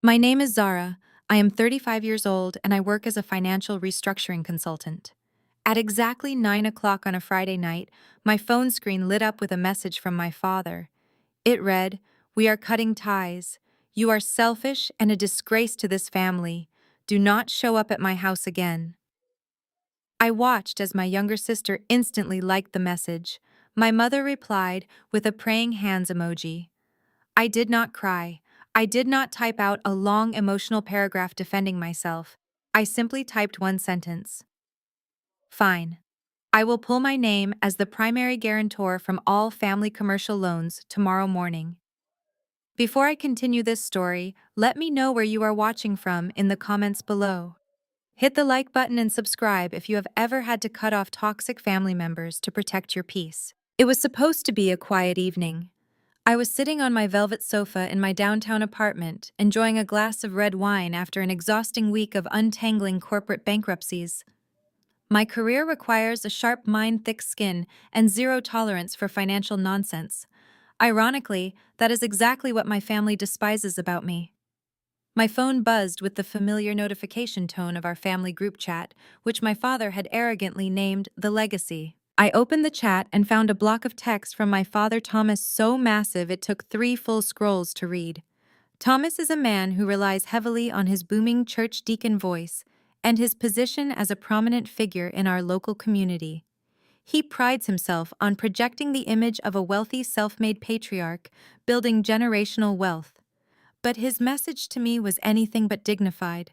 My name is Zara. I am 35 years old and I work as a financial restructuring consultant. At exactly 9 o'clock on a Friday night, my phone screen lit up with a message from my father. It read, "We are cutting ties. You are selfish and a disgrace to this family. Do not show up at my house again." I watched as my younger sister instantly liked the message. My mother replied with a praying hands emoji. I did not cry. I did not type out a long emotional paragraph defending myself. I simply typed one sentence. Fine. I will pull my name as the primary guarantor from all family commercial loans tomorrow morning. Before I continue this story, let me know where you are watching from in the comments below. Hit the like button and subscribe if you have ever had to cut off toxic family members to protect your peace. It was supposed to be a quiet evening. I was sitting on my velvet sofa in my downtown apartment, enjoying a glass of red wine after an exhausting week of untangling corporate bankruptcies. My career requires a sharp mind, thick skin, and zero tolerance for financial nonsense. Ironically, that is exactly what my family despises about me. My phone buzzed with the familiar notification tone of our family group chat, which my father had arrogantly named The Legacy. I opened the chat and found a block of text from my father Thomas so massive it took 3 full scrolls to read. Thomas is a man who relies heavily on his booming church deacon voice and his position as a prominent figure in our local community. He prides himself on projecting the image of a wealthy self-made patriarch, building generational wealth. But his message to me was anything but dignified.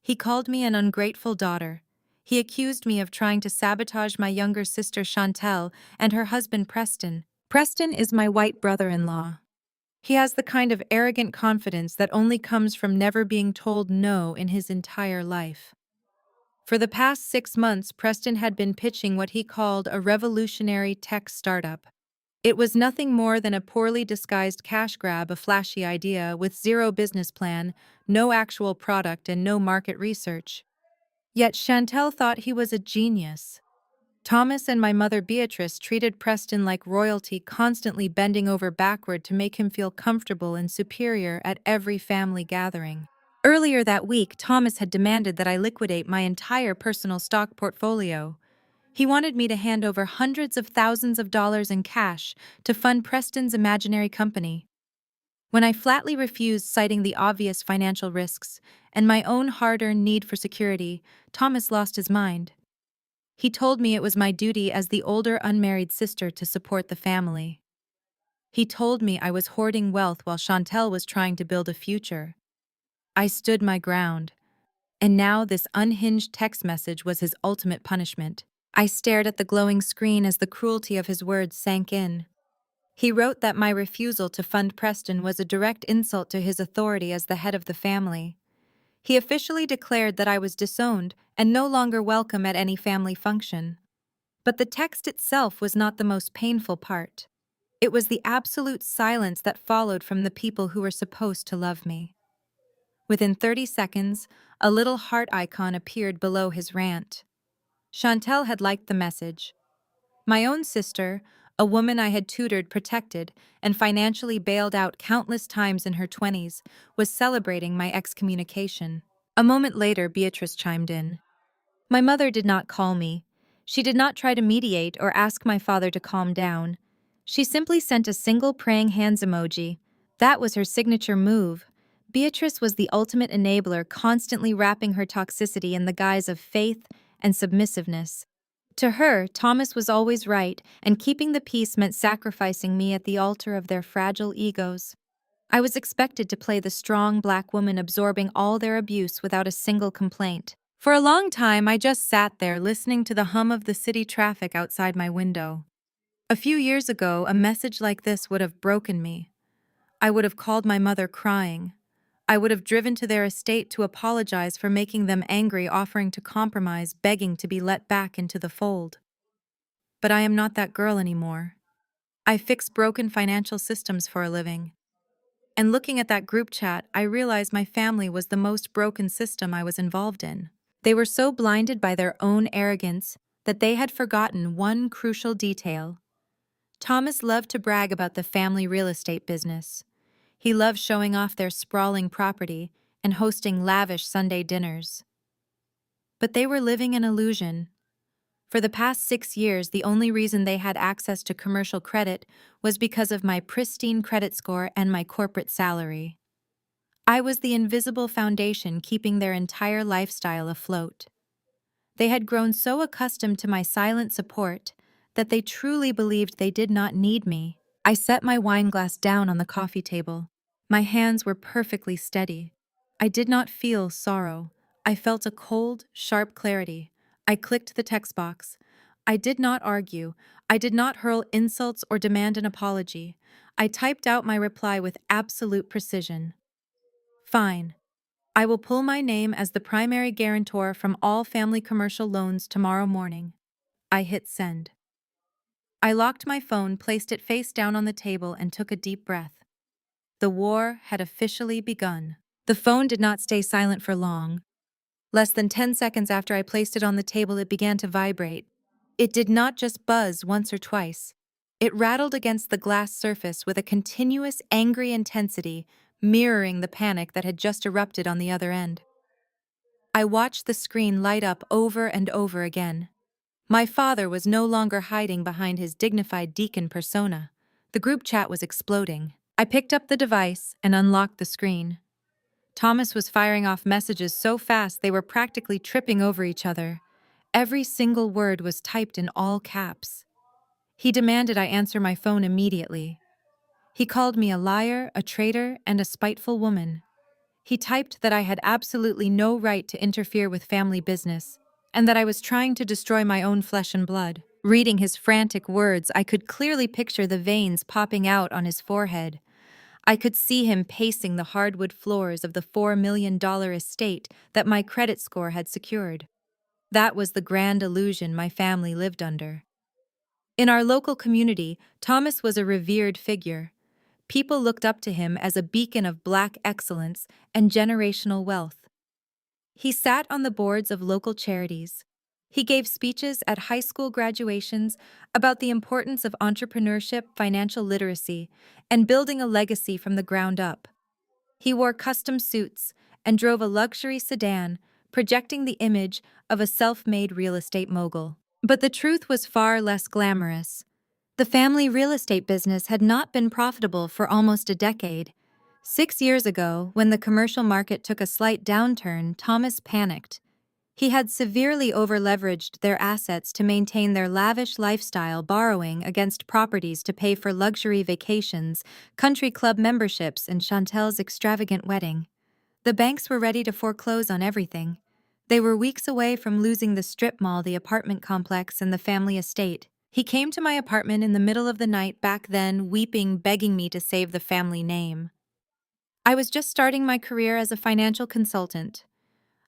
He called me an ungrateful daughter. He accused me of trying to sabotage my younger sister Chantel and her husband Preston. Preston is my white brother-in-law. He has the kind of arrogant confidence that only comes from never being told no in his entire life. For the past 6 months, Preston had been pitching what he called a revolutionary tech startup. It was nothing more than a poorly disguised cash grab, a flashy idea with zero business plan, no actual product, and no market research. Yet Chantel thought he was a genius. Thomas and my mother Beatrice treated Preston like royalty, constantly bending over backward to make him feel comfortable and superior at every family gathering. Earlier that week, Thomas had demanded that I liquidate my entire personal stock portfolio. He wanted me to hand over hundreds of thousands of dollars in cash to fund Preston's imaginary company. When I flatly refused, citing the obvious financial risks and my own hard-earned need for security, Thomas lost his mind. He told me it was my duty as the older unmarried sister to support the family. He told me I was hoarding wealth while Chantel was trying to build a future. I stood my ground. And now this unhinged text message was his ultimate punishment. I stared at the glowing screen as the cruelty of his words sank in. He wrote that my refusal to fund Preston was a direct insult to his authority as the head of the family. He officially declared that I was disowned and no longer welcome at any family function. But the text itself was not the most painful part. It was the absolute silence that followed from the people who were supposed to love me. Within 30 seconds, a little heart icon appeared below his rant. Chantel had liked the message. My own sister, a woman I had tutored, protected, and financially bailed out countless times in her 20s, was celebrating my excommunication. A moment later, Beatrice chimed in. My mother did not call me. She did not try to mediate or ask my father to calm down. She simply sent a single praying hands emoji. That was her signature move. Beatrice was the ultimate enabler, constantly wrapping her toxicity in the guise of faith and submissiveness. To her, Thomas was always right, and keeping the peace meant sacrificing me at the altar of their fragile egos. I was expected to play the strong black woman absorbing all their abuse without a single complaint. For a long time, I just sat there listening to the hum of the city traffic outside my window. A few years ago, a message like this would have broken me. I would have called my mother crying. I would have driven to their estate to apologize for making them angry, offering to compromise, begging to be let back into the fold. But I am not that girl anymore. I fix broken financial systems for a living. And looking at that group chat, I realized my family was the most broken system I was involved in. They were so blinded by their own arrogance that they had forgotten one crucial detail. Thomas loved to brag about the family real estate business. He loved showing off their sprawling property, and hosting lavish Sunday dinners. But they were living an illusion. For the past 6 years, the only reason they had access to commercial credit was because of my pristine credit score and my corporate salary. I was the invisible foundation keeping their entire lifestyle afloat. They had grown so accustomed to my silent support that they truly believed they did not need me. I set my wine glass down on the coffee table. My hands were perfectly steady. I did not feel sorrow. I felt a cold, sharp clarity. I clicked the text box. I did not argue. I did not hurl insults or demand an apology. I typed out my reply with absolute precision. Fine. I will pull my name as the primary guarantor from all family commercial loans tomorrow morning. I hit send. I locked my phone, placed it face down on the table, and took a deep breath. The war had officially begun. The phone did not stay silent for long. Less than 10 seconds after I placed it on the table, it began to vibrate. It did not just buzz once or twice. It rattled against the glass surface with a continuous, angry intensity, mirroring the panic that had just erupted on the other end. I watched the screen light up over and over again. My father was no longer hiding behind his dignified deacon persona. The group chat was exploding. I picked up the device and unlocked the screen. Thomas was firing off messages so fast they were practically tripping over each other. Every single word was typed in all caps. He demanded I answer my phone immediately. He called me a liar, a traitor, and a spiteful woman. He typed that I had absolutely no right to interfere with family business, and that I was trying to destroy my own flesh and blood. Reading his frantic words, I could clearly picture the veins popping out on his forehead. I could see him pacing the hardwood floors of the $4 million estate that my credit score had secured. That was the grand illusion my family lived under. In our local community, Thomas was a revered figure. People looked up to him as a beacon of Black excellence and generational wealth. He sat on the boards of local charities. He gave speeches at high school graduations about the importance of entrepreneurship, financial literacy, and building a legacy from the ground up. He wore custom suits and drove a luxury sedan, projecting the image of a self-made real estate mogul. But the truth was far less glamorous. The family real estate business had not been profitable for almost a decade. 6 years ago, when the commercial market took a slight downturn, Thomas panicked. He had severely overleveraged their assets to maintain their lavish lifestyle, borrowing against properties to pay for luxury vacations, country club memberships, and Chantel's extravagant wedding. The banks were ready to foreclose on everything. They were weeks away from losing the strip mall, the apartment complex, and the family estate. He came to my apartment in the middle of the night back then, weeping, begging me to save the family name. I was just starting my career as a financial consultant.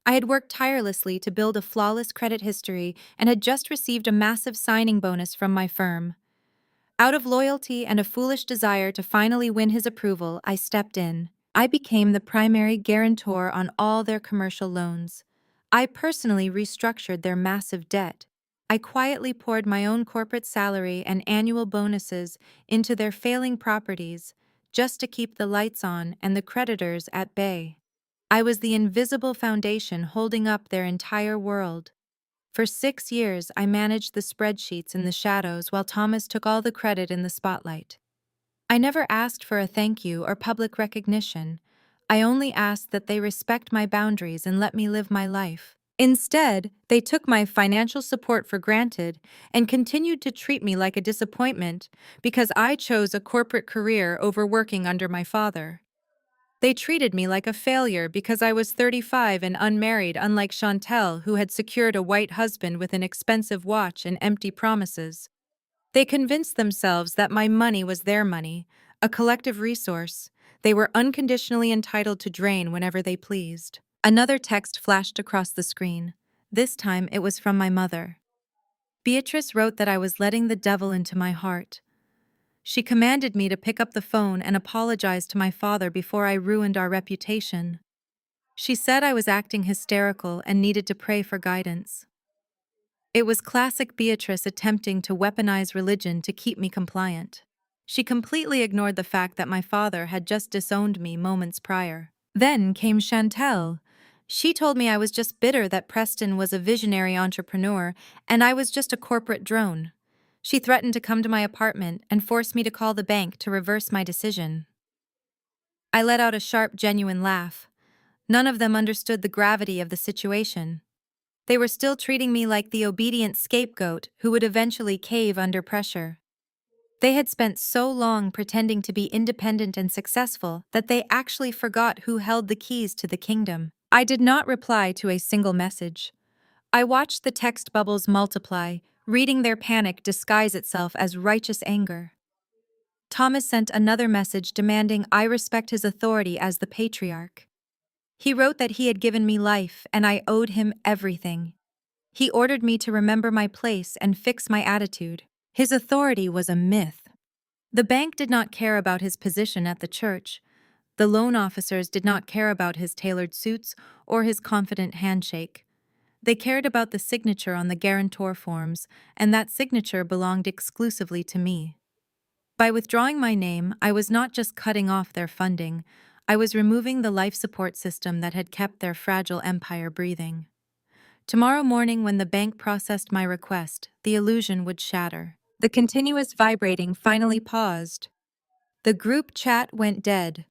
I had worked tirelessly to build a flawless credit history and had just received a massive signing bonus from my firm. Out of loyalty and a foolish desire to finally win his approval, I stepped in. I became the primary guarantor on all their commercial loans. I personally restructured their massive debt. I quietly poured my own corporate salary and annual bonuses into their failing properties just to keep the lights on and the creditors at bay. I was the invisible foundation holding up their entire world. For 6 years, I managed the spreadsheets in the shadows while Thomas took all the credit in the spotlight. I never asked for a thank you or public recognition. I only asked that they respect my boundaries and let me live my life. Instead, they took my financial support for granted and continued to treat me like a disappointment because I chose a corporate career over working under my father. They treated me like a failure because I was 35 and unmarried, unlike Chantel, who had secured a white husband with an expensive watch and empty promises. They convinced themselves that my money was their money, a collective resource they were unconditionally entitled to drain whenever they pleased. Another text flashed across the screen. This time it was from my mother. Beatrice wrote that I was letting the devil into my heart. She commanded me to pick up the phone and apologize to my father before I ruined our reputation. She said I was acting hysterical and needed to pray for guidance. It was classic Beatrice attempting to weaponize religion to keep me compliant. She completely ignored the fact that my father had just disowned me moments prior. Then came Chantel. She told me I was just bitter that Preston was a visionary entrepreneur and I was just a corporate drone. She threatened to come to my apartment and force me to call the bank to reverse my decision. I let out a sharp, genuine laugh. None of them understood the gravity of the situation. They were still treating me like the obedient scapegoat who would eventually cave under pressure. They had spent so long pretending to be independent and successful that they actually forgot who held the keys to the kingdom. I did not reply to a single message. I watched the text bubbles multiply, reading their panic disguise itself as righteous anger. Thomas sent another message demanding I respect his authority as the patriarch. He wrote that he had given me life and I owed him everything. He ordered me to remember my place and fix my attitude. His authority was a myth. The bank did not care about his position at the church. The loan officers did not care about his tailored suits or his confident handshake. They cared about the signature on the guarantor forms, and that signature belonged exclusively to me. By withdrawing my name, I was not just cutting off their funding, I was removing the life support system that had kept their fragile empire breathing. Tomorrow morning, when the bank processed my request, the illusion would shatter. The continuous vibrating finally paused. The group chat went dead.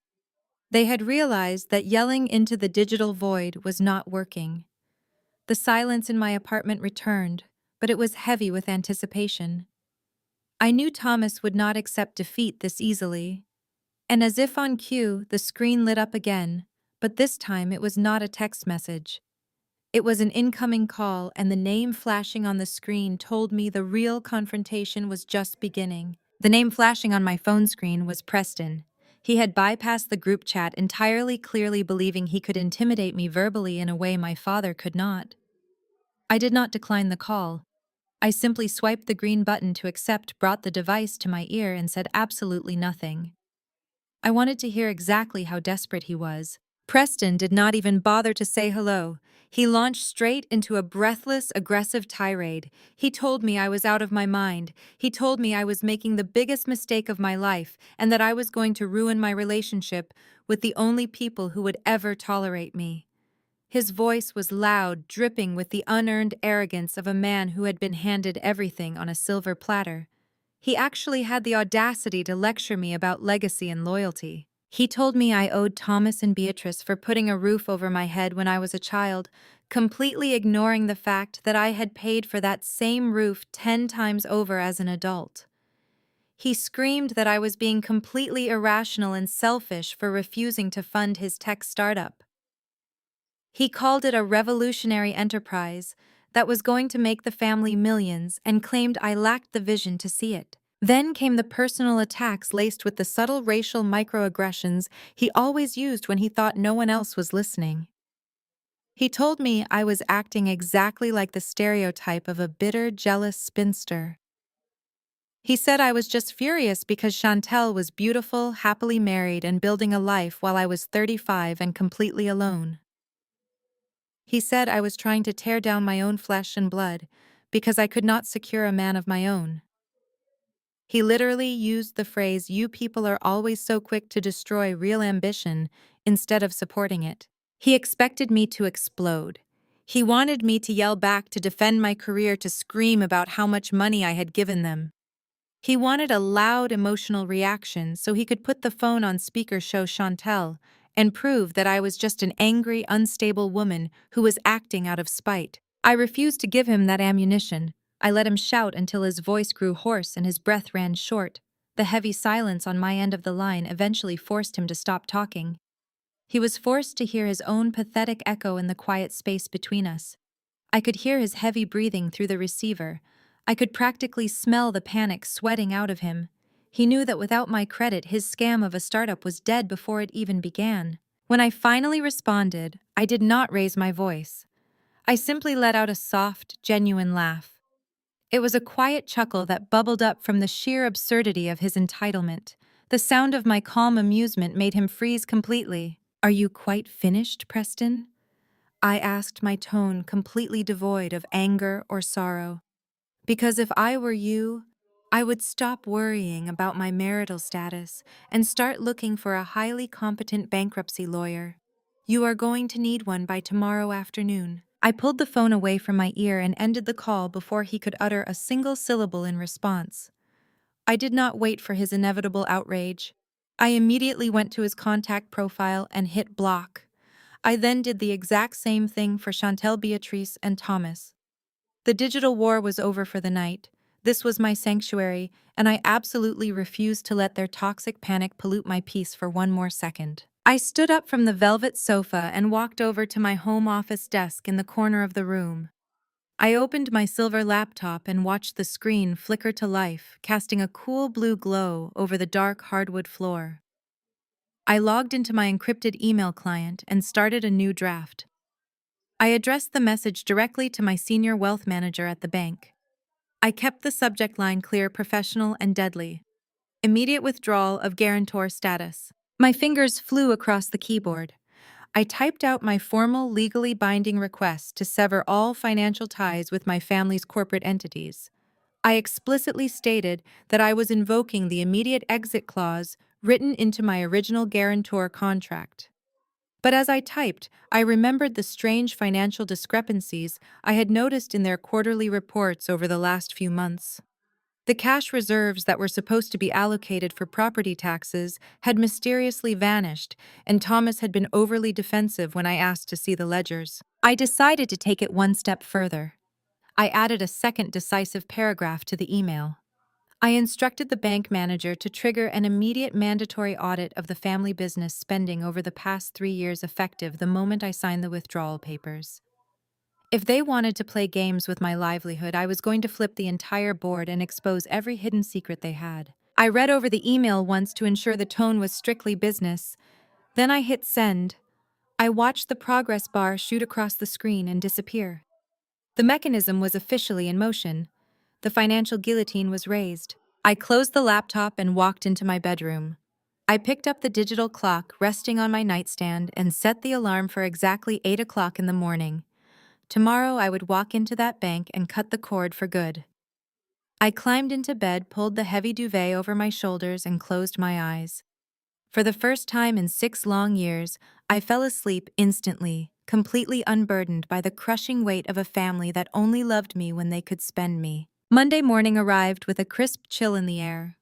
They had realized that yelling into the digital void was not working. The silence in my apartment returned, but it was heavy with anticipation. I knew Thomas would not accept defeat this easily. And as if on cue, the screen lit up again, but this time it was not a text message. It was an incoming call, and the name flashing on the screen told me the real confrontation was just beginning. The name flashing on my phone screen was Preston. He had bypassed the group chat entirely, clearly believing he could intimidate me verbally in a way my father could not. I did not decline the call. I simply swiped the green button to accept, brought the device to my ear, and said absolutely nothing. I wanted to hear exactly how desperate he was. Preston did not even bother to say hello. He launched straight into a breathless, aggressive tirade. He told me I was out of my mind. He told me I was making the biggest mistake of my life and that I was going to ruin my relationship with the only people who would ever tolerate me. His voice was loud, dripping with the unearned arrogance of a man who had been handed everything on a silver platter. He actually had the audacity to lecture me about legacy and loyalty. He told me I owed Thomas and Beatrice for putting a roof over my head when I was a child, completely ignoring the fact that I had paid for that same roof 10 times over as an adult. He screamed that I was being completely irrational and selfish for refusing to fund his tech startup. He called it a revolutionary enterprise that was going to make the family millions and claimed I lacked the vision to see it. Then came the personal attacks laced with the subtle racial microaggressions he always used when he thought no one else was listening. He told me I was acting exactly like the stereotype of a bitter, jealous spinster. He said I was just furious because Chantel was beautiful, happily married, and building a life while I was 35 and completely alone. He said I was trying to tear down my own flesh and blood because I could not secure a man of my own. He literally used the phrase, "You people are always so quick to destroy real ambition," instead of supporting it. He expected me to explode. He wanted me to yell back, to defend my career, to scream about how much money I had given them. He wanted a loud, emotional reaction so he could put the phone on speaker, show Chantel, and prove that I was just an angry, unstable woman who was acting out of spite. I refused to give him that ammunition. I let him shout until his voice grew hoarse and his breath ran short. The heavy silence on my end of the line eventually forced him to stop talking. He was forced to hear his own pathetic echo in the quiet space between us. I could hear his heavy breathing through the receiver. I could practically smell the panic sweating out of him. He knew that without my credit, his scam of a startup was dead before it even began. When I finally responded, I did not raise my voice. I simply let out a soft, genuine laugh. It was a quiet chuckle that bubbled up from the sheer absurdity of his entitlement. The sound of my calm amusement made him freeze completely. "Are you quite finished, Preston?" I asked, my tone completely devoid of anger or sorrow. Because if I were you, I would stop worrying about my marital status and start looking for a highly competent bankruptcy lawyer. You are going to need one by tomorrow afternoon. I pulled the phone away from my ear and ended the call before he could utter a single syllable in response. I did not wait for his inevitable outrage. I immediately went to his contact profile and hit block. I then did the exact same thing for Chantel, Beatrice, and Thomas. The digital war was over for the night. This was my sanctuary, and I absolutely refused to let their toxic panic pollute my peace for one more second. I stood up from the velvet sofa and walked over to my home office desk in the corner of the room. I opened my silver laptop and watched the screen flicker to life, casting a cool blue glow over the dark hardwood floor. I logged into my encrypted email client and started a new draft. I addressed the message directly to my senior wealth manager at the bank. I kept the subject line clear, professional, and deadly. Immediate withdrawal of guarantor status. My fingers flew across the keyboard. I typed out my formal, legally binding request to sever all financial ties with my family's corporate entities. I explicitly stated that I was invoking the immediate exit clause written into my original guarantor contract. But as I typed, I remembered the strange financial discrepancies I had noticed in their quarterly reports over the last few months. The cash reserves that were supposed to be allocated for property taxes had mysteriously vanished, and Thomas had been overly defensive when I asked to see the ledgers. I decided to take it one step further. I added a second decisive paragraph to the email. I instructed the bank manager to trigger an immediate mandatory audit of the family business spending over the past 3 years effective the moment I signed the withdrawal papers. If they wanted to play games with my livelihood, I was going to flip the entire board and expose every hidden secret they had. I read over the email once to ensure the tone was strictly business. Then I hit send. I watched the progress bar shoot across the screen and disappear. The mechanism was officially in motion. The financial guillotine was raised. I closed the laptop and walked into my bedroom. I picked up the digital clock resting on my nightstand and set the alarm for exactly 8 o'clock in the morning. Tomorrow I would walk into that bank and cut the cord for good. I climbed into bed, pulled the heavy duvet over my shoulders, and closed my eyes. For the first time in 6 long years, I fell asleep instantly, completely unburdened by the crushing weight of a family that only loved me when they could spend me. Monday morning arrived with a crisp chill in the air.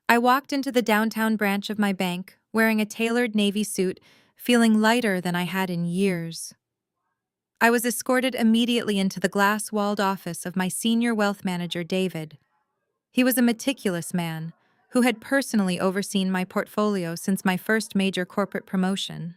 I walked into the downtown branch of my bank, wearing a tailored navy suit, feeling lighter than I had in years. I was escorted immediately into the glass-walled office of my senior wealth manager, David. He was a meticulous man who had personally overseen my portfolio since my first major corporate promotion.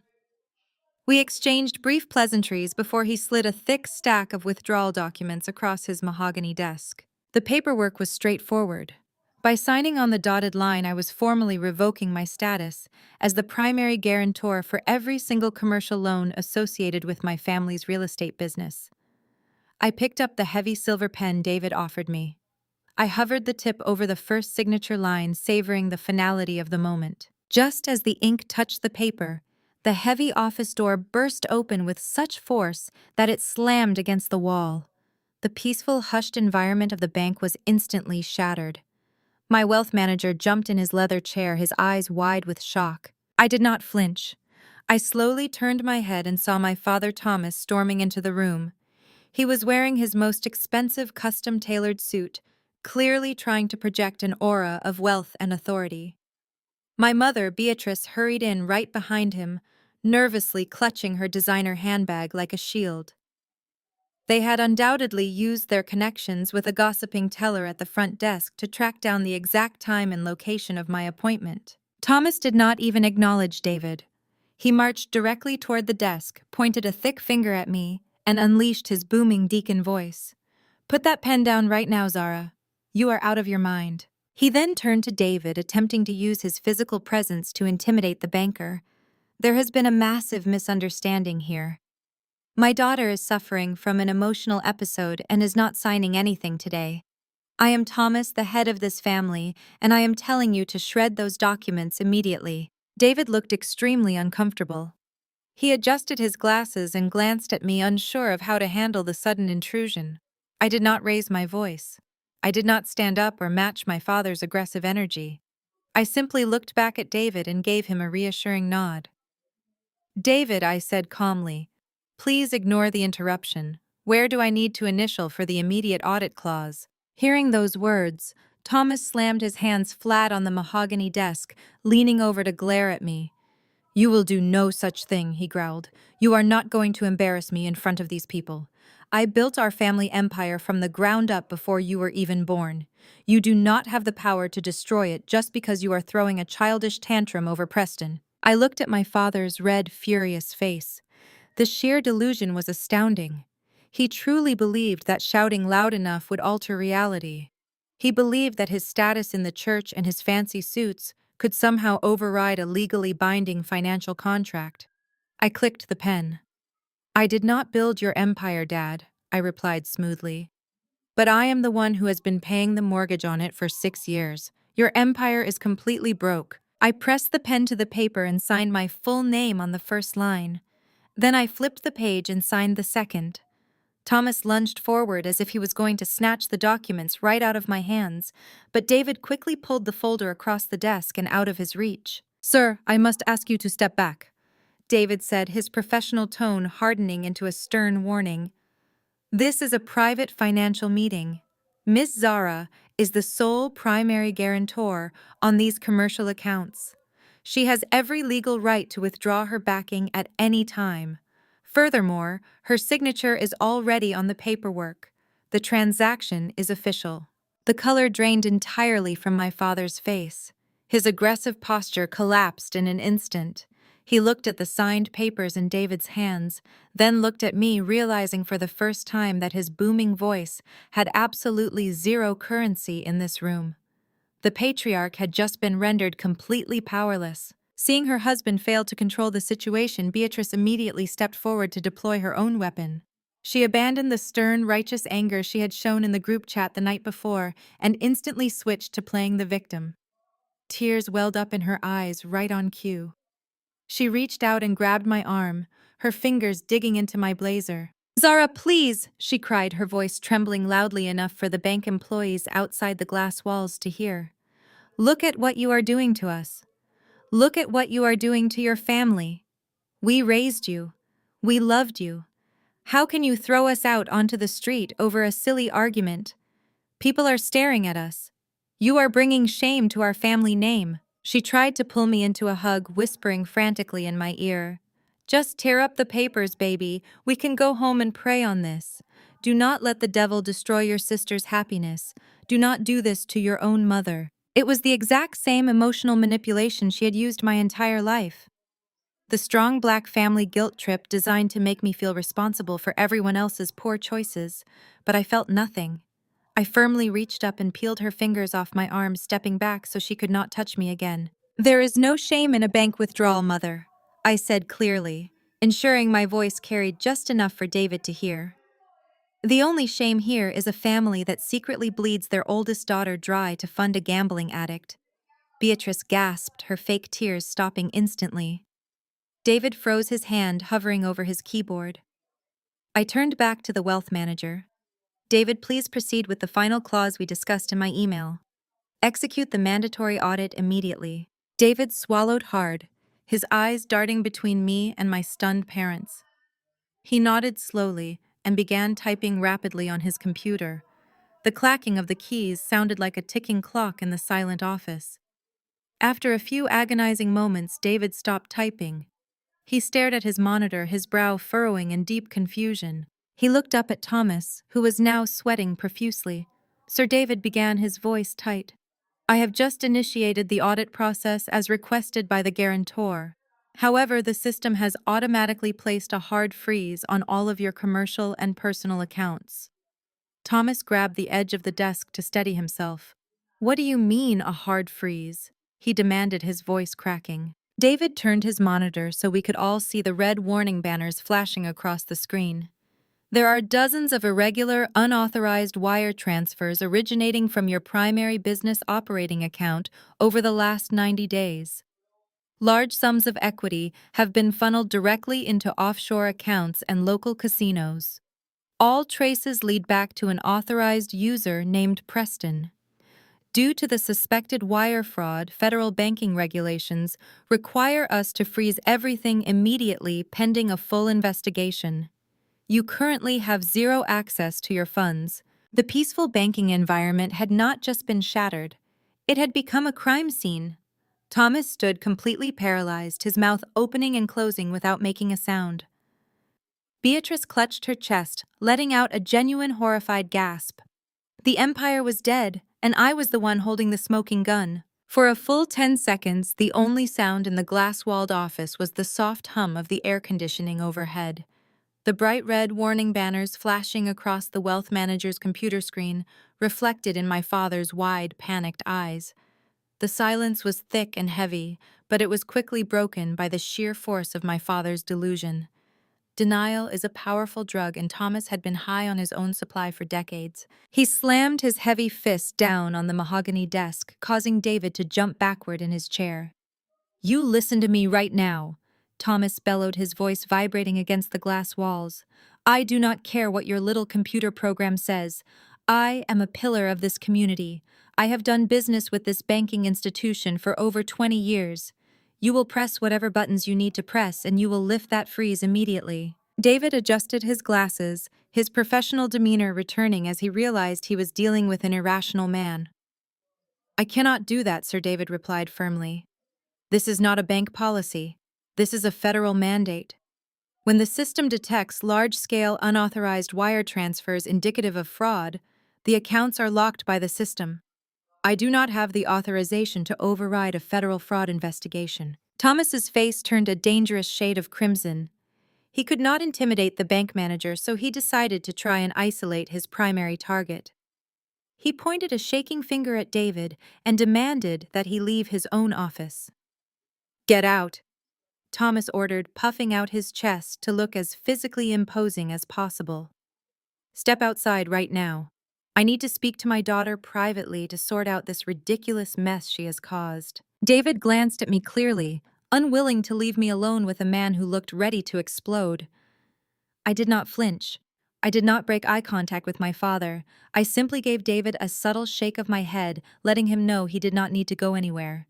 We exchanged brief pleasantries before he slid a thick stack of withdrawal documents across his mahogany desk. The paperwork was straightforward. By signing on the dotted line, I was formally revoking my status as the primary guarantor for every single commercial loan associated with my family's real estate business. I picked up the heavy silver pen David offered me. I hovered the tip over the first signature line, savoring the finality of the moment. Just as the ink touched the paper, the heavy office door burst open with such force that it slammed against the wall. The peaceful, hushed environment of the bank was instantly shattered. My wealth manager jumped in his leather chair, his eyes wide with shock. I did not flinch. I slowly turned my head and saw my father Thomas storming into the room. He was wearing his most expensive custom-tailored suit, clearly trying to project an aura of wealth and authority. My mother, Beatrice, hurried in right behind him, nervously clutching her designer handbag like a shield. They had undoubtedly used their connections with a gossiping teller at the front desk to track down the exact time and location of my appointment. Thomas did not even acknowledge David. He marched directly toward the desk, pointed a thick finger at me, and unleashed his booming deacon voice. "Put that pen down right now, Zara. You are out of your mind." He then turned to David, attempting to use his physical presence to intimidate the banker. "There has been a massive misunderstanding here. My daughter is suffering from an emotional episode and is not signing anything today. I am Thomas, the head of this family, and I am telling you to shred those documents immediately." David looked extremely uncomfortable. He adjusted his glasses and glanced at me, unsure of how to handle the sudden intrusion. I did not raise my voice. I did not stand up or match my father's aggressive energy. I simply looked back at David and gave him a reassuring nod. David, I said calmly, please ignore the interruption. Where do I need to initial for the immediate audit clause? Hearing those words, Thomas slammed his hands flat on the mahogany desk, leaning over to glare at me. You will do no such thing, he growled. You are not going to embarrass me in front of these people. I built our family empire from the ground up before you were even born. You do not have the power to destroy it just because you are throwing a childish tantrum over Preston. I looked at my father's red, furious face. The sheer delusion was astounding. He truly believed that shouting loud enough would alter reality. He believed that his status in the church and his fancy suits could somehow override a legally binding financial contract. I clicked the pen. I did not build your empire, Dad, I replied smoothly. But I am the one who has been paying the mortgage on it for 6 years. Your empire is completely broke. I pressed the pen to the paper and signed my full name on the first line. Then I flipped the page and signed the second. Thomas lunged forward as if he was going to snatch the documents right out of my hands, but David quickly pulled the folder across the desk and out of his reach. Sir, I must ask you to step back, David said, his professional tone hardening into a stern warning. This is a private financial meeting. Miss Zara is the sole primary guarantor on these commercial accounts. She has every legal right to withdraw her backing at any time. Furthermore, her signature is already on the paperwork. The transaction is official. The color drained entirely from my father's face. His aggressive posture collapsed in an instant. He looked at the signed papers in David's hands, then looked at me, realizing for the first time that his booming voice had absolutely zero currency in this room. The patriarch had just been rendered completely powerless. Seeing her husband fail to control the situation, Beatrice immediately stepped forward to deploy her own weapon. She abandoned the stern, righteous anger she had shown in the group chat the night before and instantly switched to playing the victim. Tears welled up in her eyes right on cue. She reached out and grabbed my arm, her fingers digging into my blazer. Zara, please, she cried, her voice trembling loudly enough for the bank employees outside the glass walls to hear. Look at what you are doing to us. Look at what you are doing to your family. We raised you. We loved you. How can you throw us out onto the street over a silly argument? People are staring at us. You are bringing shame to our family name. She tried to pull me into a hug, whispering frantically in my ear. Just tear up the papers, baby. We can go home and pray on this. Do not let the devil destroy your sister's happiness. Do not do this to your own mother. It was the exact same emotional manipulation she had used my entire life. The strong black family guilt trip designed to make me feel responsible for everyone else's poor choices, but I felt nothing. I firmly reached up and peeled her fingers off my arm, stepping back so she could not touch me again. There is no shame in a bank withdrawal, Mother, I said clearly, ensuring my voice carried just enough for David to hear. The only shame here is a family that secretly bleeds their oldest daughter dry to fund a gambling addict. Beatrice gasped, her fake tears stopping instantly. David froze his hand, hovering over his keyboard. I turned back to the wealth manager. David, please proceed with the final clause we discussed in my email. Execute the mandatory audit immediately. David swallowed hard, his eyes darting between me and my stunned parents. He nodded slowly and began typing rapidly on his computer. The clacking of the keys sounded like a ticking clock in the silent office. After a few agonizing moments, David stopped typing. He stared at his monitor, his brow furrowing in deep confusion. He looked up at Thomas, who was now sweating profusely. Sir David began, his voice tight. I have just initiated the audit process as requested by the guarantor. However, the system has automatically placed a hard freeze on all of your commercial and personal accounts. Thomas grabbed the edge of the desk to steady himself. What do you mean, a hard freeze? He demanded, his voice cracking. David turned his monitor so we could all see the red warning banners flashing across the screen. There are dozens of irregular, unauthorized wire transfers originating from your primary business operating account over the last 90 days. Large sums of equity have been funneled directly into offshore accounts and local casinos. All traces lead back to an authorized user named Preston. Due to the suspected wire fraud, federal banking regulations require us to freeze everything immediately pending a full investigation. You currently have zero access to your funds. The peaceful banking environment had not just been shattered, it had become a crime scene. Thomas stood completely paralyzed, his mouth opening and closing without making a sound. Beatrice clutched her chest, letting out a genuine horrified gasp. The Empire was dead, and I was the one holding the smoking gun. For a full 10 seconds, the only sound in the glass-walled office was the soft hum of the air conditioning overhead. The bright red warning banners flashing across the wealth manager's computer screen reflected in my father's wide, panicked eyes. The silence was thick and heavy, but it was quickly broken by the sheer force of my father's delusion. Denial is a powerful drug, and Thomas had been high on his own supply for decades. He slammed his heavy fist down on the mahogany desk, causing David to jump backward in his chair. "You listen to me right now," Thomas bellowed, his voice vibrating against the glass walls. "I do not care what your little computer program says. I am a pillar of this community. I have done business with this banking institution for over 20 years. You will press whatever buttons you need to press, and you will lift that freeze immediately." David adjusted his glasses, his professional demeanor returning as he realized he was dealing with an irrational man. "I cannot do that," Sir David replied firmly. "This is not a bank policy. This is a federal mandate. When the system detects large-scale unauthorized wire transfers indicative of fraud, the accounts are locked by the system. I do not have the authorization to override a federal fraud investigation." Thomas's face turned a dangerous shade of crimson. He could not intimidate the bank manager, so he decided to try and isolate his primary target. He pointed a shaking finger at David and demanded that he leave his own office. "Get out," Thomas ordered, puffing out his chest to look as physically imposing as possible. "Step outside right now. I need to speak to my daughter privately to sort out this ridiculous mess she has caused." David glanced at me clearly, unwilling to leave me alone with a man who looked ready to explode. I did not flinch. I did not break eye contact with my father. I simply gave David a subtle shake of my head, letting him know he did not need to go anywhere.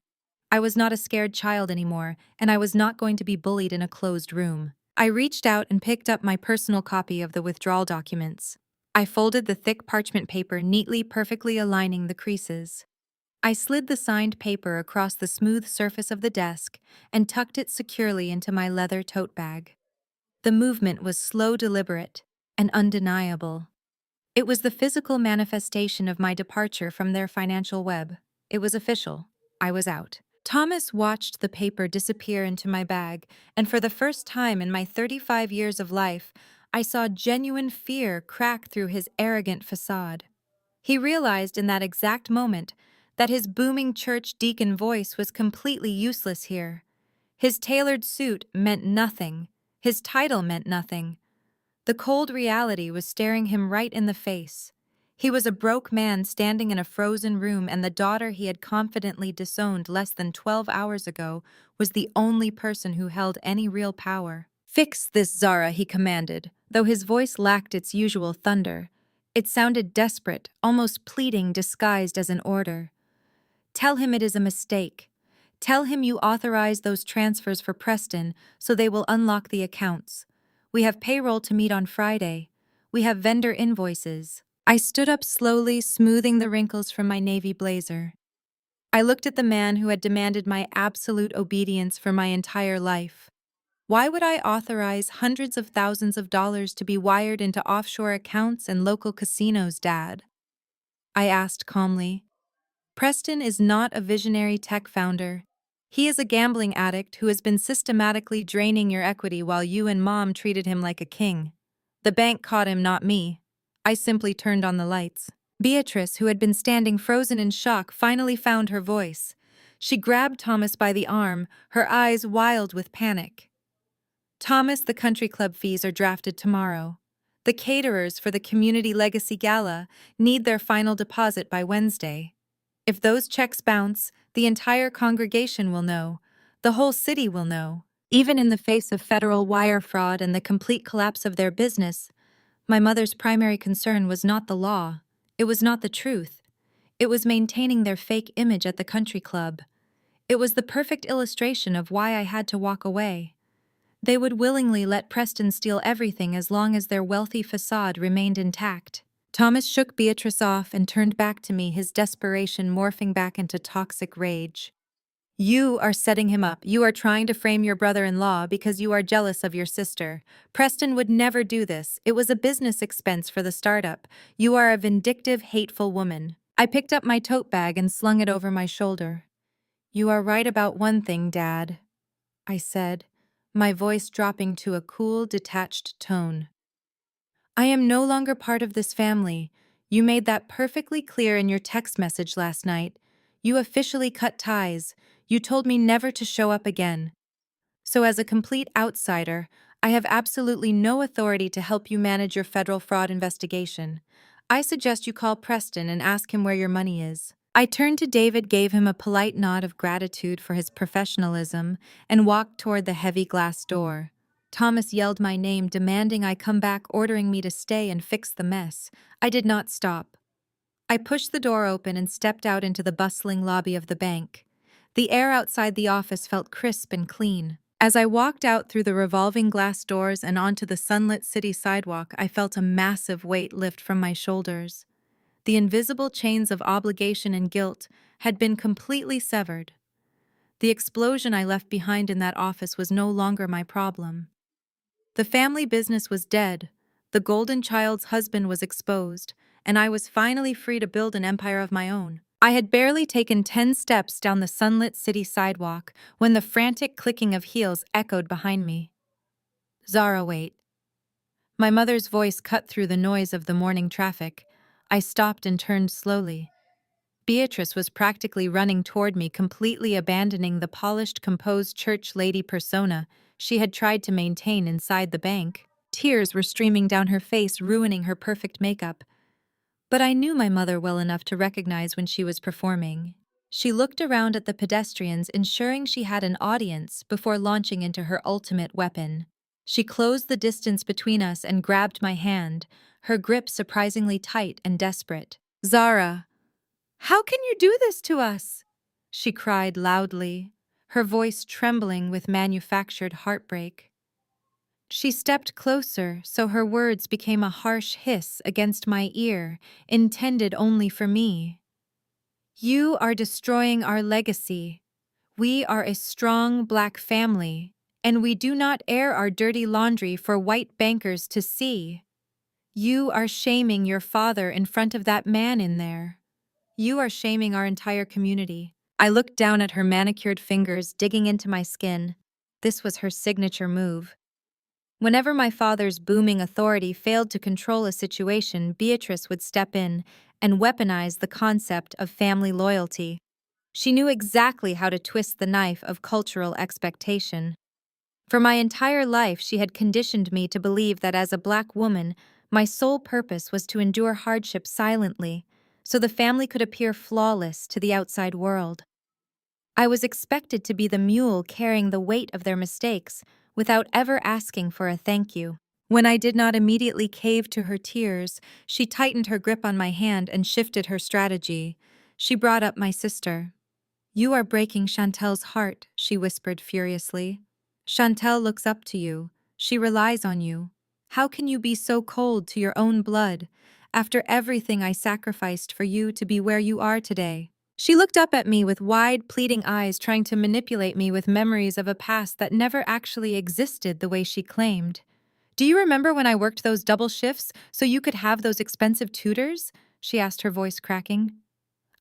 I was not a scared child anymore, and I was not going to be bullied in a closed room. I reached out and picked up my personal copy of the withdrawal documents. I folded the thick parchment paper neatly, perfectly aligning the creases. I slid the signed paper across the smooth surface of the desk and tucked it securely into my leather tote bag. The movement was slow, deliberate, and undeniable. It was the physical manifestation of my departure from their financial web. It was official. I was out. Thomas watched the paper disappear into my bag, and for the first time in my 35 years of life, I saw genuine fear crack through his arrogant facade. He realized in that exact moment that his booming church deacon voice was completely useless here. His tailored suit meant nothing. His title meant nothing. The cold reality was staring him right in the face. He was a broke man standing in a frozen room, and the daughter he had confidently disowned less than 12 hours ago was the only person who held any real power. "Fix this, Zara," he commanded, though his voice lacked its usual thunder. It sounded desperate, almost pleading disguised as an order. "Tell him it is a mistake. Tell him you authorized those transfers for Preston so they will unlock the accounts. We have payroll to meet on Friday. We have vendor invoices." I stood up slowly, smoothing the wrinkles from my navy blazer. I looked at the man who had demanded my absolute obedience for my entire life. Why would I authorize hundreds of thousands of dollars to be wired into offshore accounts and local casinos, Dad? I asked calmly. Preston is not a visionary tech founder. He is a gambling addict who has been systematically draining your equity while you and Mom treated him like a king. The bank caught him, not me. I simply turned on the lights. Beatrice, who had been standing frozen in shock, finally found her voice. She grabbed Thomas by the arm, her eyes wild with panic. "Thomas, the country club fees are drafted tomorrow. The caterers for the Community Legacy Gala need their final deposit by Wednesday. If those checks bounce, the entire congregation will know. The whole city will know." Even in the face of federal wire fraud and the complete collapse of their business, my mother's primary concern was not the law. It was not the truth. It was maintaining their fake image at the country club. It was the perfect illustration of why I had to walk away. They would willingly let Preston steal everything as long as their wealthy facade remained intact. Thomas shook Beatrice off and turned back to me, his desperation morphing back into toxic rage. You are setting him up. You are trying to frame your brother-in-law because you are jealous of your sister. Preston would never do this. It was a business expense for the startup. You are a vindictive, hateful woman. I picked up my tote bag and slung it over my shoulder. You are right about one thing, Dad, I said, my voice dropping to a cool, detached tone. I am no longer part of this family. You made that perfectly clear in your text message last night. You officially cut ties. You told me never to show up again. So as a complete outsider, I have absolutely no authority to help you manage your federal fraud investigation. I suggest you call Preston and ask him where your money is. I turned to David, gave him a polite nod of gratitude for his professionalism, and walked toward the heavy glass door. Thomas yelled my name, demanding I come back, ordering me to stay and fix the mess. I did not stop. I pushed the door open and stepped out into the bustling lobby of the bank. The air outside the office felt crisp and clean. As I walked out through the revolving glass doors and onto the sunlit city sidewalk, I felt a massive weight lift from my shoulders. The invisible chains of obligation and guilt had been completely severed. The explosion I left behind in that office was no longer my problem. The family business was dead, the golden child's husband was exposed, and I was finally free to build an empire of my own. I had barely taken 10 steps down the sunlit city sidewalk when the frantic clicking of heels echoed behind me. Zara, wait. My mother's voice cut through the noise of the morning traffic. I stopped and turned slowly. Beatrice was practically running toward me, completely abandoning the polished, composed church lady persona she had tried to maintain inside the bank. Tears were streaming down her face, ruining her perfect makeup. But I knew my mother well enough to recognize when she was performing. She looked around at the pedestrians, ensuring she had an audience before launching into her ultimate weapon. She closed the distance between us and grabbed my hand, her grip surprisingly tight and desperate. Zara, how can you do this to us? She cried loudly, her voice trembling with manufactured heartbreak. She stepped closer, so her words became a harsh hiss against my ear, intended only for me. You are destroying our legacy. We are a strong black family, and we do not air our dirty laundry for white bankers to see. You are shaming your father in front of that man in there. You are shaming our entire community. I looked down at her manicured fingers, digging into my skin. This was her signature move. Whenever my father's booming authority failed to control a situation, Beatrice would step in and weaponize the concept of family loyalty. She knew exactly how to twist the knife of cultural expectation. For my entire life, she had conditioned me to believe that as a black woman, my sole purpose was to endure hardship silently, so the family could appear flawless to the outside world. I was expected to be the mule carrying the weight of their mistakes without ever asking for a thank you. When I did not immediately cave to her tears, she tightened her grip on my hand and shifted her strategy. She brought up my sister. You are breaking Chantel's heart, she whispered furiously. Chantel looks up to you. She relies on you. How can you be so cold to your own blood, after everything I sacrificed for you to be where you are today? She looked up at me with wide, pleading eyes, trying to manipulate me with memories of a past that never actually existed the way she claimed. Do you remember when I worked those double shifts so you could have those expensive tutors? She asked, her voice cracking.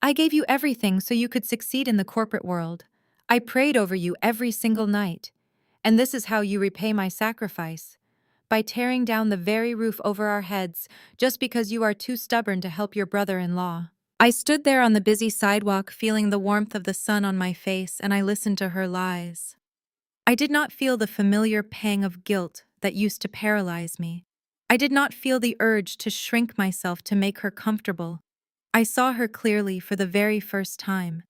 I gave you everything so you could succeed in the corporate world. I prayed over you every single night. And this is how you repay my sacrifice. By tearing down the very roof over our heads just because you are too stubborn to help your brother-in-law. I stood there on the busy sidewalk, feeling the warmth of the sun on my face, and I listened to her lies. I did not feel the familiar pang of guilt that used to paralyze me. I did not feel the urge to shrink myself to make her comfortable. I saw her clearly for the very first time.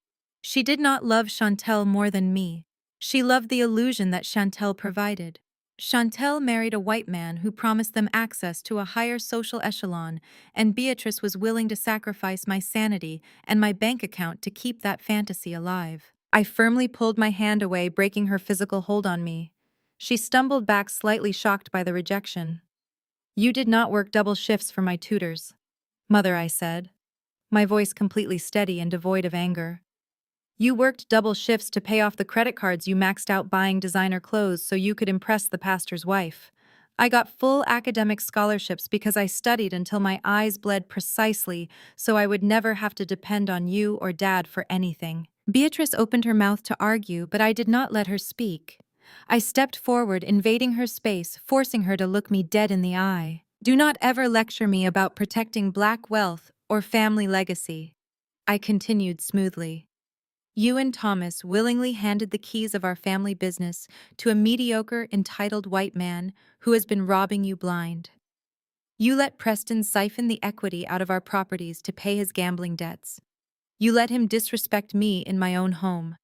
She did not love Chantel more than me. She loved the illusion that Chantel provided. Chantel married a white man who promised them access to a higher social echelon, and Beatrice was willing to sacrifice my sanity and my bank account to keep that fantasy alive. I firmly pulled my hand away, breaking her physical hold on me. She stumbled back, slightly shocked by the rejection. "You did not work double shifts for my tutors, Mother," I said, my voice completely steady and devoid of anger. "You worked double shifts to pay off the credit cards you maxed out buying designer clothes so you could impress the pastor's wife. I got full academic scholarships because I studied until my eyes bled precisely so I would never have to depend on you or Dad for anything." Beatrice opened her mouth to argue, but I did not let her speak. I stepped forward, invading her space, forcing her to look me dead in the eye. "Do not ever lecture me about protecting Black wealth or family legacy," I continued smoothly. "You and Thomas willingly handed the keys of our family business to a mediocre, entitled white man who has been robbing you blind. You let Preston siphon the equity out of our properties to pay his gambling debts. You let him disrespect me in my own home.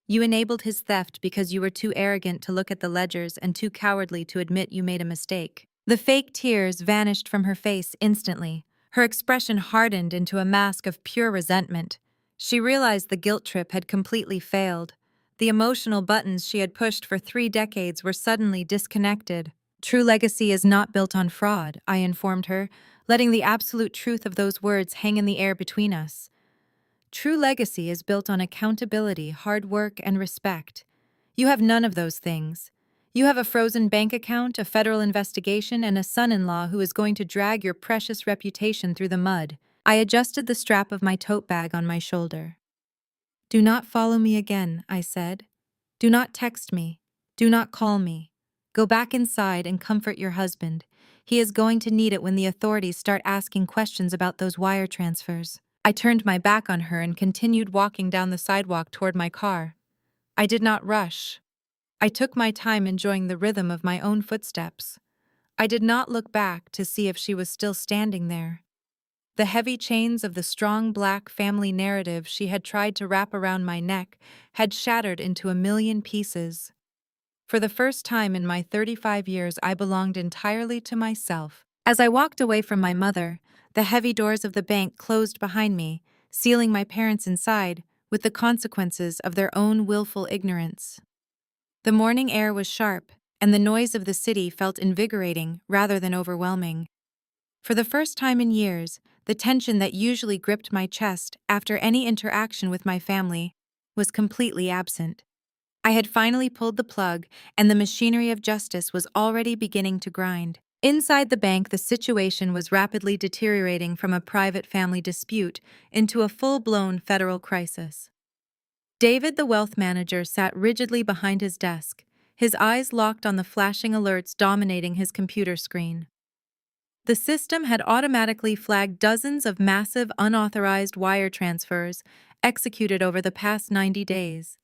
You enabled his theft because you were too arrogant to look at the ledgers and too cowardly to admit you made a mistake." The fake tears vanished from her face instantly. Her expression hardened into a mask of pure resentment. She realized the guilt trip had completely failed. The emotional buttons she had pushed for 3 decades were suddenly disconnected. "True legacy is not built on fraud," I informed her, letting the absolute truth of those words hang in the air between us. "True legacy is built on accountability, hard work, and respect. You have none of those things. You have a frozen bank account, a federal investigation, and a son-in-law who is going to drag your precious reputation through the mud." I adjusted the strap of my tote bag on my shoulder. "Do not follow me again," I said. "Do not text me. Do not call me. Go back inside and comfort your husband. He is going to need it when the authorities start asking questions about those wire transfers." I turned my back on her and continued walking down the sidewalk toward my car. I did not rush. I took my time, enjoying the rhythm of my own footsteps. I did not look back to see if she was still standing there. The heavy chains of the strong Black family narrative she had tried to wrap around my neck had shattered into a million pieces. For the first time in my 35 years, I belonged entirely to myself. As I walked away from my mother, the heavy doors of the bank closed behind me, sealing my parents inside, with the consequences of their own willful ignorance. The morning air was sharp, and the noise of the city felt invigorating rather than overwhelming. For the first time in years, the tension that usually gripped my chest after any interaction with my family was completely absent. I had finally pulled the plug, and the machinery of justice was already beginning to grind. Inside the bank, the situation was rapidly deteriorating from a private family dispute into a full-blown federal crisis. David, the wealth manager, sat rigidly behind his desk, his eyes locked on the flashing alerts dominating his computer screen. The system had automatically flagged dozens of massive unauthorized wire transfers executed over the past 90 days.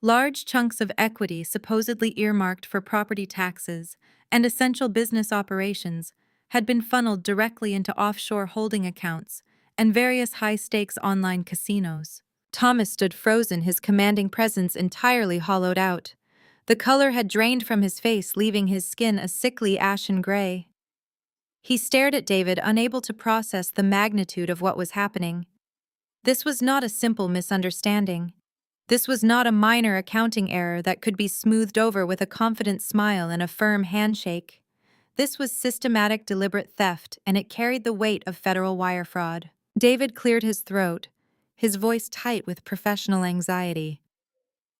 Large chunks of equity supposedly earmarked for property taxes and essential business operations had been funneled directly into offshore holding accounts and various high-stakes online casinos. Thomas stood frozen, his commanding presence entirely hollowed out. The color had drained from his face, leaving his skin a sickly ashen gray. He stared at David, unable to process the magnitude of what was happening. This was not a simple misunderstanding. This was not a minor accounting error that could be smoothed over with a confident smile and a firm handshake. This was systematic, deliberate theft, and it carried the weight of federal wire fraud. David cleared his throat, his voice tight with professional anxiety.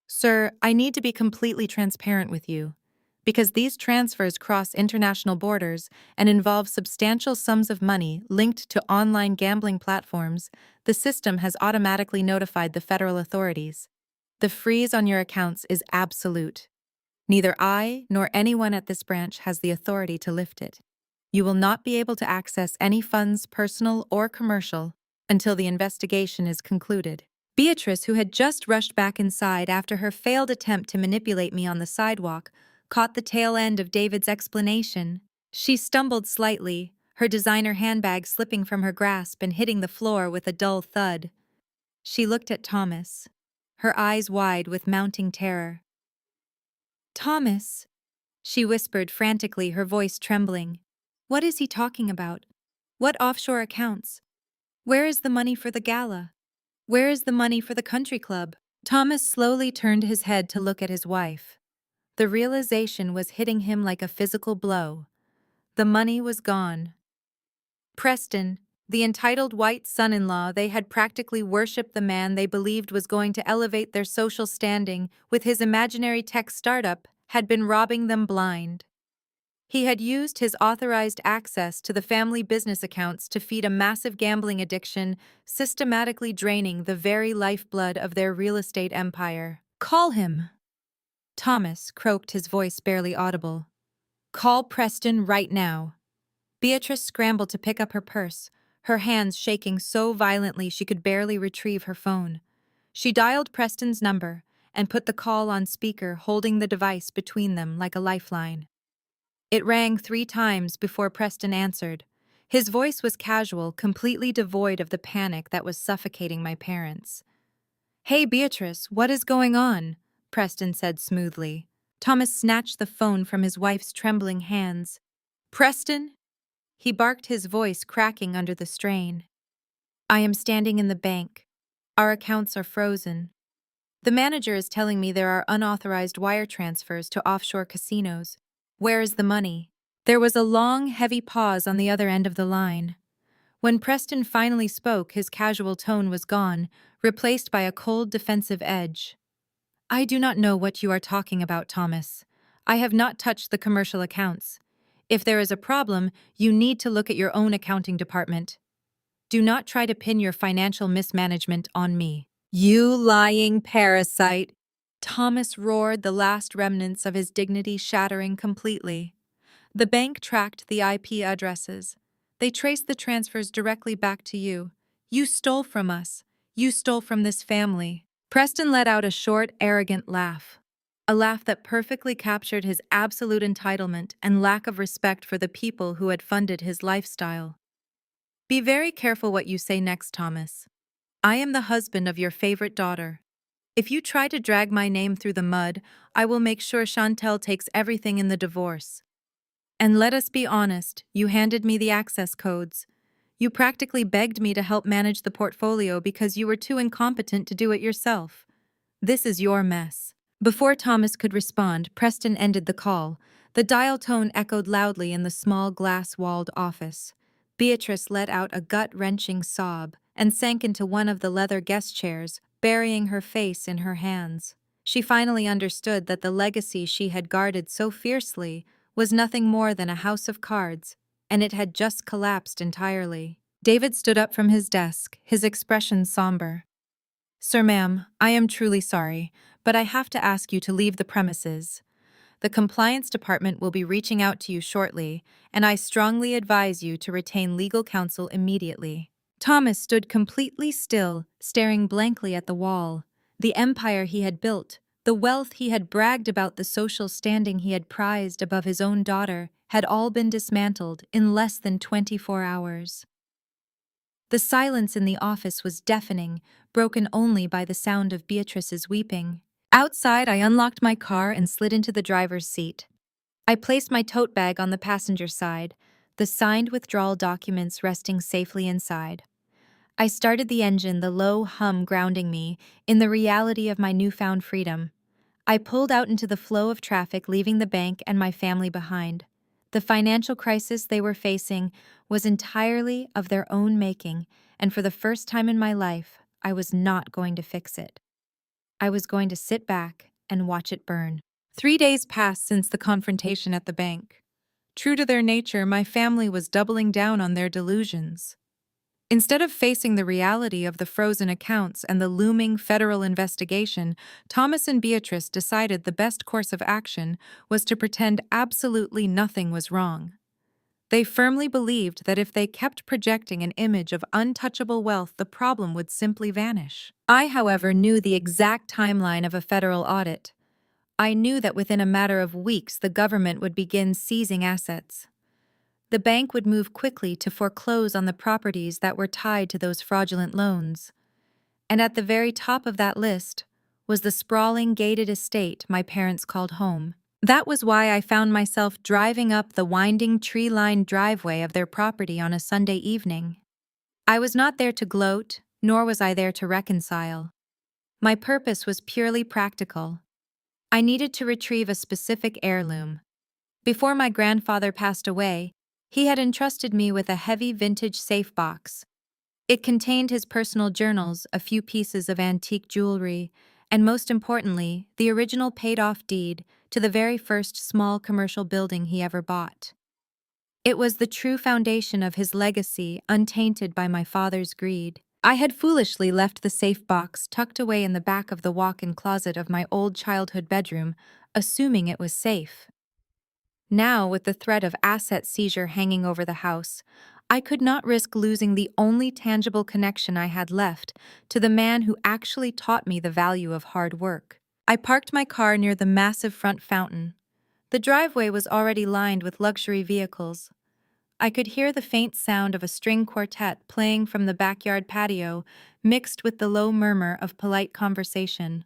"Sir, I need to be completely transparent with you. Because these transfers cross international borders and involve substantial sums of money linked to online gambling platforms, the system has automatically notified the federal authorities. The freeze on your accounts is absolute. Neither I nor anyone at this branch has the authority to lift it. You will not be able to access any funds, personal or commercial, until the investigation is concluded." Beatrice, who had just rushed back inside after her failed attempt to manipulate me on the sidewalk, caught the tail end of David's explanation. She stumbled slightly, her designer handbag slipping from her grasp and hitting the floor with a dull thud. She looked at Thomas, her eyes wide with mounting terror. "Thomas," She whispered frantically, her voice trembling. What is he talking about? What offshore accounts? Where is the money for the gala? Where is the money for the country club? Thomas slowly turned his head to look at his wife. The realization was hitting him like a physical blow. The money was gone. Preston, the entitled white son-in-law, they had practically worshipped the man they believed was going to elevate their social standing with his imaginary tech startup, had been robbing them blind. He had used his authorized access to the family business accounts to feed a massive gambling addiction, systematically draining the very lifeblood of their real estate empire. Call him. Thomas croaked, his voice barely audible. Call Preston right now. Beatrice scrambled to pick up her purse, her hands shaking so violently she could barely retrieve her phone. She dialed Preston's number and put the call on speaker, holding the device between them like a lifeline. It rang 3 times before Preston answered. His voice was casual, completely devoid of the panic that was suffocating my parents. Hey, Beatrice, what is going on? Preston said smoothly. Thomas snatched the phone from his wife's trembling hands. Preston? He barked, his voice cracking under the strain. I am standing in the bank. Our accounts are frozen. The manager is telling me there are unauthorized wire transfers to offshore casinos. Where is the money? There was a long, heavy pause on the other end of the line. When Preston finally spoke, his casual tone was gone, replaced by a cold, defensive edge. I do not know what you are talking about, Thomas. I have not touched the commercial accounts. If there is a problem, you need to look at your own accounting department. Do not try to pin your financial mismanagement on me. You lying parasite! Thomas roared, the last remnants of his dignity shattering completely. The bank tracked the IP addresses. They traced the transfers directly back to you. You stole from us. You stole from this family. Preston let out a short, arrogant laugh. A laugh that perfectly captured his absolute entitlement and lack of respect for the people who had funded his lifestyle. Be very careful what you say next, Thomas. I am the husband of your favorite daughter. If you try to drag my name through the mud, I will make sure Chantel takes everything in the divorce. And let us be honest, you handed me the access codes. You practically begged me to help manage the portfolio because you were too incompetent to do it yourself. This is your mess. Before Thomas could respond, Preston ended the call. The dial tone echoed loudly in the small glass-walled office. Beatrice let out a gut-wrenching sob and sank into one of the leather guest chairs, burying her face in her hands. She finally understood that the legacy she had guarded so fiercely was nothing more than a house of cards, and it had just collapsed entirely. David stood up from his desk, his expression somber. Sir, ma'am, I am truly sorry, but I have to ask you to leave the premises. The compliance department will be reaching out to you shortly, and I strongly advise you to retain legal counsel immediately. Thomas stood completely still, staring blankly at the wall. The empire he had built, the wealth he had bragged about, the social standing he had prized above his own daughter, had all been dismantled in less than 24 hours. The silence in the office was deafening, broken only by the sound of Beatrice's weeping. Outside, I unlocked my car and slid into the driver's seat. I placed my tote bag on the passenger side, the signed withdrawal documents resting safely inside. I started the engine, the low hum grounding me in the reality of my newfound freedom. I pulled out into the flow of traffic, leaving the bank and my family behind. The financial crisis they were facing was entirely of their own making, and for the first time in my life, I was not going to fix it. I was going to sit back and watch it burn. 3 days passed since the confrontation at the bank. True to their nature, my family was doubling down on their delusions. Instead of facing the reality of the frozen accounts and the looming federal investigation, Thomas and Beatrice decided the best course of action was to pretend absolutely nothing was wrong. They firmly believed that if they kept projecting an image of untouchable wealth, the problem would simply vanish. I, however, knew the exact timeline of a federal audit. I knew that within a matter of weeks the government would begin seizing assets. The bank would move quickly to foreclose on the properties that were tied to those fraudulent loans. And at the very top of that list was the sprawling gated estate my parents called home. That was why I found myself driving up the winding tree-lined driveway of their property on a Sunday evening. I was not there to gloat, nor was I there to reconcile. My purpose was purely practical. I needed to retrieve a specific heirloom. Before my grandfather passed away, he had entrusted me with a heavy vintage safe box. It contained his personal journals, a few pieces of antique jewelry, and most importantly, the original paid-off deed to the very first small commercial building he ever bought. It was the true foundation of his legacy, untainted by my father's greed. I had foolishly left the safe box tucked away in the back of the walk-in closet of my old childhood bedroom, assuming it was safe. Now, with the threat of asset seizure hanging over the house, I could not risk losing the only tangible connection I had left to the man who actually taught me the value of hard work. I parked my car near the massive front fountain. The driveway was already lined with luxury vehicles. I could hear the faint sound of a string quartet playing from the backyard patio, mixed with the low murmur of polite conversation.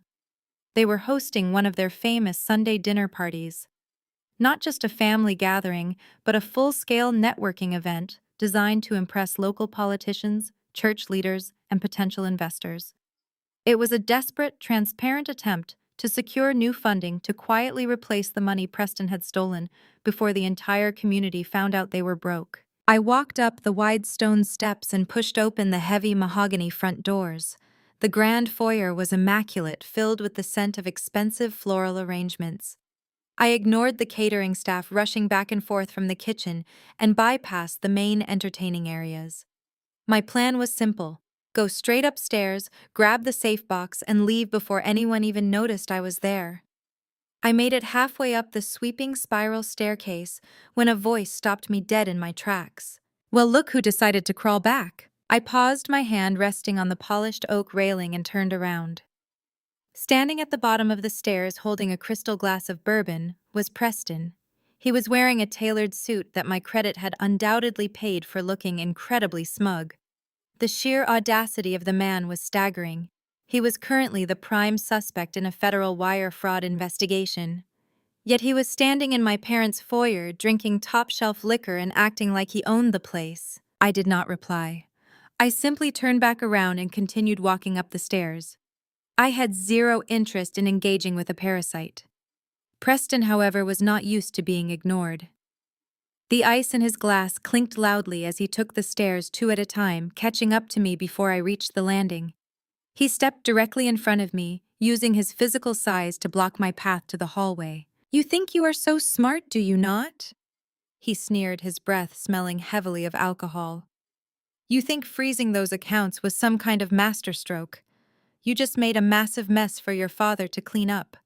They were hosting one of their famous Sunday dinner parties. Not just a family gathering, but a full-scale networking event designed to impress local politicians, church leaders, and potential investors. It was a desperate, transparent attempt to secure new funding to quietly replace the money Preston had stolen before the entire community found out they were broke. I walked up the wide stone steps and pushed open the heavy mahogany front doors. The grand foyer was immaculate, filled with the scent of expensive floral arrangements. I ignored the catering staff rushing back and forth from the kitchen and bypassed the main entertaining areas. My plan was simple: go straight upstairs, grab the safe box, and leave before anyone even noticed I was there. I made it halfway up the sweeping spiral staircase when a voice stopped me dead in my tracks. "Well, look who decided to crawl back." I paused, my hand resting on the polished oak railing, and turned around. Standing at the bottom of the stairs holding a crystal glass of bourbon was Preston. He was wearing a tailored suit that my credit had undoubtedly paid for, looking incredibly smug. The sheer audacity of the man was staggering. He was currently the prime suspect in a federal wire fraud investigation. Yet he was standing in my parents' foyer, drinking top-shelf liquor and acting like he owned the place. I did not reply. I simply turned back around and continued walking up the stairs. I had zero interest in engaging with a parasite. Preston, however, was not used to being ignored. The ice in his glass clinked loudly as he took the stairs two at a time, catching up to me before I reached the landing. He stepped directly in front of me, using his physical size to block my path to the hallway. "You think you are so smart, do you not?" he sneered, his breath smelling heavily of alcohol. "You think freezing those accounts was some kind of masterstroke? You just made a massive mess for your father to clean up.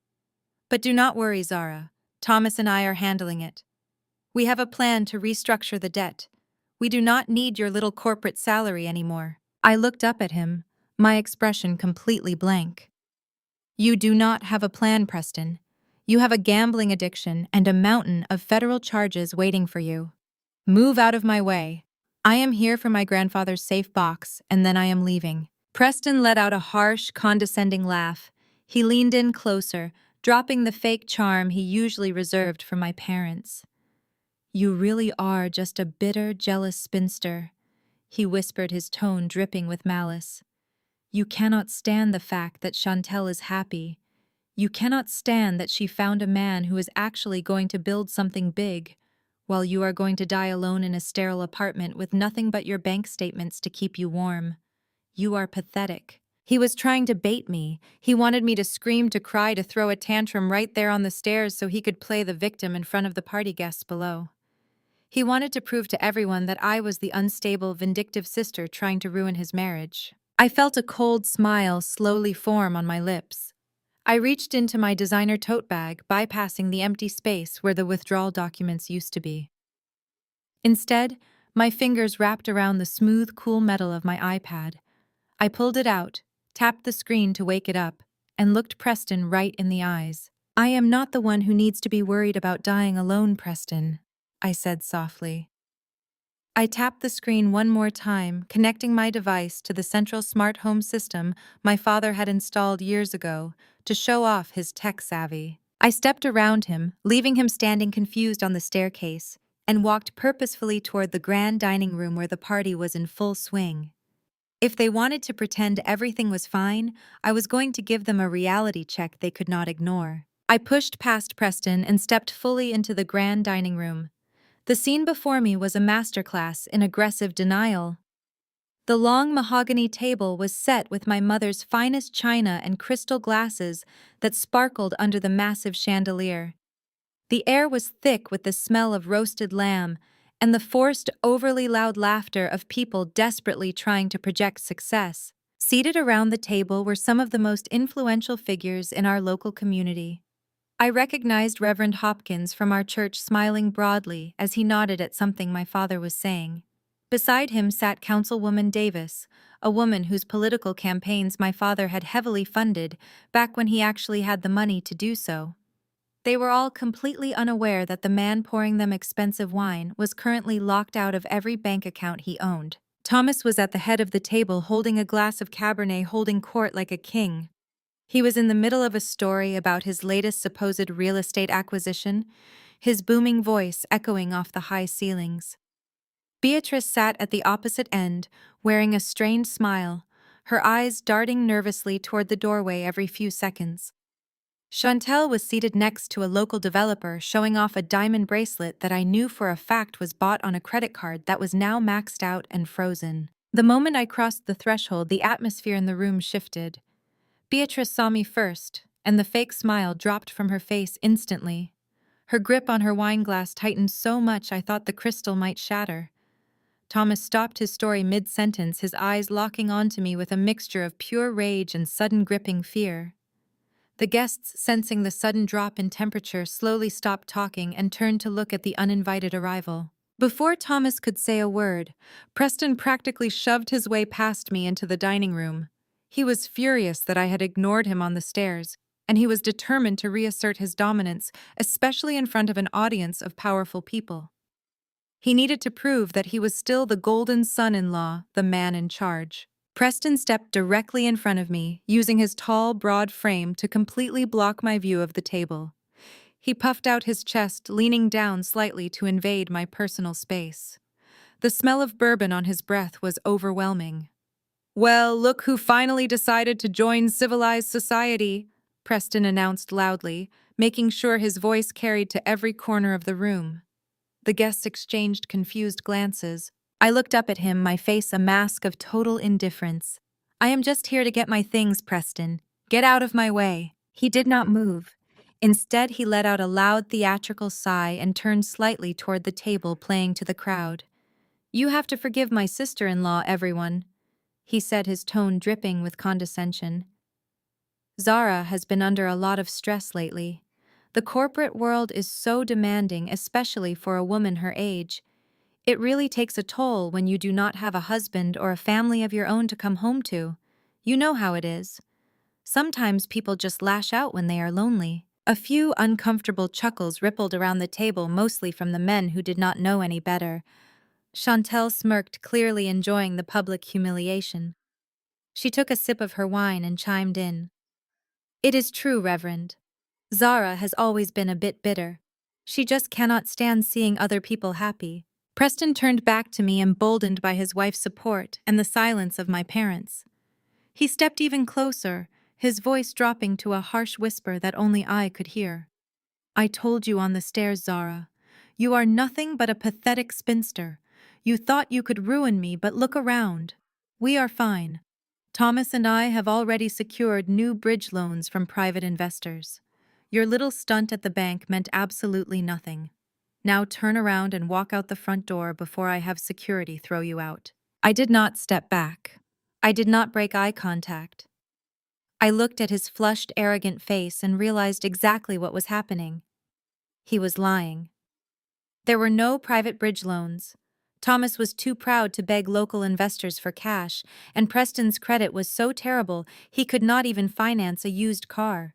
But do not worry, Zara. Thomas and I are handling it. We have a plan to restructure the debt. We do not need your little corporate salary anymore." I looked up at him, my expression completely blank. "You do not have a plan, Preston. You have a gambling addiction and a mountain of federal charges waiting for you. Move out of my way. I am here for my grandfather's safe box, and then I am leaving." Preston let out a harsh, condescending laugh. He leaned in closer, dropping the fake charm he usually reserved for my parents. "You really are just a bitter, jealous spinster," he whispered, his tone dripping with malice. "You cannot stand the fact that Chantel is happy. You cannot stand that she found a man who is actually going to build something big, while you are going to die alone in a sterile apartment with nothing but your bank statements to keep you warm. You are pathetic." He was trying to bait me. He wanted me to scream, to cry, to throw a tantrum right there on the stairs so he could play the victim in front of the party guests below. He wanted to prove to everyone that I was the unstable, vindictive sister trying to ruin his marriage. I felt a cold smile slowly form on my lips. I reached into my designer tote bag, bypassing the empty space where the withdrawal documents used to be. Instead, my fingers wrapped around the smooth, cool metal of my iPad. I pulled it out, tapped the screen to wake it up, and looked Preston right in the eyes. "I am not the one who needs to be worried about dying alone, Preston," I said softly. I tapped the screen one more time, connecting my device to the central smart home system my father had installed years ago to show off his tech savvy. I stepped around him, leaving him standing confused on the staircase, and walked purposefully toward the grand dining room where the party was in full swing. If they wanted to pretend everything was fine, I was going to give them a reality check they could not ignore. I pushed past Preston and stepped fully into the grand dining room. The scene before me was a masterclass in aggressive denial. The long mahogany table was set with my mother's finest china and crystal glasses that sparkled under the massive chandelier. The air was thick with the smell of roasted lamb and the forced, overly loud laughter of people desperately trying to project success. Seated around the table were some of the most influential figures in our local community. I recognized Reverend Hopkins from our church smiling broadly as he nodded at something my father was saying. Beside him sat Councilwoman Davis, a woman whose political campaigns my father had heavily funded back when he actually had the money to do so. They were all completely unaware that the man pouring them expensive wine was currently locked out of every bank account he owned. Thomas was at the head of the table holding a glass of Cabernet, holding court like a king. He was in the middle of a story about his latest supposed real estate acquisition, his booming voice echoing off the high ceilings. Beatrice sat at the opposite end, wearing a strained smile, her eyes darting nervously toward the doorway every few seconds. Chantel was seated next to a local developer showing off a diamond bracelet that I knew for a fact was bought on a credit card that was now maxed out and frozen. The moment I crossed the threshold, the atmosphere in the room shifted. Beatrice saw me first, and the fake smile dropped from her face instantly. Her grip on her wine glass tightened so much I thought the crystal might shatter. Thomas stopped his story mid-sentence, his eyes locking onto me with a mixture of pure rage and sudden gripping fear. The guests, sensing the sudden drop in temperature, slowly stopped talking and turned to look at the uninvited arrival. Before Thomas could say a word, Preston practically shoved his way past me into the dining room. He was furious that I had ignored him on the stairs, and he was determined to reassert his dominance, especially in front of an audience of powerful people. He needed to prove that he was still the golden son-in-law, the man in charge. Preston stepped directly in front of me, using his tall, broad frame to completely block my view of the table. He puffed out his chest, leaning down slightly to invade my personal space. The smell of bourbon on his breath was overwhelming. "Well, look who finally decided to join civilized society," Preston announced loudly, making sure his voice carried to every corner of the room. The guests exchanged confused glances. I looked up at him, my face a mask of total indifference. "I am just here to get my things, Preston. Get out of my way." He did not move. Instead, he let out a loud theatrical sigh and turned slightly toward the table, playing to the crowd. "You have to forgive my sister-in-law, everyone," he said, his tone dripping with condescension. "Zara has been under a lot of stress lately. The corporate world is so demanding, especially for a woman her age. It really takes a toll when you do not have a husband or a family of your own to come home to. You know how it is. Sometimes people just lash out when they are lonely." A few uncomfortable chuckles rippled around the table, mostly from the men who did not know any better. Chantel smirked, clearly enjoying the public humiliation. She took a sip of her wine and chimed in. "It is true, Reverend. Zara has always been a bit bitter. She just cannot stand seeing other people happy." Preston turned back to me, emboldened by his wife's support and the silence of my parents. He stepped even closer, his voice dropping to a harsh whisper that only I could hear. "I told you on the stairs, Zara. You are nothing but a pathetic spinster. You thought you could ruin me, but look around. We are fine. Thomas and I have already secured new bridge loans from private investors. Your little stunt at the bank meant absolutely nothing. Now turn around and walk out the front door before I have security throw you out." I did not step back. I did not break eye contact. I looked at his flushed, arrogant face and realized exactly what was happening. He was lying. There were no private bridge loans. Thomas was too proud to beg local investors for cash, and Preston's credit was so terrible he could not even finance a used car.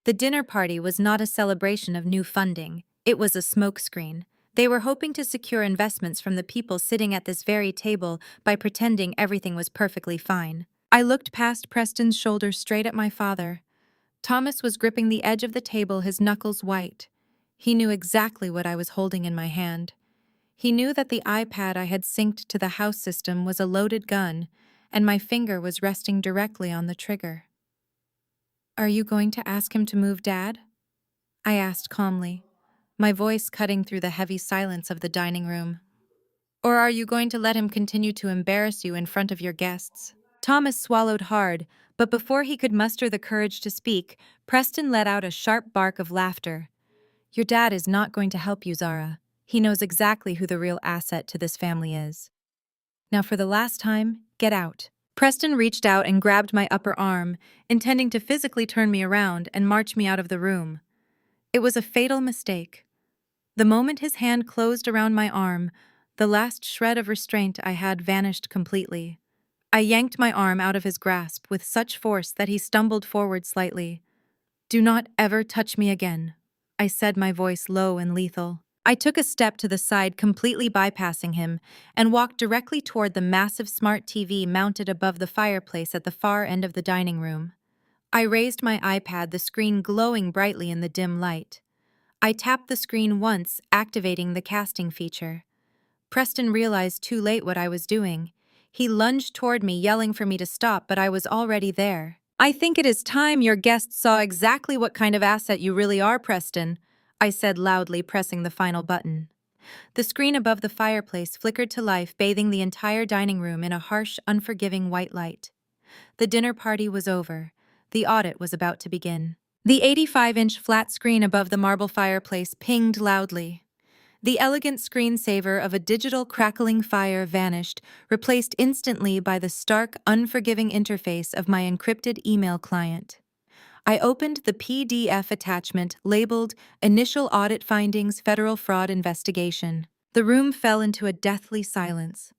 The dinner party was not a celebration of new funding. It was a smokescreen. They were hoping to secure investments from the people sitting at this very table by pretending everything was perfectly fine. I looked past Preston's shoulder straight at my father. Thomas was gripping the edge of the table, his knuckles white. He knew exactly what I was holding in my hand. He knew that the iPad I had synced to the house system was a loaded gun, and my finger was resting directly on the trigger. "Are you going to ask him to move, Dad?" I asked calmly, my voice cutting through the heavy silence of the dining room. "Or are you going to let him continue to embarrass you in front of your guests?" Thomas swallowed hard, but before he could muster the courage to speak, Preston let out a sharp bark of laughter. "Your dad is not going to help you, Zara. He knows exactly who the real asset to this family is. Now for the last time, get out." Preston reached out and grabbed my upper arm, intending to physically turn me around and march me out of the room. It was a fatal mistake. The moment his hand closed around my arm, the last shred of restraint I had vanished completely. I yanked my arm out of his grasp with such force that he stumbled forward slightly. "Do not ever touch me again," I said, my voice low and lethal. I took a step to the side, completely bypassing him, and walked directly toward the massive smart TV mounted above the fireplace at the far end of the dining room. I raised my iPad, the screen glowing brightly in the dim light. I tapped the screen once, activating the casting feature. Preston realized too late what I was doing. He lunged toward me, yelling for me to stop, but I was already there. "I think it is time your guests saw exactly what kind of asset you really are, Preston," I said loudly, pressing the final button. The screen above the fireplace flickered to life, bathing the entire dining room in a harsh, unforgiving white light. The dinner party was over. The audit was about to begin. The 85-inch flat screen above the marble fireplace pinged loudly. The elegant screensaver of a digital crackling fire vanished, replaced instantly by the stark, unforgiving interface of my encrypted email client. I opened the PDF attachment labeled Initial Audit Findings Federal Fraud Investigation. The room fell into a deathly silence.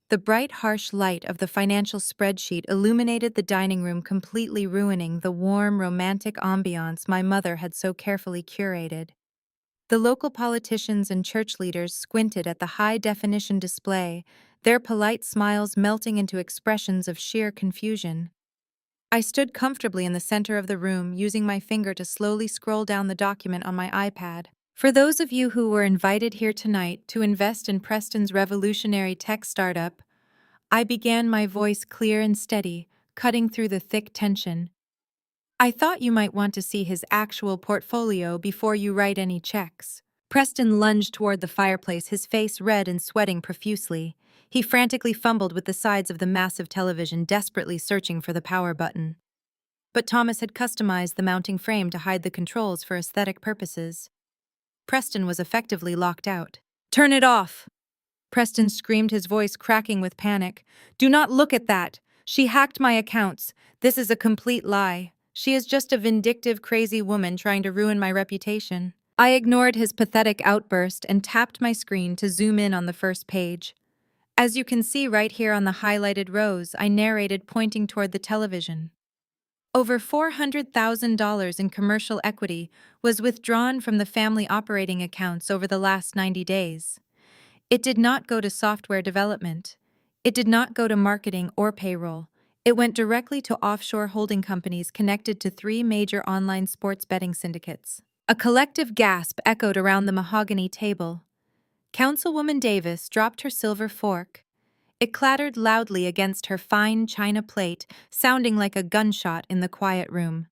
The bright, harsh light of the financial spreadsheet illuminated the dining room, completely ruining the warm, romantic ambiance my mother had so carefully curated. The local politicians and church leaders squinted at the high-definition display, their polite smiles melting into expressions of sheer confusion. I stood comfortably in the center of the room, using my finger to slowly scroll down the document on my iPad. "For those of you who were invited here tonight to invest in Preston's revolutionary tech startup," I began, my voice clear and steady, cutting through the thick tension. "I thought you might want to see his actual portfolio before you write any checks." Preston lunged toward the fireplace, his face red and sweating profusely. He frantically fumbled with the sides of the massive television, desperately searching for the power button. But Thomas had customized the mounting frame to hide the controls for aesthetic purposes. Preston was effectively locked out. "Turn it off!" Preston screamed, his voice cracking with panic. "Do not look at that! She hacked my accounts. This is a complete lie. She is just a vindictive, crazy woman trying to ruin my reputation." I ignored his pathetic outburst and tapped my screen to zoom in on the first page. "As you can see right here on the highlighted rows," I narrated, pointing toward the television. "Over $400,000 in commercial equity was withdrawn from the family operating accounts over the last 90 days. It did not go to software development. It did not go to marketing or payroll. It went directly to offshore holding companies connected to 3 major online sports betting syndicates." A collective gasp echoed around the mahogany table. Councilwoman Davis dropped her silver fork. It clattered loudly against her fine china plate, sounding like a gunshot in the quiet room.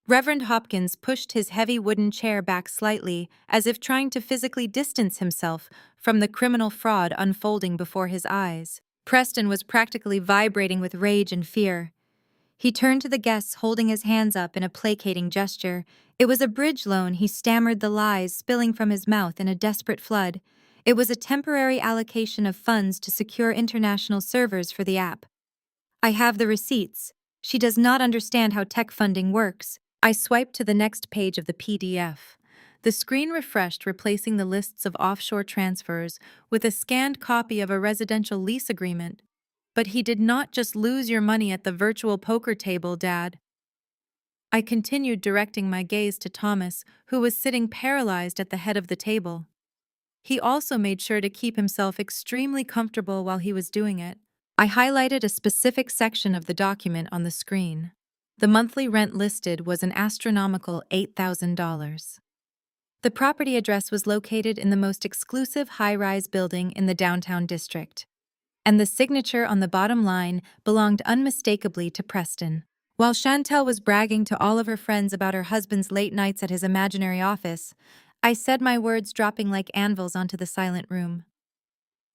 Reverend Hopkins pushed his heavy wooden chair back slightly, as if trying to physically distance himself from the criminal fraud unfolding before his eyes. Preston was practically vibrating with rage and fear. He turned to the guests, holding his hands up in a placating gesture. It was a bridge loan, he stammered, the lies spilling from his mouth in a desperate flood. It was a temporary allocation of funds to secure international servers for the app. "I have the receipts. She does not understand how tech funding works." I swiped to the next page of the PDF. The screen refreshed, replacing the lists of offshore transfers with a scanned copy of a residential lease agreement. "But he did not just lose your money at the virtual poker table, Dad." I continued, directing my gaze to Thomas, who was sitting paralyzed at the head of the table. He also made sure to keep himself extremely comfortable while he was doing it. I highlighted a specific section of the document on the screen. The monthly rent listed was an astronomical $8,000. The property address was located in the most exclusive high-rise building in the downtown district, and the signature on the bottom line belonged unmistakably to Preston. While Chantel was bragging to all of her friends about her husband's late nights at his imaginary office, I said my words dropping like anvils onto the silent room.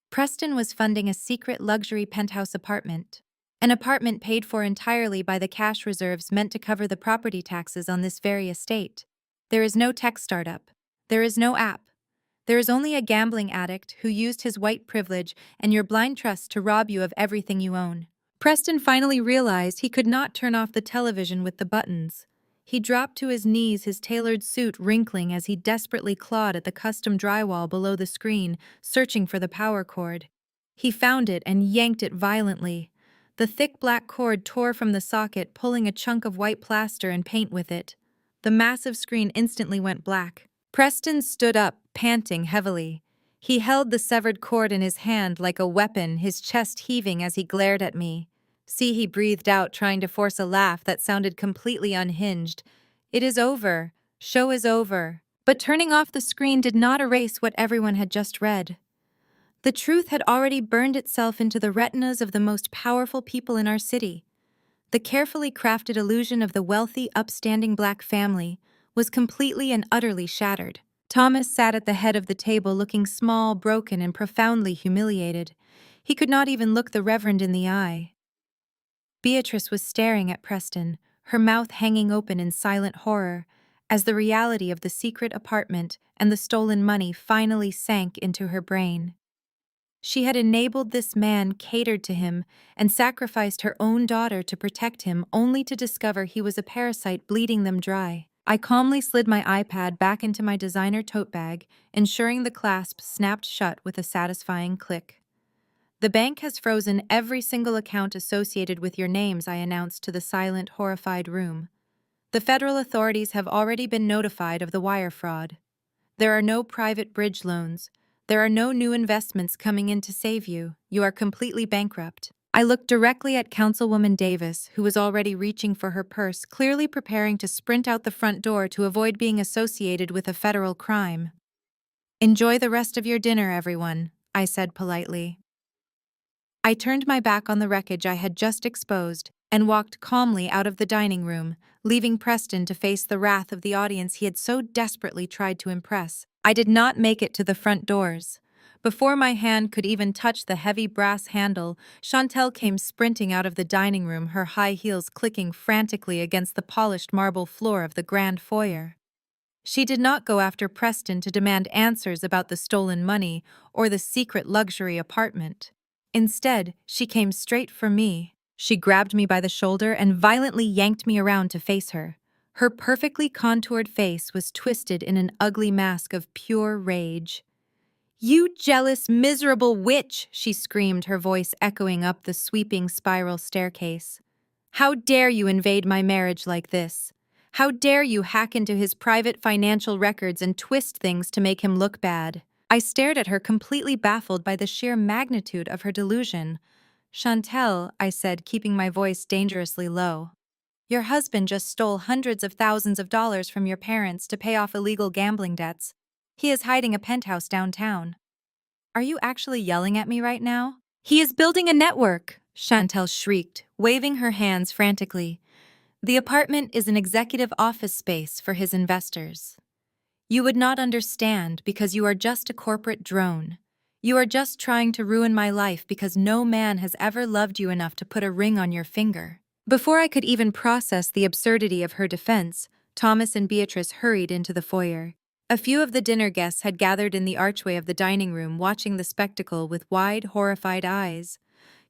Preston was funding a secret luxury penthouse apartment. An apartment paid for entirely by the cash reserves meant to cover the property taxes on this very estate. There is no tech startup. There is no app. There is only a gambling addict who used his white privilege and your blind trust to rob you of everything you own. Preston finally realized he could not turn off the television with the buttons. He dropped to his knees, his tailored suit wrinkling as he desperately clawed at the custom drywall below the screen, searching for the power cord. He found it and yanked it violently. The thick black cord tore from the socket, pulling a chunk of white plaster and paint with it. The massive screen instantly went black. Preston stood up, panting heavily. He held the severed cord in his hand like a weapon, his chest heaving as he glared at me. See, he breathed out, trying to force a laugh that sounded completely unhinged. It is over. Show is over. But turning off the screen did not erase what everyone had just read. The truth had already burned itself into the retinas of the most powerful people in our city. The carefully crafted illusion of the wealthy, upstanding black family was completely and utterly shattered. Thomas sat at the head of the table looking small, broken, and profoundly humiliated. He could not even look the Reverend in the eye. Beatrice was staring at Preston, her mouth hanging open in silent horror, as the reality of the secret apartment and the stolen money finally sank into her brain. She had enabled this man, catered to him, and sacrificed her own daughter to protect him, only to discover he was a parasite bleeding them dry. I calmly slid my iPad back into my designer tote bag, ensuring the clasp snapped shut with a satisfying click. The bank has frozen every single account associated with your names, I announced to the silent, horrified room. The federal authorities have already been notified of the wire fraud. There are no private bridge loans. There are no new investments coming in to save you. You are completely bankrupt. I looked directly at Councilwoman Davis, who was already reaching for her purse, clearly preparing to sprint out the front door to avoid being associated with a federal crime. Enjoy the rest of your dinner, everyone, I said politely. I turned my back on the wreckage I had just exposed and walked calmly out of the dining room, leaving Preston to face the wrath of the audience he had so desperately tried to impress. I did not make it to the front doors. Before my hand could even touch the heavy brass handle, Chantel came sprinting out of the dining room, her high heels clicking frantically against the polished marble floor of the grand foyer. She did not go after Preston to demand answers about the stolen money or the secret luxury apartment. Instead, she came straight for me. She grabbed me by the shoulder and violently yanked me around to face her. Her perfectly contoured face was twisted in an ugly mask of pure rage. "You jealous, miserable witch!" she screamed, her voice echoing up the sweeping spiral staircase. "How dare you invade my marriage like this? How dare you hack into his private financial records and twist things to make him look bad?" I stared at her, completely baffled by the sheer magnitude of her delusion. "Chantel," I said, keeping my voice dangerously low. "Your husband just stole hundreds of thousands of dollars from your parents to pay off illegal gambling debts. He is hiding a penthouse downtown." "Are you actually yelling at me right now?" "He is building a network," Chantel shrieked, waving her hands frantically. "The apartment is an executive office space for his investors. You would not understand because you are just a corporate drone. You are just trying to ruin my life because no man has ever loved you enough to put a ring on your finger." Before I could even process the absurdity of her defense, Thomas and Beatrice hurried into the foyer. A few of the dinner guests had gathered in the archway of the dining room, watching the spectacle with wide, horrified eyes.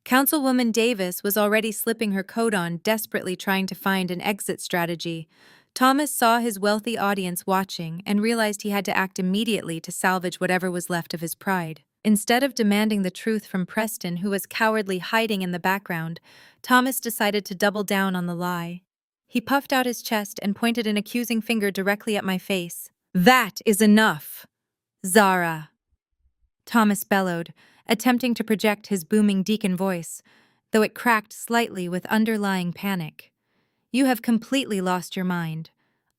Councilwoman Davis was already slipping her coat on, desperately trying to find an exit strategy. Thomas saw his wealthy audience watching and realized he had to act immediately to salvage whatever was left of his pride. Instead of demanding the truth from Preston, who was cowardly hiding in the background, Thomas decided to double down on the lie. He puffed out his chest and pointed an accusing finger directly at my face. "That is enough, Zara!" Thomas bellowed, attempting to project his booming deacon voice, though it cracked slightly with underlying panic. You have completely lost your mind.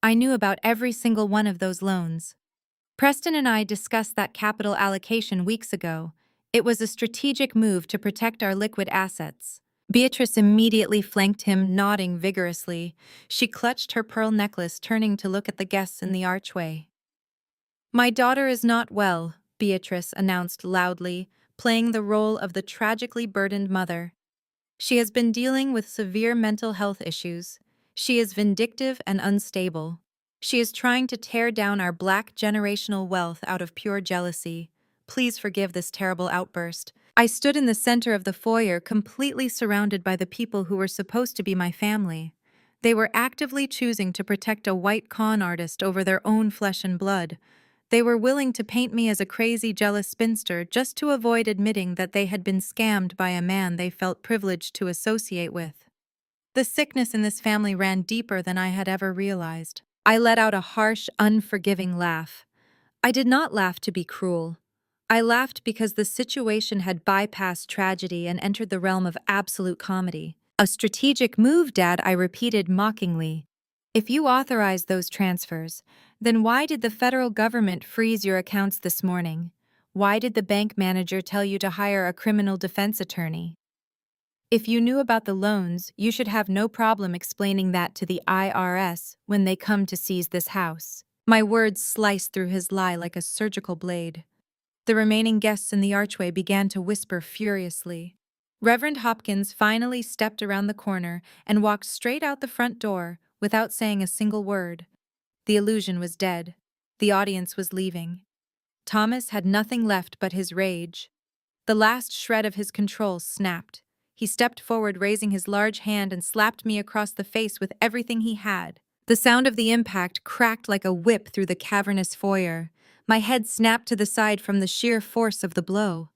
I knew about every single one of those loans. Preston and I discussed that capital allocation weeks ago. It was a strategic move to protect our liquid assets. Beatrice immediately flanked him, nodding vigorously. She clutched her pearl necklace, turning to look at the guests in the archway. My daughter is not well, Beatrice announced loudly, playing the role of the tragically burdened mother. She has been dealing with severe mental health issues. She is vindictive and unstable. She is trying to tear down our black generational wealth out of pure jealousy. Please forgive this terrible outburst. I stood in the center of the foyer, completely surrounded by the people who were supposed to be my family. They were actively choosing to protect a white con artist over their own flesh and blood. They were willing to paint me as a crazy, jealous spinster just to avoid admitting that they had been scammed by a man they felt privileged to associate with. The sickness in this family ran deeper than I had ever realized. I let out a harsh, unforgiving laugh. I did not laugh to be cruel. I laughed because the situation had bypassed tragedy and entered the realm of absolute comedy. A strategic move, Dad, I repeated mockingly. If you authorized those transfers, then why did the federal government freeze your accounts this morning? Why did the bank manager tell you to hire a criminal defense attorney? If you knew about the loans, you should have no problem explaining that to the IRS when they come to seize this house. My words sliced through his lie like a surgical blade. The remaining guests in the archway began to whisper furiously. Reverend Hopkins finally stepped around the corner and walked straight out the front door without saying a single word. The illusion was dead. The audience was leaving. Thomas had nothing left but his rage. The last shred of his control snapped. He stepped forward, raising his large hand, and slapped me across the face with everything he had. The sound of the impact cracked like a whip through the cavernous foyer. My head snapped to the side from the sheer force of the blow.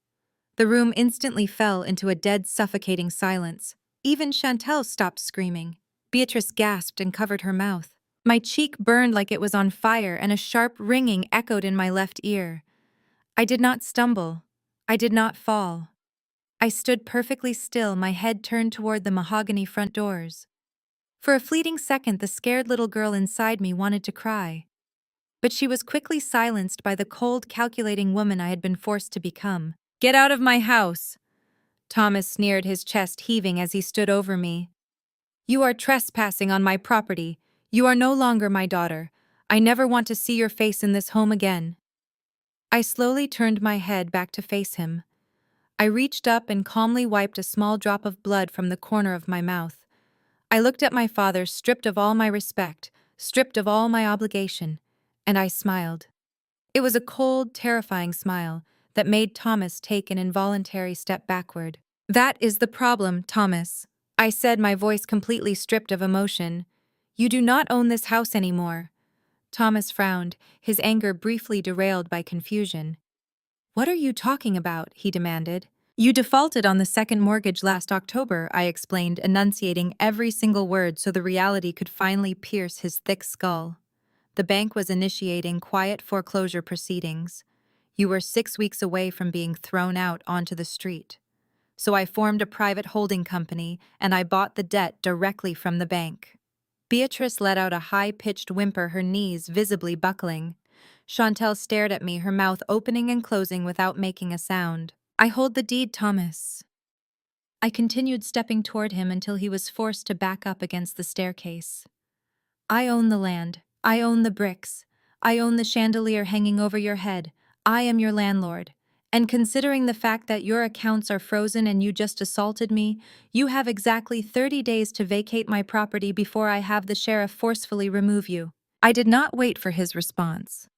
The room instantly fell into a dead, suffocating silence. Even Chantel stopped screaming. Beatrice gasped and covered her mouth. My cheek burned like it was on fire, and a sharp ringing echoed in my left ear. I did not stumble. I did not fall. I stood perfectly still, my head turned toward the mahogany front doors. For a fleeting second, the scared little girl inside me wanted to cry. But she was quickly silenced by the cold, calculating woman I had been forced to become. "Get out of my house!" Thomas sneered, his chest heaving as he stood over me. "You are trespassing on my property. You are no longer my daughter. I never want to see your face in this home again." I slowly turned my head back to face him. I reached up and calmly wiped a small drop of blood from the corner of my mouth. I looked at my father, stripped of all my respect, stripped of all my obligation, and I smiled. It was a cold, terrifying smile that made Thomas take an involuntary step backward. "That is the problem, Thomas," I said, my voice completely stripped of emotion. "You do not own this house anymore." Thomas frowned, his anger briefly derailed by confusion. "What are you talking about?" he demanded. "You defaulted on the second mortgage last October," I explained, enunciating every single word so the reality could finally pierce his thick skull. The bank was initiating quiet foreclosure proceedings. You were 6 weeks away from being thrown out onto the street. So I formed a private holding company, and I bought the debt directly from the bank. Beatrice let out a high-pitched whimper, her knees visibly buckling. Chantel stared at me, her mouth opening and closing without making a sound. "I hold the deed, Thomas." I continued stepping toward him until he was forced to back up against the staircase. "I own the land. I own the bricks. I own the chandelier hanging over your head. I am your landlord. And considering the fact that your accounts are frozen and you just assaulted me, you have exactly 30 days to vacate my property before I have the sheriff forcefully remove you." I did not wait for his response.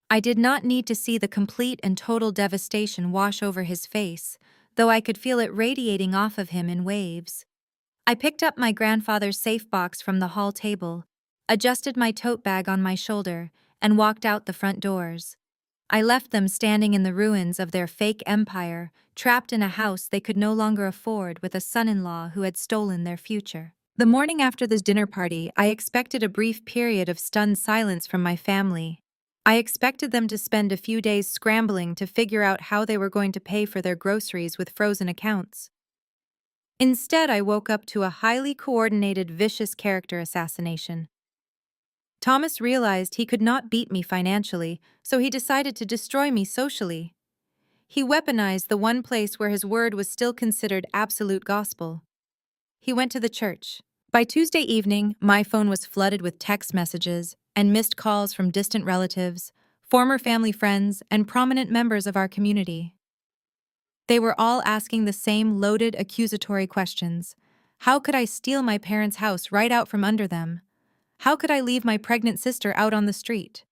I did not need to see the complete and total devastation wash over his face, though I could feel it radiating off of him in waves. I picked up my grandfather's safe box from the hall table, adjusted my tote bag on my shoulder, and walked out the front doors. I left them standing in the ruins of their fake empire, trapped in a house they could no longer afford with a son-in-law who had stolen their future. The morning after this dinner party, I expected a brief period of stunned silence from my family. I expected them to spend a few days scrambling to figure out how they were going to pay for their groceries with frozen accounts. Instead, I woke up to a highly coordinated, vicious character assassination. Thomas realized he could not beat me financially, so he decided to destroy me socially. He weaponized the one place where his word was still considered absolute gospel. He went to the church. By Tuesday evening, my phone was flooded with text messages and missed calls from distant relatives, former family friends, and prominent members of our community. They were all asking the same loaded, accusatory questions. How could I steal my parents' house right out from under them? How could I leave my pregnant sister out on the street?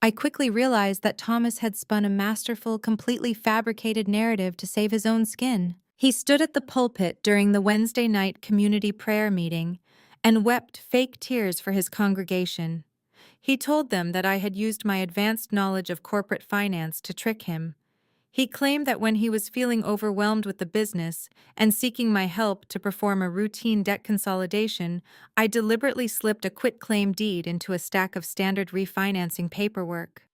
I quickly realized that Thomas had spun a masterful, completely fabricated narrative to save his own skin. He stood at the pulpit during the Wednesday night community prayer meeting and wept fake tears for his congregation. He told them that I had used my advanced knowledge of corporate finance to trick him. He claimed that when he was feeling overwhelmed with the business and seeking my help to perform a routine debt consolidation, I deliberately slipped a quitclaim deed into a stack of standard refinancing paperwork.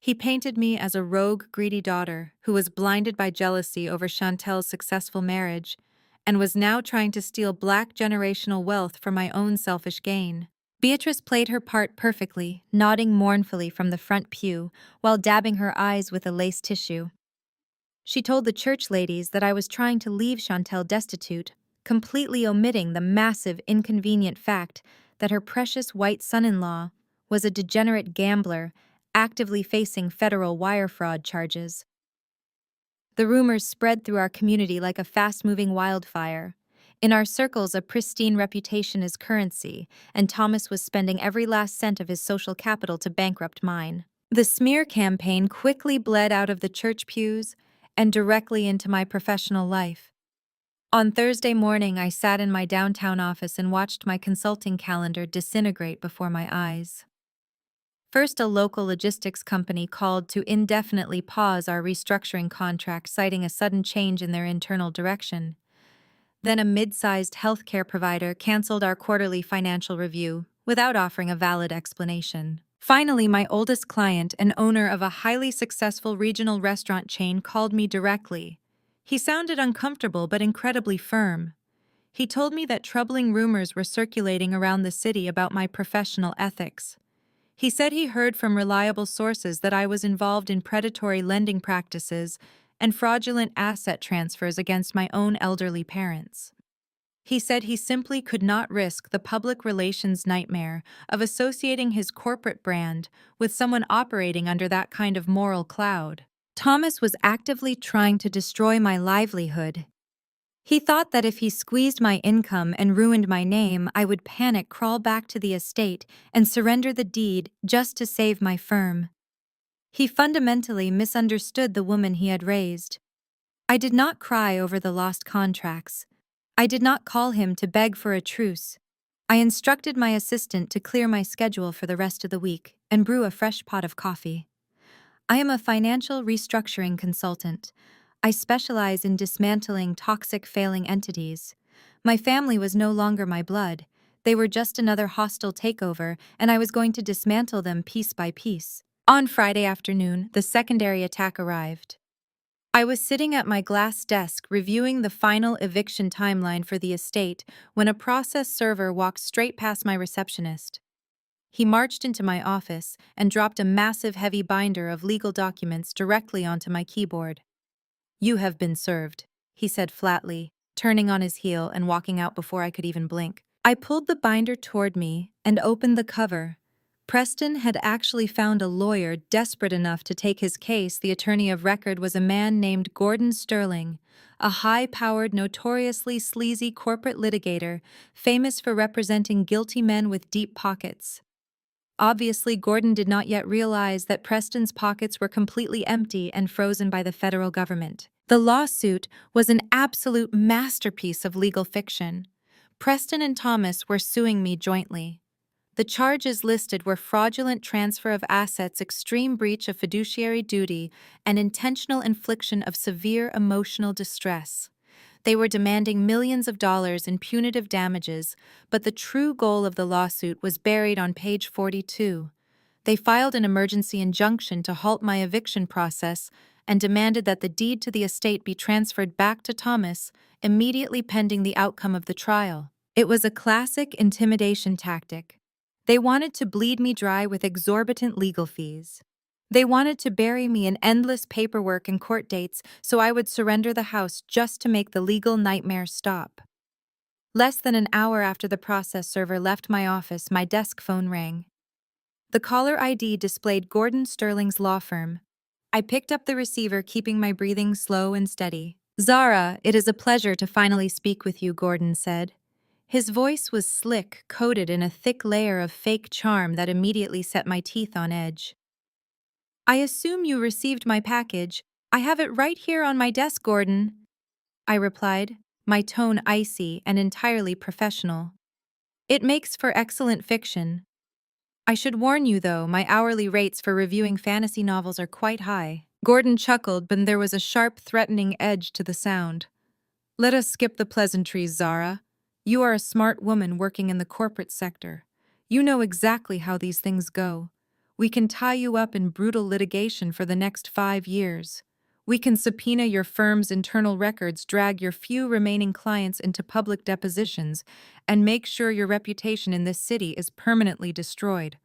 He painted me as a rogue, greedy daughter who was blinded by jealousy over Chantel's successful marriage and was now trying to steal black generational wealth for my own selfish gain. Beatrice played her part perfectly, nodding mournfully from the front pew while dabbing her eyes with a lace tissue. She told the church ladies that I was trying to leave Chantel destitute, completely omitting the massive, inconvenient fact that her precious white son-in-law was a degenerate gambler actively facing federal wire fraud charges. The rumors spread through our community like a fast-moving wildfire. In our circles, a pristine reputation is currency, and Thomas was spending every last cent of his social capital to bankrupt mine. The smear campaign quickly bled out of the church pews and directly into my professional life. On Thursday morning, I sat in my downtown office and watched my consulting calendar disintegrate before my eyes. First, a local logistics company called to indefinitely pause our restructuring contract, citing a sudden change in their internal direction. Then a mid-sized healthcare provider canceled our quarterly financial review without offering a valid explanation. Finally, my oldest client, an owner of a highly successful regional restaurant chain, called me directly. He sounded uncomfortable but incredibly firm. He told me that troubling rumors were circulating around the city about my professional ethics. He said he heard from reliable sources that I was involved in predatory lending practices and fraudulent asset transfers against my own elderly parents. He said he simply could not risk the public relations nightmare of associating his corporate brand with someone operating under that kind of moral cloud. Thomas was actively trying to destroy my livelihood. He thought that if he squeezed my income and ruined my name, I would panic, crawl back to the estate, and surrender the deed just to save my firm. He fundamentally misunderstood the woman he had raised. I did not cry over the lost contracts. I did not call him to beg for a truce. I instructed my assistant to clear my schedule for the rest of the week and brew a fresh pot of coffee. I am a financial restructuring consultant. I specialize in dismantling toxic, failing entities. My family was no longer my blood. They were just another hostile takeover, and I was going to dismantle them piece by piece. On Friday afternoon, the secondary attack arrived. I was sitting at my glass desk reviewing the final eviction timeline for the estate when a process server walked straight past my receptionist. He marched into my office and dropped a massive heavy binder of legal documents directly onto my keyboard. "You have been served," he said flatly, turning on his heel and walking out before I could even blink. I pulled the binder toward me and opened the cover. Preston had actually found a lawyer desperate enough to take his case. The attorney of record was a man named Gordon Sterling, a high-powered, notoriously sleazy corporate litigator, famous for representing guilty men with deep pockets. Obviously, Gordon did not yet realize that Preston's pockets were completely empty and frozen by the federal government. The lawsuit was an absolute masterpiece of legal fiction. Preston and Thomas were suing me jointly. The charges listed were fraudulent transfer of assets, extreme breach of fiduciary duty, and intentional infliction of severe emotional distress. They were demanding millions of dollars in punitive damages, but the true goal of the lawsuit was buried on page 42. They filed an emergency injunction to halt my eviction process and demanded that the deed to the estate be transferred back to Thomas, immediately pending the outcome of the trial. It was a classic intimidation tactic. They wanted to bleed me dry with exorbitant legal fees. They wanted to bury me in endless paperwork and court dates so I would surrender the house just to make the legal nightmare stop. Less than an hour after the process server left my office, my desk phone rang. The caller ID displayed Gordon Sterling's law firm. I picked up the receiver, keeping my breathing slow and steady. "Zara, it is a pleasure to finally speak with you," Gordon said. His voice was slick, coated in a thick layer of fake charm that immediately set my teeth on edge. "I assume you received my package. I have it right here on my desk, Gordon," I replied, my tone icy and entirely professional. "It makes for excellent fiction. I should warn you, though, my hourly rates for reviewing fantasy novels are quite high." Gordon chuckled, but there was a sharp, threatening edge to the sound. "Let us skip the pleasantries, Zara. You are a smart woman working in the corporate sector. You know exactly how these things go. We can tie you up in brutal litigation for the next 5 years. We can subpoena your firm's internal records, drag your few remaining clients into public depositions, and make sure your reputation in this city is permanently destroyed.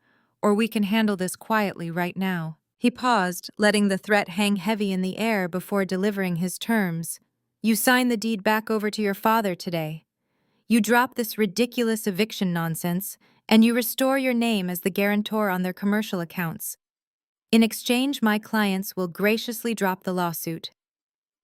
Or we can handle this quietly right now." He paused, letting the threat hang heavy in the air before delivering his terms. "You sign the deed back over to your father today. You drop this ridiculous eviction nonsense, and you restore your name as the guarantor on their commercial accounts. In exchange, my clients will graciously drop the lawsuit.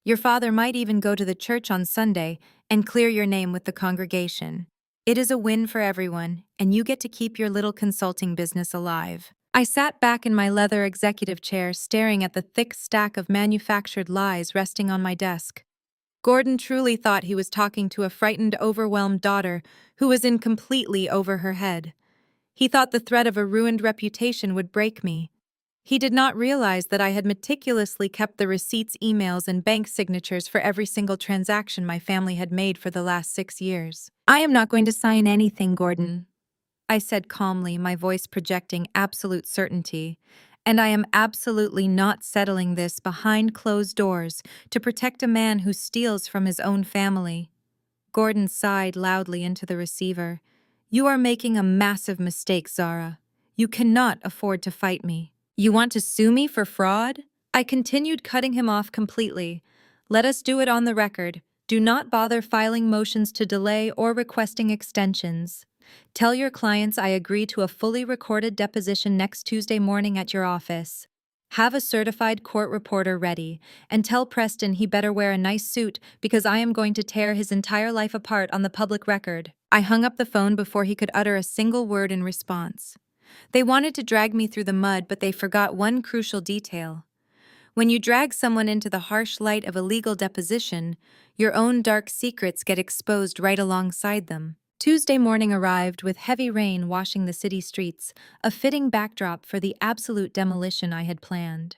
Your father might even go to the church on Sunday and clear your name with the congregation. It is a win for everyone, and you get to keep your little consulting business alive." I sat back in my leather executive chair, staring at the thick stack of manufactured lies resting on my desk. Gordon truly thought he was talking to a frightened, overwhelmed daughter who was in completely over her head. He thought the threat of a ruined reputation would break me. He did not realize that I had meticulously kept the receipts, emails, and bank signatures for every single transaction my family had made for the last 6 years. "I am not going to sign anything, Gordon," I said calmly, my voice projecting absolute certainty. "And I am absolutely not settling this behind closed doors to protect a man who steals from his own family." Gordon sighed loudly into the receiver. "You are making a massive mistake, Zara. You cannot afford to fight me." "You want to sue me for fraud?" I continued, cutting him off completely. "Let us do it on the record. Do not bother filing motions to delay or requesting extensions. Tell your clients I agree to a fully recorded deposition next Tuesday morning at your office. Have a certified court reporter ready, and tell Preston he better wear a nice suit because I am going to tear his entire life apart on the public record." I hung up the phone before he could utter a single word in response. They wanted to drag me through the mud, but they forgot one crucial detail. When you drag someone into the harsh light of a legal deposition, your own dark secrets get exposed right alongside them. Tuesday morning arrived with heavy rain washing the city streets, a fitting backdrop for the absolute demolition I had planned.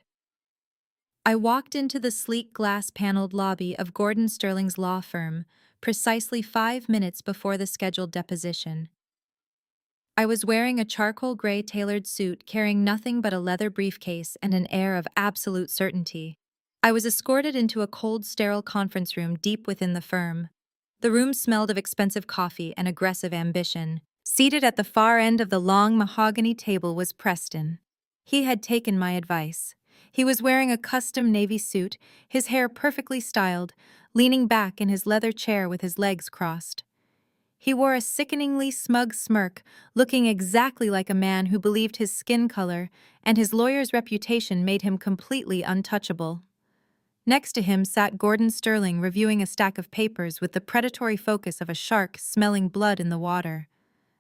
I walked into the sleek glass-paneled lobby of Gordon Sterling's law firm, precisely 5 minutes before the scheduled deposition. I was wearing a charcoal gray tailored suit, carrying nothing but a leather briefcase and an air of absolute certainty. I was escorted into a cold, sterile conference room deep within the firm. The room smelled of expensive coffee and aggressive ambition. Seated at the far end of the long mahogany table was Preston. He had taken my advice. He was wearing a custom navy suit, his hair perfectly styled, leaning back in his leather chair with his legs crossed. He wore a sickeningly smug smirk, looking exactly like a man who believed his skin color and his lawyer's reputation made him completely untouchable. Next to him sat Gordon Sterling, reviewing a stack of papers with the predatory focus of a shark smelling blood in the water.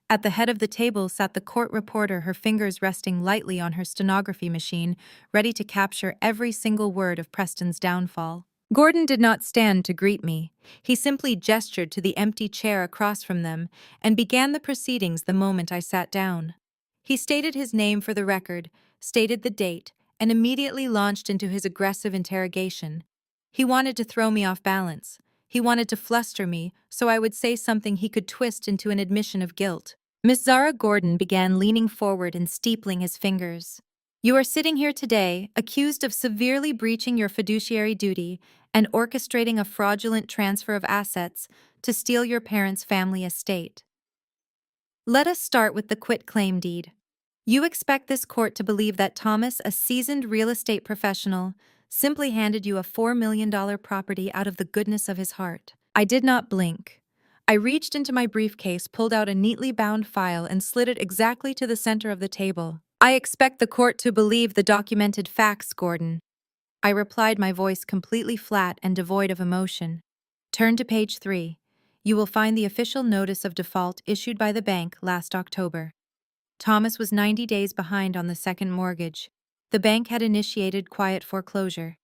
At the head of the table sat the court reporter, her fingers resting lightly on her stenography machine, ready to capture every single word of Preston's downfall. Gordon did not stand to greet me. He simply gestured to the empty chair across from them and began the proceedings the moment I sat down. He stated his name for the record, stated the date, and immediately launched into his aggressive interrogation. He wanted to throw me off balance. He wanted to fluster me so I would say something he could twist into an admission of guilt. Miss Zara Gordon began, leaning forward and steepling his fingers. You are sitting here today, accused of severely breaching your fiduciary duty and orchestrating a fraudulent transfer of assets to steal your parents' family estate. Let us start with the quitclaim deed. You expect this court to believe that Thomas, a seasoned real estate professional, simply handed you a $4 million property out of the goodness of his heart. I did not blink. I reached into my briefcase, pulled out a neatly bound file, and slid it exactly to the center of the table. I expect the court to believe the documented facts, Gordon. I replied, my voice completely flat and devoid of emotion. Turn to page 3. You will find the official notice of default issued by the bank last October. Thomas was 90 days behind on the second mortgage. The bank had initiated quiet foreclosure.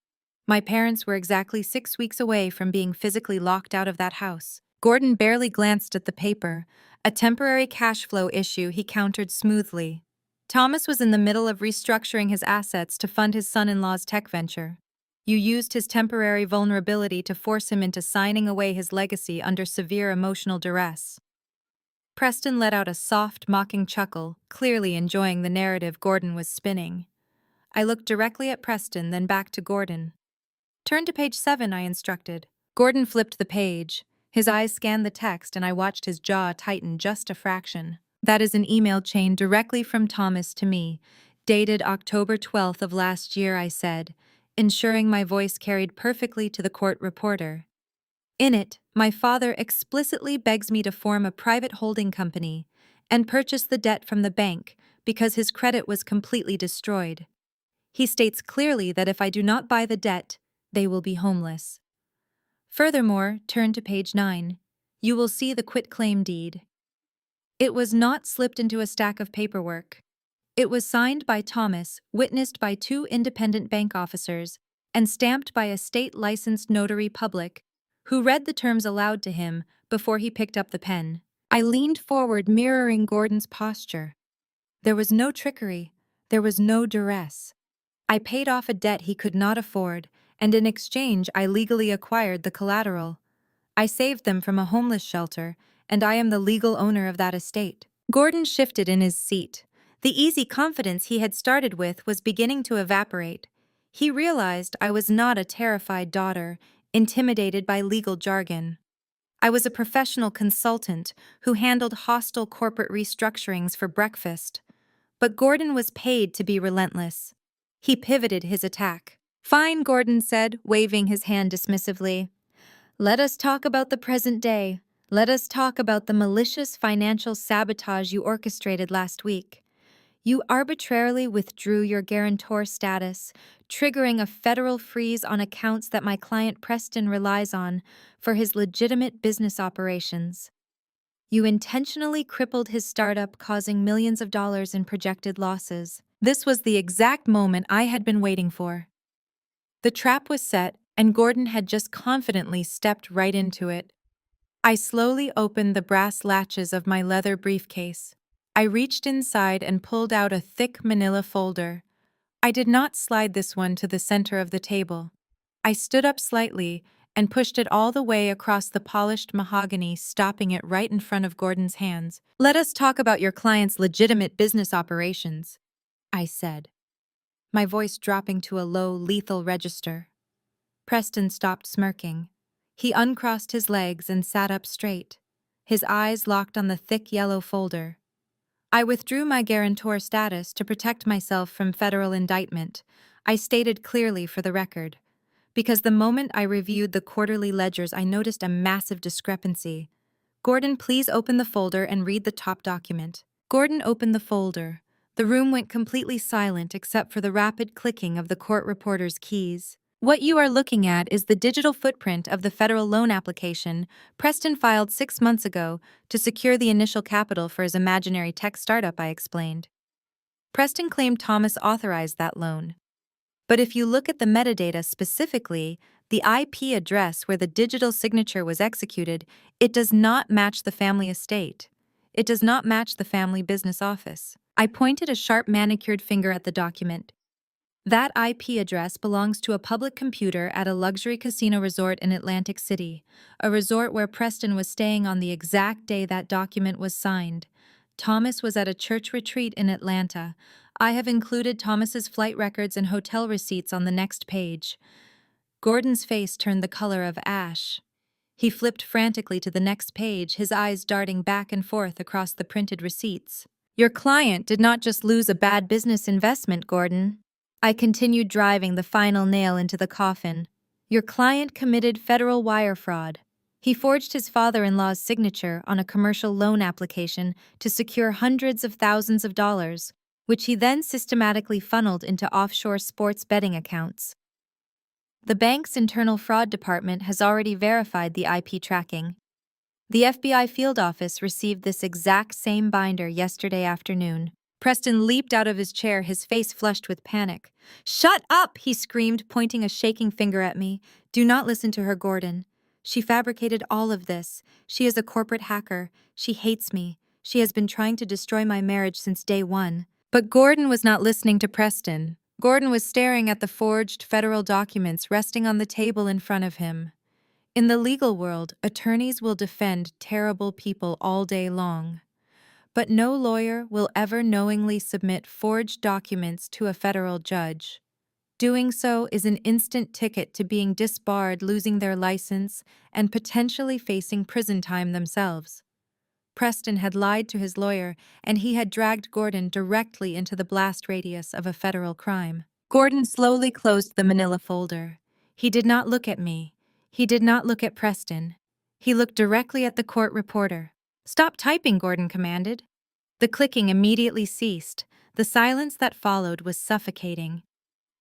My parents were exactly 6 weeks away from being physically locked out of that house. Gordon barely glanced at the paper, a temporary cash flow issue he countered smoothly. Thomas was in the middle of restructuring his assets to fund his son-in-law's tech venture. You used his temporary vulnerability to force him into signing away his legacy under severe emotional duress. Preston let out a soft, mocking chuckle, clearly enjoying the narrative Gordon was spinning. I looked directly at Preston, then back to Gordon. Turn to page 7, I instructed. Gordon flipped the page. His eyes scanned the text, and I watched his jaw tighten just a fraction. That is an email chain directly from Thomas to me, dated October 12th of last year, I said, ensuring my voice carried perfectly to the court reporter. In it, my father explicitly begs me to form a private holding company and purchase the debt from the bank because his credit was completely destroyed. He states clearly that if I do not buy the debt, they will be homeless. Furthermore, turn to page 9. You will see the quitclaim deed. It was not slipped into a stack of paperwork. It was signed by Thomas, witnessed by 2 independent bank officers, and stamped by a state-licensed notary public, who read the terms aloud to him before he picked up the pen. I leaned forward, mirroring Gordon's posture. There was no trickery. There was no duress. I paid off a debt he could not afford, and in exchange I legally acquired the collateral. I saved them from a homeless shelter, and I am the legal owner of that estate. Gordon shifted in his seat. The easy confidence he had started with was beginning to evaporate. He realized I was not a terrified daughter, intimidated by legal jargon. I was a professional consultant who handled hostile corporate restructurings for breakfast. But Gordon was paid to be relentless. He pivoted his attack. Fine, Gordon said, waving his hand dismissively. Let us talk about the present day. Let us talk about the malicious financial sabotage you orchestrated last week. You arbitrarily withdrew your guarantor status, triggering a federal freeze on accounts that my client Preston relies on for his legitimate business operations. You intentionally crippled his startup, causing millions of dollars in projected losses. This was the exact moment I had been waiting for. The trap was set, and Gordon had just confidently stepped right into it. I slowly opened the brass latches of my leather briefcase. I reached inside and pulled out a thick manila folder. I did not slide this one to the center of the table. I stood up slightly and pushed it all the way across the polished mahogany, stopping it right in front of Gordon's hands. Let us talk about your client's legitimate business operations, I said, my voice dropping to a low, lethal register. Preston stopped smirking. He uncrossed his legs and sat up straight, his eyes locked on the thick yellow folder. I withdrew my guarantor status to protect myself from federal indictment, I stated clearly for the record, because the moment I reviewed the quarterly ledgers I noticed a massive discrepancy. Gordon, please open the folder and read the top document. Gordon opened the folder. The room went completely silent except for the rapid clicking of the court reporter's keys. What you are looking at is the digital footprint of the federal loan application Preston filed 6 months ago to secure the initial capital for his imaginary tech startup, I explained. Preston claimed Thomas authorized that loan. But if you look at the metadata specifically, the IP address where the digital signature was executed, it does not match the family estate. It does not match the family business office. I pointed a sharp manicured finger at the document. That IP address belongs to a public computer at a luxury casino resort in Atlantic City, a resort where Preston was staying on the exact day that document was signed. Thomas was at a church retreat in Atlanta. I have included Thomas's flight records and hotel receipts on the next page. Gordon's face turned the color of ash. He flipped frantically to the next page, his eyes darting back and forth across the printed receipts. Your client did not just lose a bad business investment, Gordon. I continued driving the final nail into the coffin. Your client committed federal wire fraud. He forged his father-in-law's signature on a commercial loan application to secure hundreds of thousands of dollars, which he then systematically funneled into offshore sports betting accounts. The bank's internal fraud department has already verified the IP tracking. The FBI field office received this exact same binder yesterday afternoon. Preston leaped out of his chair, his face flushed with panic. "Shut up!" he screamed, pointing a shaking finger at me. "Do not listen to her, Gordon. She fabricated all of this. She is a corporate hacker. She hates me. She has been trying to destroy my marriage since day one." But Gordon was not listening to Preston. Gordon was staring at the forged federal documents resting on the table in front of him. In the legal world, attorneys will defend terrible people all day long. But no lawyer will ever knowingly submit forged documents to a federal judge. Doing so is an instant ticket to being disbarred, losing their license, and potentially facing prison time themselves. Preston had lied to his lawyer, and he had dragged Gordon directly into the blast radius of a federal crime. Gordon slowly closed the manila folder. He did not look at me. He did not look at Preston. He looked directly at the court reporter. "Stop typing," Gordon commanded. The clicking immediately ceased. The silence that followed was suffocating.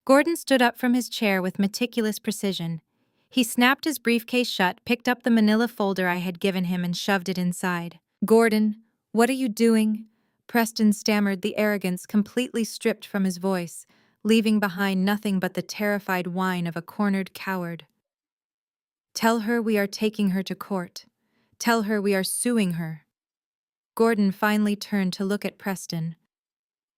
Gordon stood up from his chair with meticulous precision. He snapped his briefcase shut, picked up the manila folder I had given him, and shoved it inside. "Gordon, what are you doing?" Preston stammered, the arrogance completely stripped from his voice, leaving behind nothing but the terrified whine of a cornered coward. "Tell her we are taking her to court. Tell her we are suing her." Gordon finally turned to look at Preston.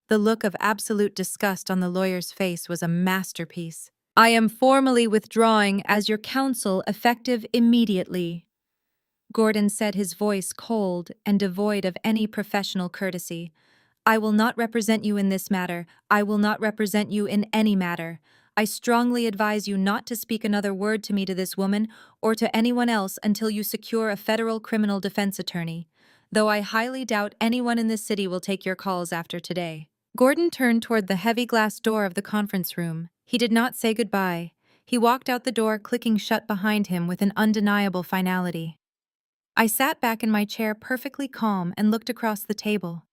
The look of absolute disgust on the lawyer's face was a masterpiece. "I am formally withdrawing as your counsel, effective immediately," Gordon said, his voice cold and devoid of any professional courtesy. "I will not represent you in this matter. I will not represent you in any matter. I strongly advise you not to speak another word to me, to this woman, or to anyone else until you secure a federal criminal defense attorney, though I highly doubt anyone in this city will take your calls after today." Gordon turned toward the heavy glass door of the conference room. He did not say goodbye. He walked out the door, clicking shut behind him with an undeniable finality. I sat back in my chair, perfectly calm, and looked across the table.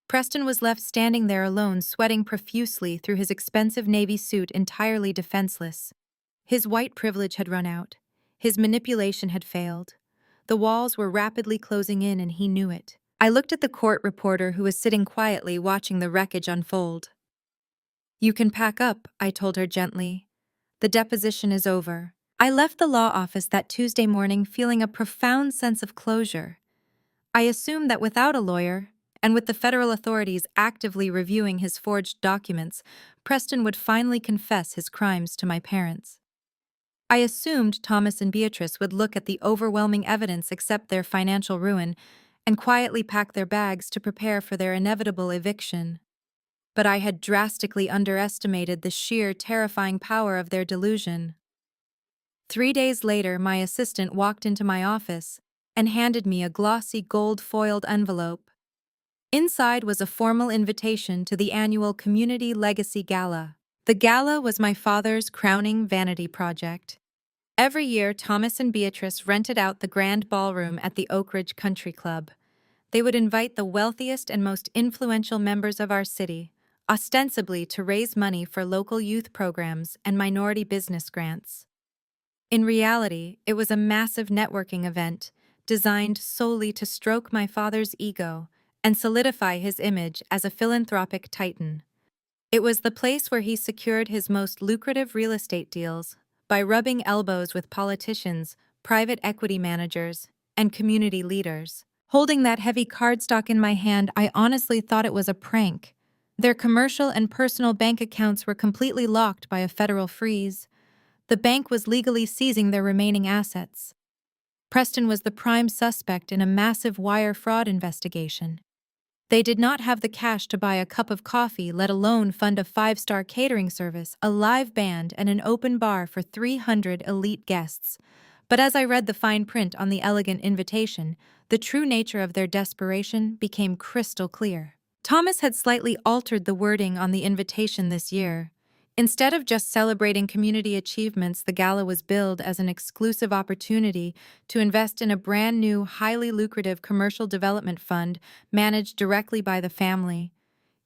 Preston was left standing there alone, sweating profusely through his expensive navy suit, entirely defenseless. His white privilege had run out. His manipulation had failed. The walls were rapidly closing in, and he knew it. I looked at the court reporter who was sitting quietly watching the wreckage unfold. "You can pack up," I told her gently. "The deposition is over." I left the law office that Tuesday morning feeling a profound sense of closure. I assumed that without a lawyer, and with the federal authorities actively reviewing his forged documents, Preston would finally confess his crimes to my parents. I assumed Thomas and Beatrice would look at the overwhelming evidence, accept their financial ruin, and quietly pack their bags to prepare for their inevitable eviction. But I had drastically underestimated the sheer, terrifying power of their delusion. 3 days later, my assistant walked into my office and handed me a glossy gold-foiled envelope. Inside was a formal invitation to the annual Community Legacy Gala. The gala was my father's crowning vanity project. Every year, Thomas and Beatrice rented out the grand ballroom at the Oak Ridge Country Club. They would invite the wealthiest and most influential members of our city, ostensibly to raise money for local youth programs and minority business grants. In reality, it was a massive networking event designed solely to stroke my father's ego and solidify his image as a philanthropic titan. It was the place where he secured his most lucrative real estate deals by rubbing elbows with politicians, private equity managers, and community leaders. Holding that heavy cardstock in my hand, I honestly thought it was a prank. Their commercial and personal bank accounts were completely locked by a federal freeze. The bank was legally seizing their remaining assets. Preston was the prime suspect in a massive wire fraud investigation. They did not have the cash to buy a cup of coffee, let alone fund a five-star catering service, a live band, and an open bar for 300 elite guests. But as I read the fine print on the elegant invitation, the true nature of their desperation became crystal clear. Thomas had slightly altered the wording on the invitation this year. Instead of just celebrating community achievements, the gala was billed as an exclusive opportunity to invest in a brand new, highly lucrative commercial development fund managed directly by the family.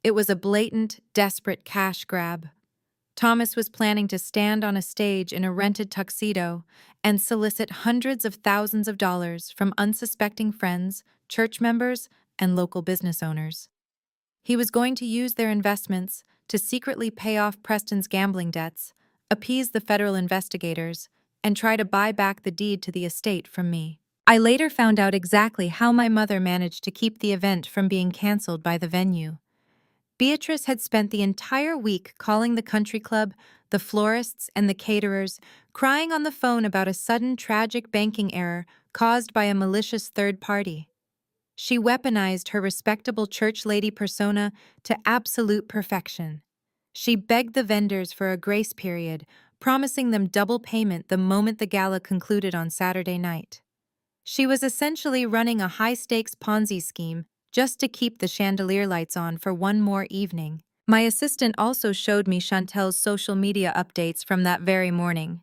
It was a blatant, desperate cash grab. Thomas was planning to stand on a stage in a rented tuxedo and solicit hundreds of thousands of dollars from unsuspecting friends, church members, and local business owners. He was going to use their investments to secretly pay off Preston's gambling debts, appease the federal investigators, and try to buy back the deed to the estate from me. I later found out exactly how my mother managed to keep the event from being canceled by the venue. Beatrice had spent the entire week calling the country club, the florists, and the caterers, crying on the phone about a sudden tragic banking error caused by a malicious third party. She weaponized her respectable church lady persona to absolute perfection. She begged the vendors for a grace period, promising them double payment the moment the gala concluded on Saturday night. She was essentially running a high-stakes Ponzi scheme just to keep the chandelier lights on for one more evening. My assistant also showed me Chantel's social media updates from that very morning.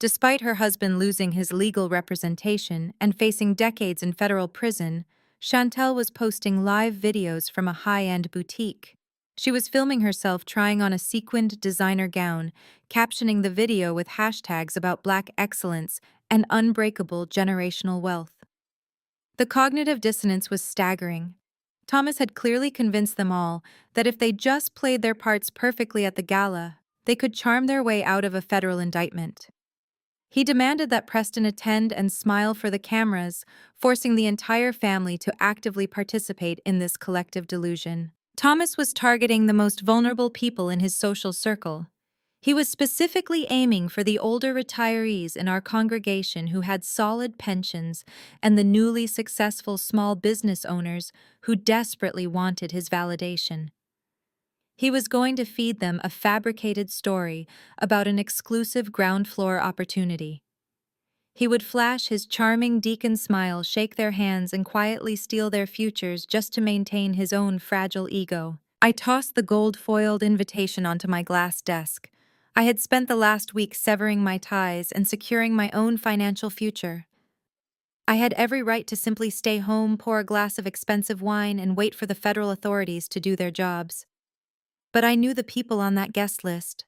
Despite her husband losing his legal representation and facing decades in federal prison, Chantel was posting live videos from a high-end boutique. She was filming herself trying on a sequined designer gown, captioning the video with hashtags about Black excellence and unbreakable generational wealth. The cognitive dissonance was staggering. Thomas had clearly convinced them all that if they just played their parts perfectly at the gala, they could charm their way out of a federal indictment. He demanded that Preston attend and smile for the cameras, forcing the entire family to actively participate in this collective delusion. Thomas was targeting the most vulnerable people in his social circle. He was specifically aiming for the older retirees in our congregation who had solid pensions and the newly successful small business owners who desperately wanted his validation. He was going to feed them a fabricated story about an exclusive ground floor opportunity. He would flash his charming deacon smile, shake their hands, and quietly steal their futures just to maintain his own fragile ego. I tossed the gold-foiled invitation onto my glass desk. I had spent the last week severing my ties and securing my own financial future. I had every right to simply stay home, pour a glass of expensive wine, and wait for the federal authorities to do their jobs. But I knew the people on that guest list.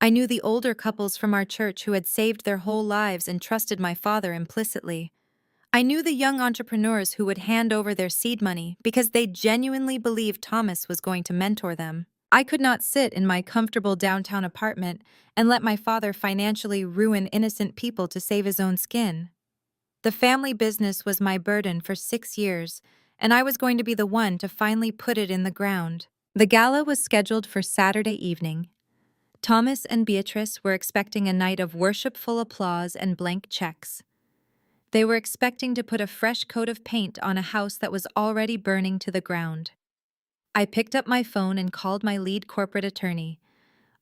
I knew the older couples from our church who had saved their whole lives and trusted my father implicitly. I knew the young entrepreneurs who would hand over their seed money because they genuinely believed Thomas was going to mentor them. I could not sit in my comfortable downtown apartment and let my father financially ruin innocent people to save his own skin. The family business was my burden for 6 years, and I was going to be the one to finally put it in the ground. The gala was scheduled for Saturday evening. Thomas and Beatrice were expecting a night of worshipful applause and blank checks. They were expecting to put a fresh coat of paint on a house that was already burning to the ground. I picked up my phone and called my lead corporate attorney.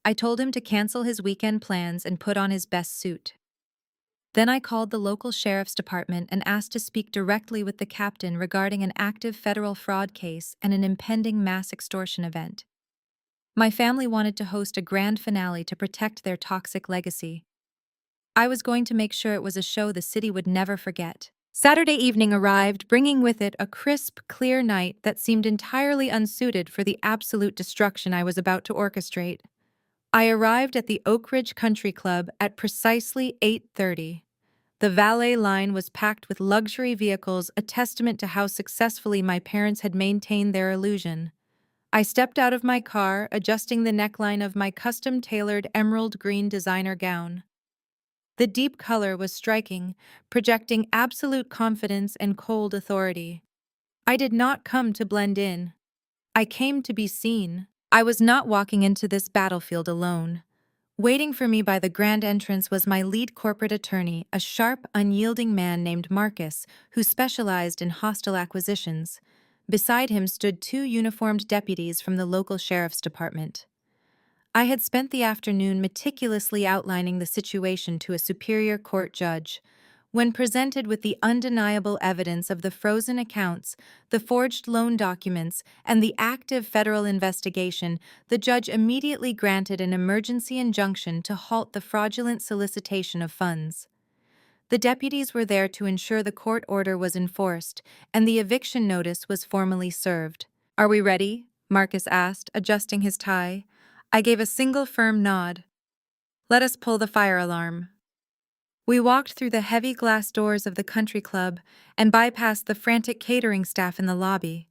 I told him to cancel his weekend plans and put on his best suit. Then I called the local sheriff's department and asked to speak directly with the captain regarding an active federal fraud case and an impending mass extortion event. My family wanted to host a grand finale to protect their toxic legacy. I was going to make sure it was a show the city would never forget. Saturday evening arrived, bringing with it a crisp, clear night that seemed entirely unsuited for the absolute destruction I was about to orchestrate. I arrived at the Oak Ridge Country Club at precisely 8:30. The valet line was packed with luxury vehicles, a testament to how successfully my parents had maintained their illusion. I stepped out of my car, adjusting the neckline of my custom-tailored emerald green designer gown. The deep color was striking, projecting absolute confidence and cold authority. I did not come to blend in. I came to be seen. I was not walking into this battlefield alone. Waiting for me by the grand entrance was my lead corporate attorney, a sharp, unyielding man named Marcus, who specialized in hostile acquisitions. Beside him stood two uniformed deputies from the local sheriff's department. I had spent the afternoon meticulously outlining the situation to a superior court judge. When presented with the undeniable evidence of the frozen accounts, the forged loan documents, and the active federal investigation, the judge immediately granted an emergency injunction to halt the fraudulent solicitation of funds. The deputies were there to ensure the court order was enforced, and the eviction notice was formally served. "Are we ready?" Marcus asked, adjusting his tie. I gave a single firm nod. "Let us pull the fire alarm." We walked through the heavy glass doors of the country club and bypassed the frantic catering staff in the lobby.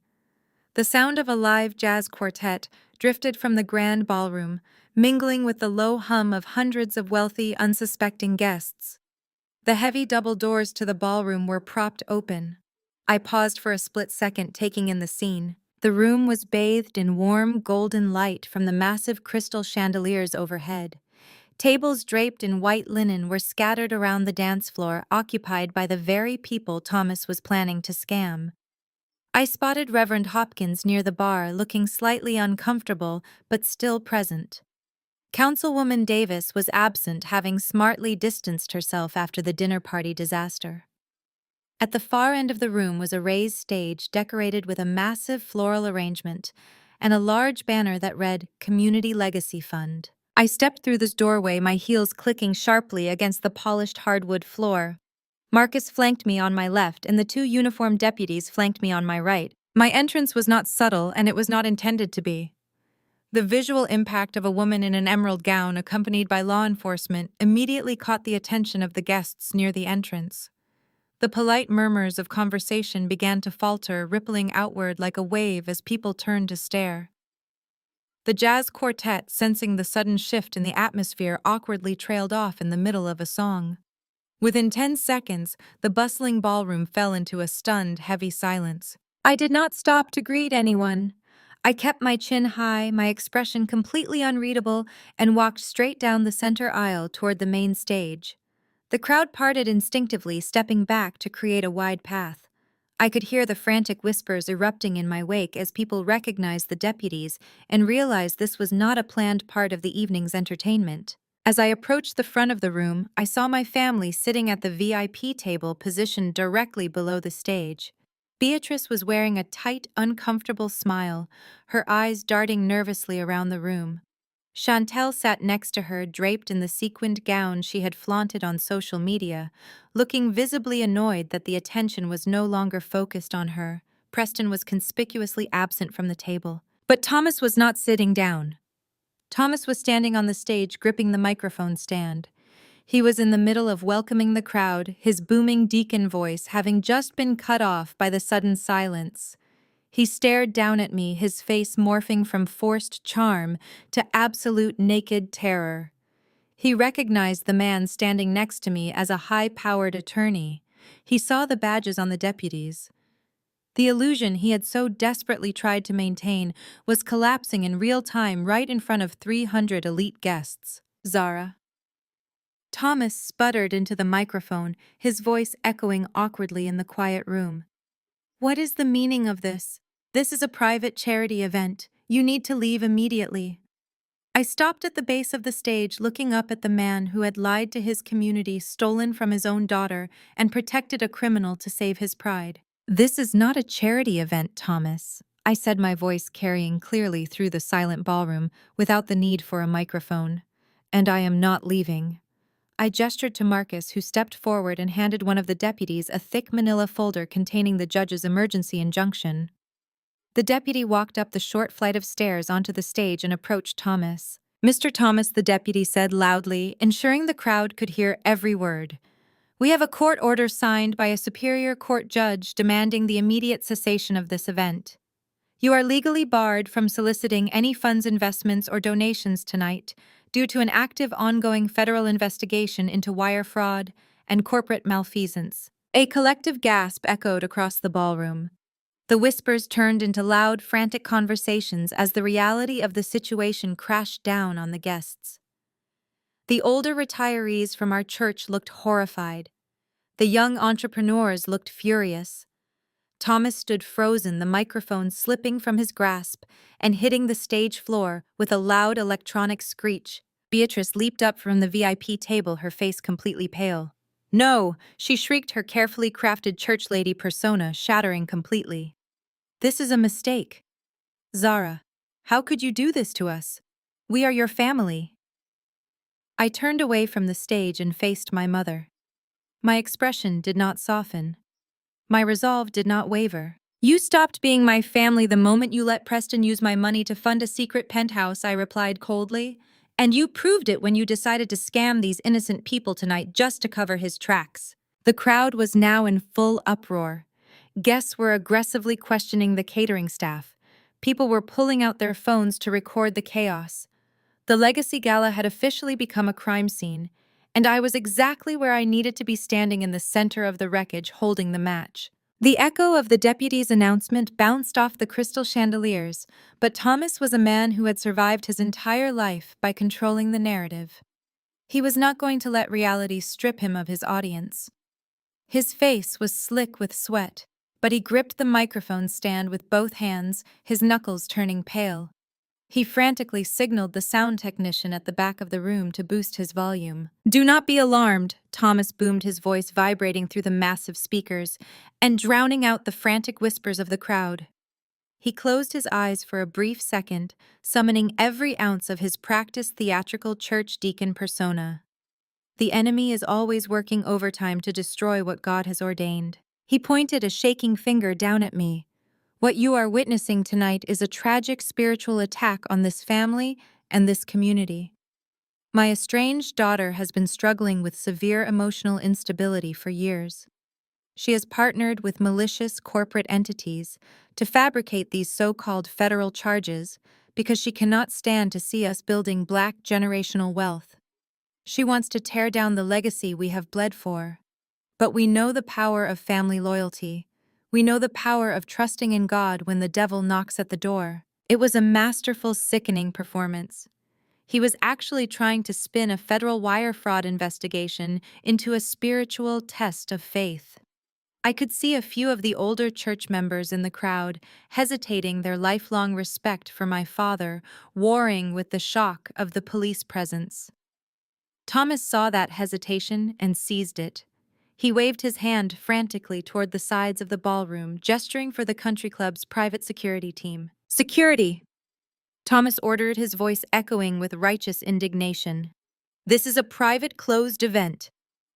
The sound of a live jazz quartet drifted from the grand ballroom, mingling with the low hum of hundreds of wealthy, unsuspecting guests. The heavy double doors to the ballroom were propped open. I paused for a split second, taking in the scene. The room was bathed in warm, golden light from the massive crystal chandeliers overhead. Tables draped in white linen were scattered around the dance floor, occupied by the very people Thomas was planning to scam. I spotted Reverend Hopkins near the bar, looking slightly uncomfortable, but still present. Councilwoman Davis was absent, having smartly distanced herself after the dinner party disaster. At the far end of the room was a raised stage decorated with a massive floral arrangement and a large banner that read Community Legacy Fund. I stepped through this doorway, my heels clicking sharply against the polished hardwood floor. Marcus flanked me on my left, and the two uniformed deputies flanked me on my right. My entrance was not subtle, and it was not intended to be. The visual impact of a woman in an emerald gown accompanied by law enforcement immediately caught the attention of the guests near the entrance. The polite murmurs of conversation began to falter, rippling outward like a wave as people turned to stare. The jazz quartet, sensing the sudden shift in the atmosphere, awkwardly trailed off in the middle of a song. Within 10 seconds, the bustling ballroom fell into a stunned, heavy silence. I did not stop to greet anyone. I kept my chin high, my expression completely unreadable, and walked straight down the center aisle toward the main stage. The crowd parted instinctively, stepping back to create a wide path. I could hear the frantic whispers erupting in my wake as people recognized the deputies and realized this was not a planned part of the evening's entertainment. As I approached the front of the room, I saw my family sitting at the VIP table positioned directly below the stage. Beatrice was wearing a tight, uncomfortable smile, her eyes darting nervously around the room. Chantel sat next to her, draped in the sequined gown she had flaunted on social media, looking visibly annoyed that the attention was no longer focused on her. Preston was conspicuously absent from the table. But Thomas was not sitting down. Thomas was standing on the stage, gripping the microphone stand. He was in the middle of welcoming the crowd, his booming deacon voice having just been cut off by the sudden silence. He stared down at me, his face morphing from forced charm to absolute naked terror. He recognized the man standing next to me as a high-powered attorney. He saw the badges on the deputies. The illusion he had so desperately tried to maintain was collapsing in real time right in front of 300 elite guests. "Zara." Thomas sputtered into the microphone, his voice echoing awkwardly in the quiet room. "What is the meaning of this? This is a private charity event. You need to leave immediately." I stopped at the base of the stage, looking up at the man who had lied to his community, stolen from his own daughter, and protected a criminal to save his pride. "This is not a charity event, Thomas," I said, my voice carrying clearly through the silent ballroom without the need for a microphone. "And I am not leaving." I gestured to Marcus, who stepped forward and handed one of the deputies a thick manila folder containing the judge's emergency injunction. The deputy walked up the short flight of stairs onto the stage and approached Thomas. "Mr. Thomas," the deputy said loudly, ensuring the crowd could hear every word, "we have a court order signed by a superior court judge demanding the immediate cessation of this event. You are legally barred from soliciting any funds, investments, or donations tonight due to an active ongoing federal investigation into wire fraud and corporate malfeasance." A collective gasp echoed across the ballroom. The whispers turned into loud, frantic conversations as the reality of the situation crashed down on the guests. The older retirees from our church looked horrified. The young entrepreneurs looked furious. Thomas stood frozen, the microphone slipping from his grasp and hitting the stage floor with a loud electronic screech. Beatrice leaped up from the VIP table, her face completely pale. "No!" she shrieked, her carefully crafted church lady persona shattering completely. "This is a mistake. Zara, how could you do this to us? We are your family." I turned away from the stage and faced my mother. My expression did not soften. My resolve did not waver. "You stopped being my family the moment you let Preston use my money to fund a secret penthouse," I replied coldly. "And you proved it when you decided to scam these innocent people tonight just to cover his tracks." The crowd was now in full uproar. Guests were aggressively questioning the catering staff. People were pulling out their phones to record the chaos. The Legacy Gala had officially become a crime scene, and I was exactly where I needed to be, standing in the center of the wreckage holding the match. The echo of the deputy's announcement bounced off the crystal chandeliers, but Thomas was a man who had survived his entire life by controlling the narrative. He was not going to let reality strip him of his audience. His face was slick with sweat, but he gripped the microphone stand with both hands, his knuckles turning pale. He frantically signaled the sound technician at the back of the room to boost his volume. "Do not be alarmed," Thomas boomed, his voice vibrating through the massive speakers and drowning out the frantic whispers of the crowd. He closed his eyes for a brief second, summoning every ounce of his practiced theatrical church deacon persona. "The enemy is always working overtime to destroy what God has ordained." He pointed a shaking finger down at me. "What you are witnessing tonight is a tragic spiritual attack on this family and this community. My estranged daughter has been struggling with severe emotional instability for years. She has partnered with malicious corporate entities to fabricate these so-called federal charges because she cannot stand to see us building Black generational wealth. She wants to tear down the legacy we have bled for. But we know the power of family loyalty. We know the power of trusting in God when the devil knocks at the door." It was a masterful, sickening performance. He was actually trying to spin a federal wire fraud investigation into a spiritual test of faith. I could see a few of the older church members in the crowd, hesitating, their lifelong respect for my father warring with the shock of the police presence. Thomas saw that hesitation and seized it. He waved his hand frantically toward the sides of the ballroom, gesturing for the country club's private security team. "Security!" Thomas ordered, his voice echoing with righteous indignation. "This is a private, closed event.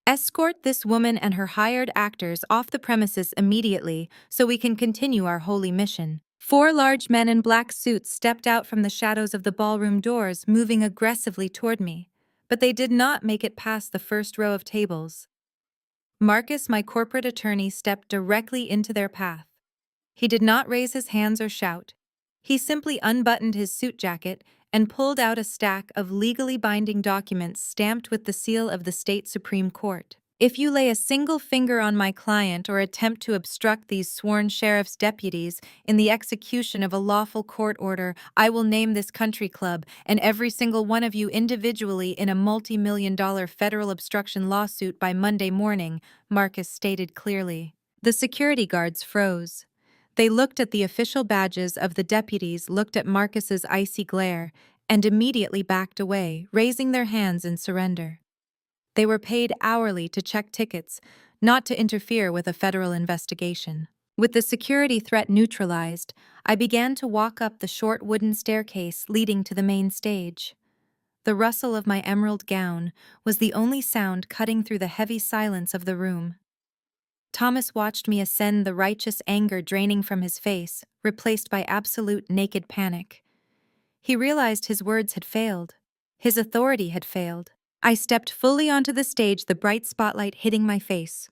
Escort this woman and her hired actors off the premises immediately so we can continue our holy mission." 4 large men in black suits stepped out from the shadows of the ballroom doors, moving aggressively toward me, but they did not make it past the first row of tables. Marcus, my corporate attorney, stepped directly into their path. He did not raise his hands or shout. He simply unbuttoned his suit jacket and pulled out a stack of legally binding documents stamped with the seal of the state Supreme Court. "If you lay a single finger on my client or attempt to obstruct these sworn sheriff's deputies in the execution of a lawful court order, I will name this country club and every single one of you individually in a multi-million-dollar federal obstruction lawsuit by Monday morning," Marcus stated clearly. The security guards froze. They looked at the official badges of the deputies, looked at Marcus's icy glare, and immediately backed away, raising their hands in surrender. They were paid hourly to check tickets, not to interfere with a federal investigation. With the security threat neutralized, I began to walk up the short wooden staircase leading to the main stage. The rustle of my emerald gown was the only sound cutting through the heavy silence of the room. Thomas watched me ascend, the righteous anger draining from his face, replaced by absolute naked panic. He realized his words had failed. His authority had failed. I stepped fully onto the stage, the bright spotlight hitting my face.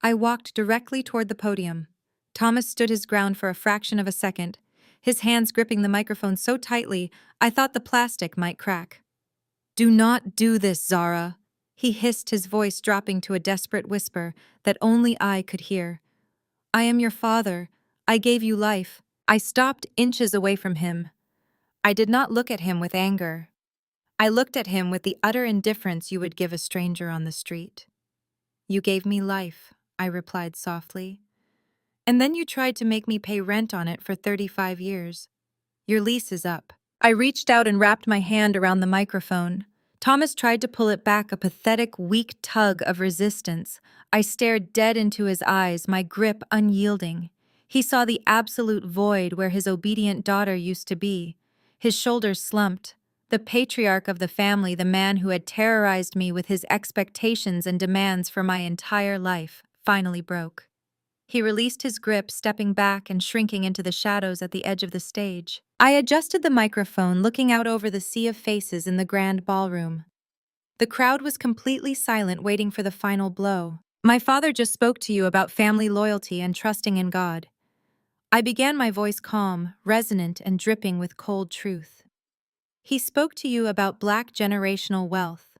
I walked directly toward the podium. Thomas stood his ground for a fraction of a second, his hands gripping the microphone so tightly I thought the plastic might crack. "Do not do this, Zara," he hissed, his voice dropping to a desperate whisper that only I could hear. "I am your father. I gave you life." I stopped inches away from him. I did not look at him with anger. I looked at him with the utter indifference you would give a stranger on the street. "You gave me life," I replied softly. And then you tried to make me pay rent on it for 35 years. Your lease is up. I reached out and wrapped my hand around the microphone. Thomas tried to pull it back, a pathetic, weak tug of resistance. I stared dead into his eyes, my grip unyielding. He saw the absolute void where his obedient daughter used to be. His shoulders slumped. The patriarch of the family, the man who had terrorized me with his expectations and demands for my entire life, finally broke. He released his grip, stepping back and shrinking into the shadows at the edge of the stage. I adjusted the microphone, looking out over the sea of faces in the grand ballroom. The crowd was completely silent, waiting for the final blow. My father just spoke to you about family loyalty and trusting in God. I began, my voice calm, resonant, and dripping with cold truth. He spoke to you about Black generational wealth.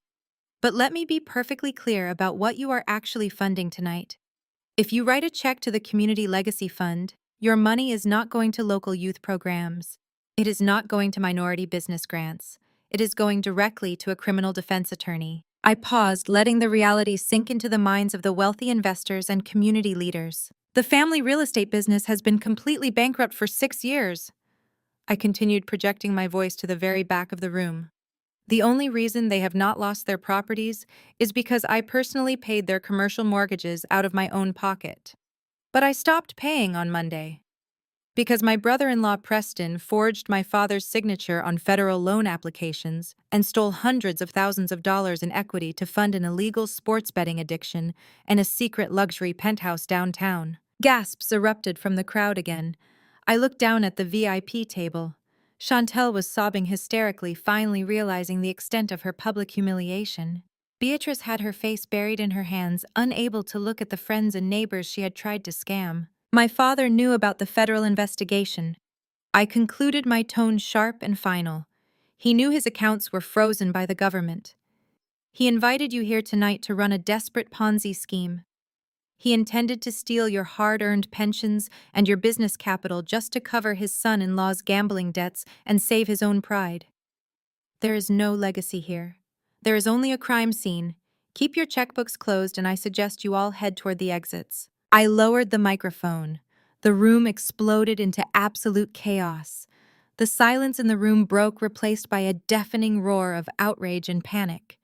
But let me be perfectly clear about what you are actually funding tonight. If you write a check to the Community Legacy Fund, your money is not going to local youth programs. It is not going to minority business grants. It is going directly to a criminal defense attorney. I paused, letting the reality sink into the minds of the wealthy investors and community leaders. The family real estate business has been completely bankrupt for 6 years. I continued, projecting my voice to the very back of the room. The only reason they have not lost their properties is because I personally paid their commercial mortgages out of my own pocket. But I stopped paying on Monday because my brother-in-law Preston forged my father's signature on federal loan applications and stole hundreds of thousands of dollars in equity to fund an illegal sports betting addiction and a secret luxury penthouse downtown. Gasps erupted from the crowd again. I looked down at the VIP table. Chantel was sobbing hysterically, finally realizing the extent of her public humiliation. Beatrice had her face buried in her hands, unable to look at the friends and neighbors she had tried to scam. My father knew about the federal investigation. I concluded, my tone sharp and final. He knew his accounts were frozen by the government. He invited you here tonight to run a desperate Ponzi scheme. He intended to steal your hard-earned pensions and your business capital just to cover his son-in-law's gambling debts and save his own pride. There is no legacy here. There is only a crime scene. Keep your checkbooks closed, and I suggest you all head toward the exits. I lowered the microphone. The room exploded into absolute chaos. The silence in the room broke, replaced by a deafening roar of outrage and panic.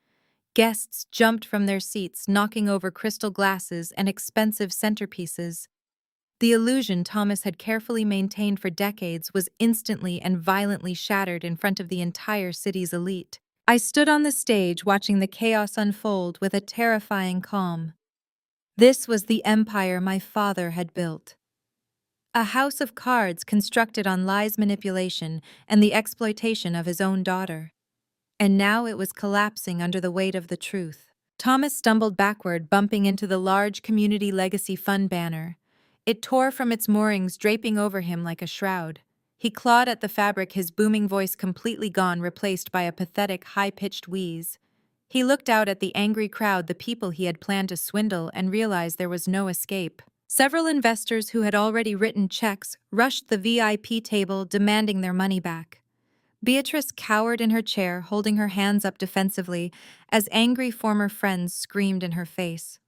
Guests jumped from their seats, knocking over crystal glasses and expensive centerpieces. The illusion Thomas had carefully maintained for decades was instantly and violently shattered in front of the entire city's elite. I stood on the stage, watching the chaos unfold with a terrifying calm. This was the empire my father had built. A house of cards constructed on lies, manipulation, and the exploitation of his own daughter. And now it was collapsing under the weight of the truth. Thomas stumbled backward, bumping into the large Community Legacy Fund banner. It tore from its moorings, draping over him like a shroud. He clawed at the fabric, his booming voice completely gone, replaced by a pathetic, high-pitched wheeze. He looked out at the angry crowd, the people he had planned to swindle, and realized there was no escape. Several investors who had already written checks rushed the VIP table, demanding their money back. Beatrice cowered in her chair, holding her hands up defensively, as angry former friends screamed in her face.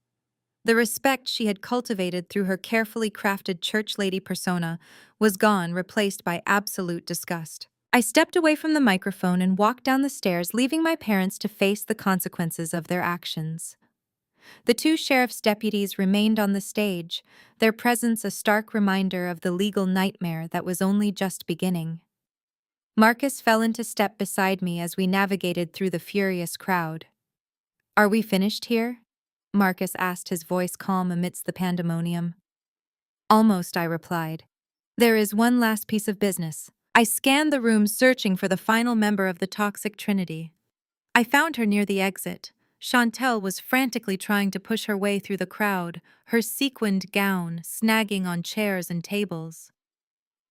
The respect she had cultivated through her carefully crafted church lady persona was gone, replaced by absolute disgust. I stepped away from the microphone and walked down the stairs, leaving my parents to face the consequences of their actions. The two sheriff's deputies remained on the stage, their presence a stark reminder of the legal nightmare that was only just beginning. Marcus fell into step beside me as we navigated through the furious crowd. "Are we finished here?" Marcus asked, his voice calm amidst the pandemonium. "Almost," I replied. "There is one last piece of business." I scanned the room, searching for the final member of the toxic trinity. I found her near the exit. Chantel was frantically trying to push her way through the crowd, her sequined gown snagging on chairs and tables.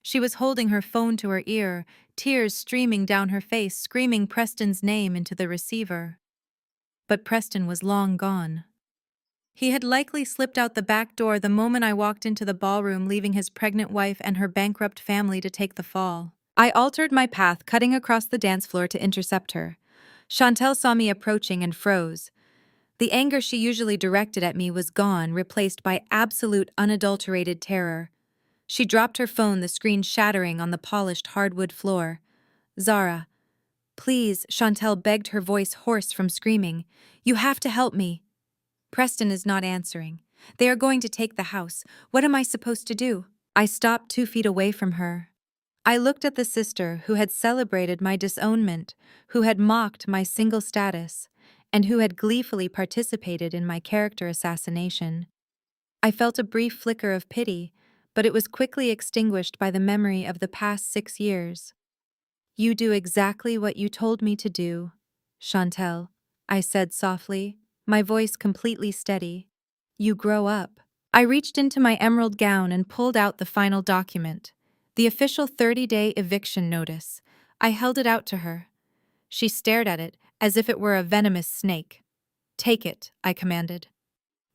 She was holding her phone to her ear, tears streaming down her face, screaming Preston's name into the receiver. But Preston was long gone. He had likely slipped out the back door the moment I walked into the ballroom, leaving his pregnant wife and her bankrupt family to take the fall. I altered my path, cutting across the dance floor to intercept her. Chantel saw me approaching and froze. The anger she usually directed at me was gone, replaced by absolute unadulterated terror. She dropped her phone, the screen shattering on the polished hardwood floor. Zara, please, Chantel begged, her voice hoarse from screaming. You have to help me. Preston is not answering. They are going to take the house. What am I supposed to do? I stopped 2 feet away from her. I looked at the sister who had celebrated my disownment, who had mocked my single status, and who had gleefully participated in my character assassination. I felt a brief flicker of pity, but it was quickly extinguished by the memory of the past 6 years. You do exactly what you told me to do, Chantel, I said softly, my voice completely steady. You grow up. I reached into my emerald gown and pulled out the final document, the official 30-day eviction notice. I held it out to her. She stared at it as if it were a venomous snake. Take it, I commanded.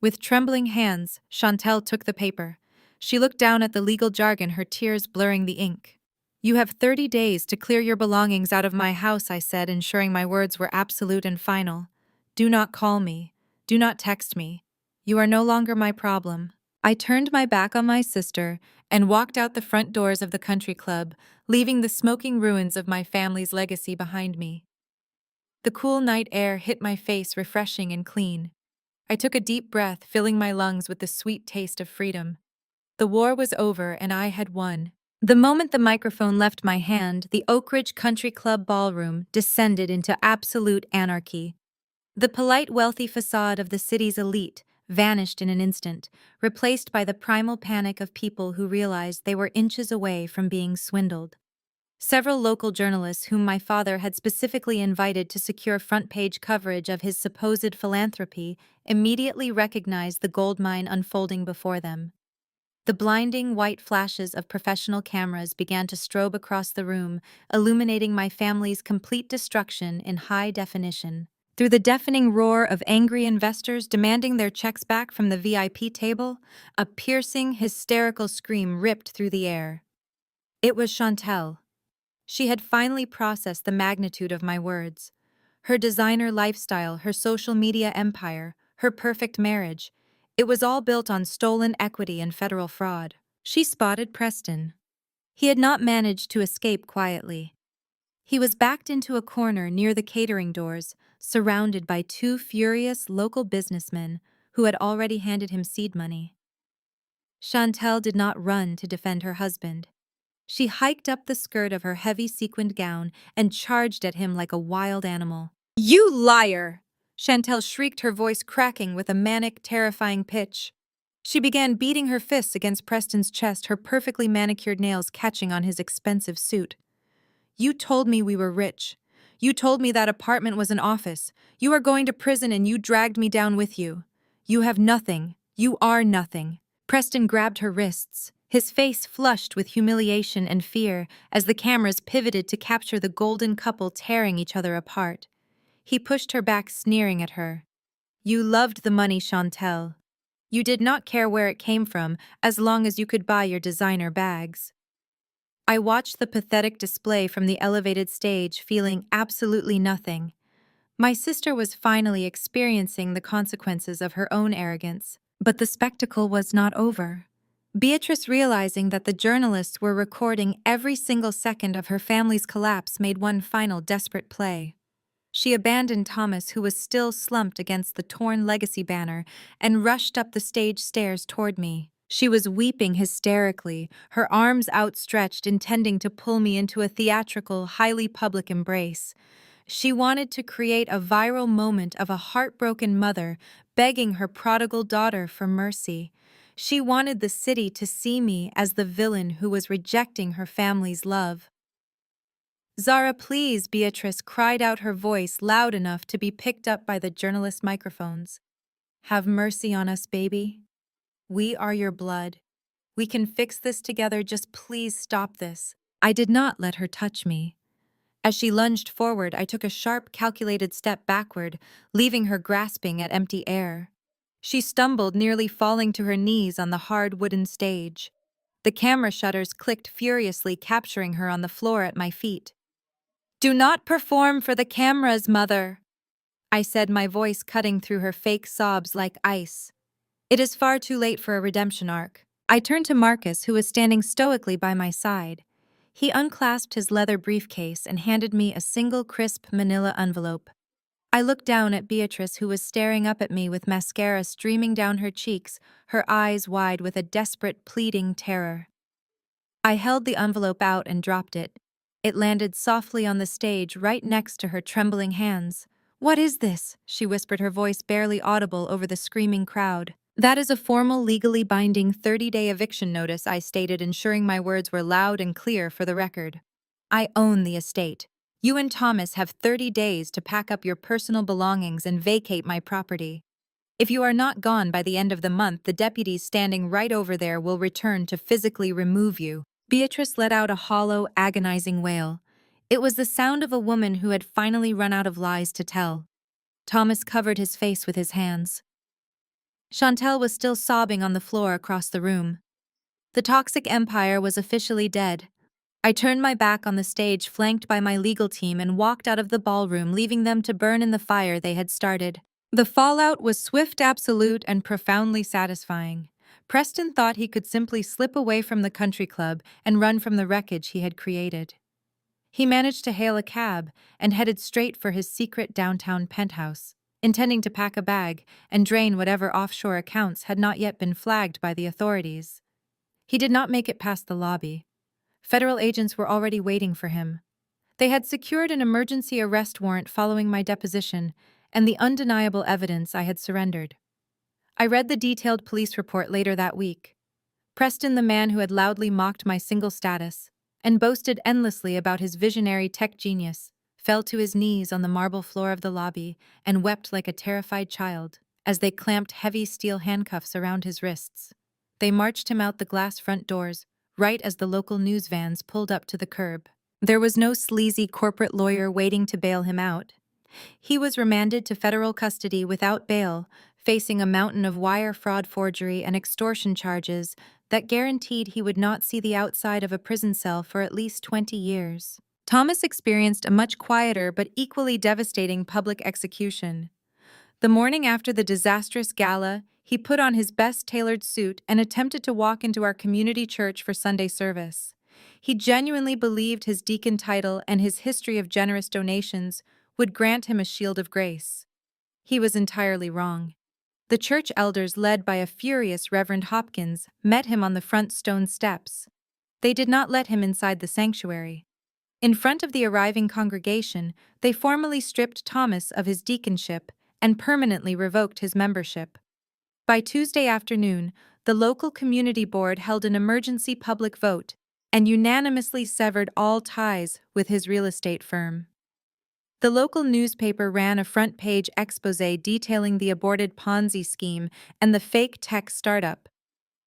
With trembling hands, Chantel took the paper. She looked down at the legal jargon, her tears blurring the ink. You have 30 days to clear your belongings out of my house, I said, ensuring my words were absolute and final. Do not call me. Do not text me. You are no longer my problem. I turned my back on my sister and walked out the front doors of the country club, leaving the smoking ruins of my family's legacy behind me. The cool night air hit my face, refreshing and clean. I took a deep breath, filling my lungs with the sweet taste of freedom. The war was over and I had won. The moment the microphone left my hand, the Oak Ridge Country Club ballroom descended into absolute anarchy. The polite, wealthy facade of the city's elite vanished in an instant, replaced by the primal panic of people who realized they were inches away from being swindled. Several local journalists whom my father had specifically invited to secure front-page coverage of his supposed philanthropy immediately recognized the goldmine unfolding before them. The blinding white flashes of professional cameras began to strobe across the room, illuminating my family's complete destruction in high definition. Through the deafening roar of angry investors demanding their checks back from the VIP table, a piercing, hysterical scream ripped through the air. It was Chantel. She had finally processed the magnitude of my words. Her designer lifestyle, her social media empire, her perfect marriage. It was all built on stolen equity and federal fraud. She spotted Preston. He had not managed to escape quietly. He was backed into a corner near the catering doors, surrounded by 2 furious local businessmen who had already handed him seed money. Chantel did not run to defend her husband. She hiked up the skirt of her heavy sequined gown and charged at him like a wild animal. You liar! Chantel shrieked, her voice cracking with a manic, terrifying pitch. She began beating her fists against Preston's chest, her perfectly manicured nails catching on his expensive suit. You told me we were rich. You told me that apartment was an office. You are going to prison and you dragged me down with you. You have nothing. You are nothing. Preston grabbed her wrists, his face flushed with humiliation and fear as the cameras pivoted to capture the golden couple tearing each other apart. He pushed her back, sneering at her. You loved the money, Chantel. You did not care where it came from as long as you could buy your designer bags. I watched the pathetic display from the elevated stage, feeling absolutely nothing. My sister was finally experiencing the consequences of her own arrogance, but the spectacle was not over. Beatrice, realizing that the journalists were recording every single second of her family's collapse, made one final desperate play. She abandoned Thomas, who was still slumped against the torn legacy banner, and rushed up the stage stairs toward me. She was weeping hysterically, her arms outstretched, intending to pull me into a theatrical, highly public embrace. She wanted to create a viral moment of a heartbroken mother begging her prodigal daughter for mercy. She wanted the city to see me as the villain who was rejecting her family's love. Zara, please, Beatrice cried out, her voice loud enough to be picked up by the journalist microphones. Have mercy on us, baby. We are your blood. We can fix this together, just please stop this. I did not let her touch me. As she lunged forward, I took a sharp, calculated step backward, leaving her grasping at empty air. She stumbled, nearly falling to her knees on the hard wooden stage. The camera shutters clicked furiously, capturing her on the floor at my feet. Do not perform for the cameras, mother, I said, my voice cutting through her fake sobs like ice. It is far too late for a redemption arc. I turned to Marcus, who was standing stoically by my side. He unclasped his leather briefcase and handed me a single crisp manila envelope. I looked down at Beatrice, who was staring up at me with mascara streaming down her cheeks, her eyes wide with a desperate, pleading terror. I held the envelope out and dropped it. It landed softly on the stage right next to her trembling hands. "What is this?" she whispered, her voice barely audible over the screaming crowd. "That is a formal, legally binding 30-day eviction notice," I stated, ensuring my words were loud and clear for the record. "I own the estate. You and Thomas have 30 days to pack up your personal belongings and vacate my property. If you are not gone by the end of the month, the deputies standing right over there will return to physically remove you." Beatrice let out a hollow, agonizing wail. It was the sound of a woman who had finally run out of lies to tell. Thomas covered his face with his hands. Chantel was still sobbing on the floor across the room. The toxic empire was officially dead. I turned my back on the stage, flanked by my legal team, and walked out of the ballroom, leaving them to burn in the fire they had started. The fallout was swift, absolute, and profoundly satisfying. Preston thought he could simply slip away from the country club and run from the wreckage he had created. He managed to hail a cab and headed straight for his secret downtown penthouse, intending to pack a bag and drain whatever offshore accounts had not yet been flagged by the authorities. He did not make it past the lobby. Federal agents were already waiting for him. They had secured an emergency arrest warrant following my deposition and the undeniable evidence I had surrendered. I read the detailed police report later that week. Preston, the man who had loudly mocked my single status and boasted endlessly about his visionary tech genius, fell to his knees on the marble floor of the lobby and wept like a terrified child as they clamped heavy steel handcuffs around his wrists. They marched him out the glass front doors, right as the local news vans pulled up to the curb. There was no sleazy corporate lawyer waiting to bail him out. He was remanded to federal custody without bail, facing a mountain of wire fraud, forgery, and extortion charges that guaranteed he would not see the outside of a prison cell for at least 20 years. Thomas experienced a much quieter but equally devastating public execution. The morning after the disastrous gala, he put on his best tailored suit and attempted to walk into our community church for Sunday service. He genuinely believed his deacon title and his history of generous donations would grant him a shield of grace. He was entirely wrong. The church elders, led by a furious Reverend Hopkins, met him on the front stone steps. They did not let him inside the sanctuary. In front of the arriving congregation, they formally stripped Thomas of his deaconship and permanently revoked his membership. By Tuesday afternoon, the local community board held an emergency public vote and unanimously severed all ties with his real estate firm. The local newspaper ran a front-page exposé detailing the aborted Ponzi scheme and the fake tech startup.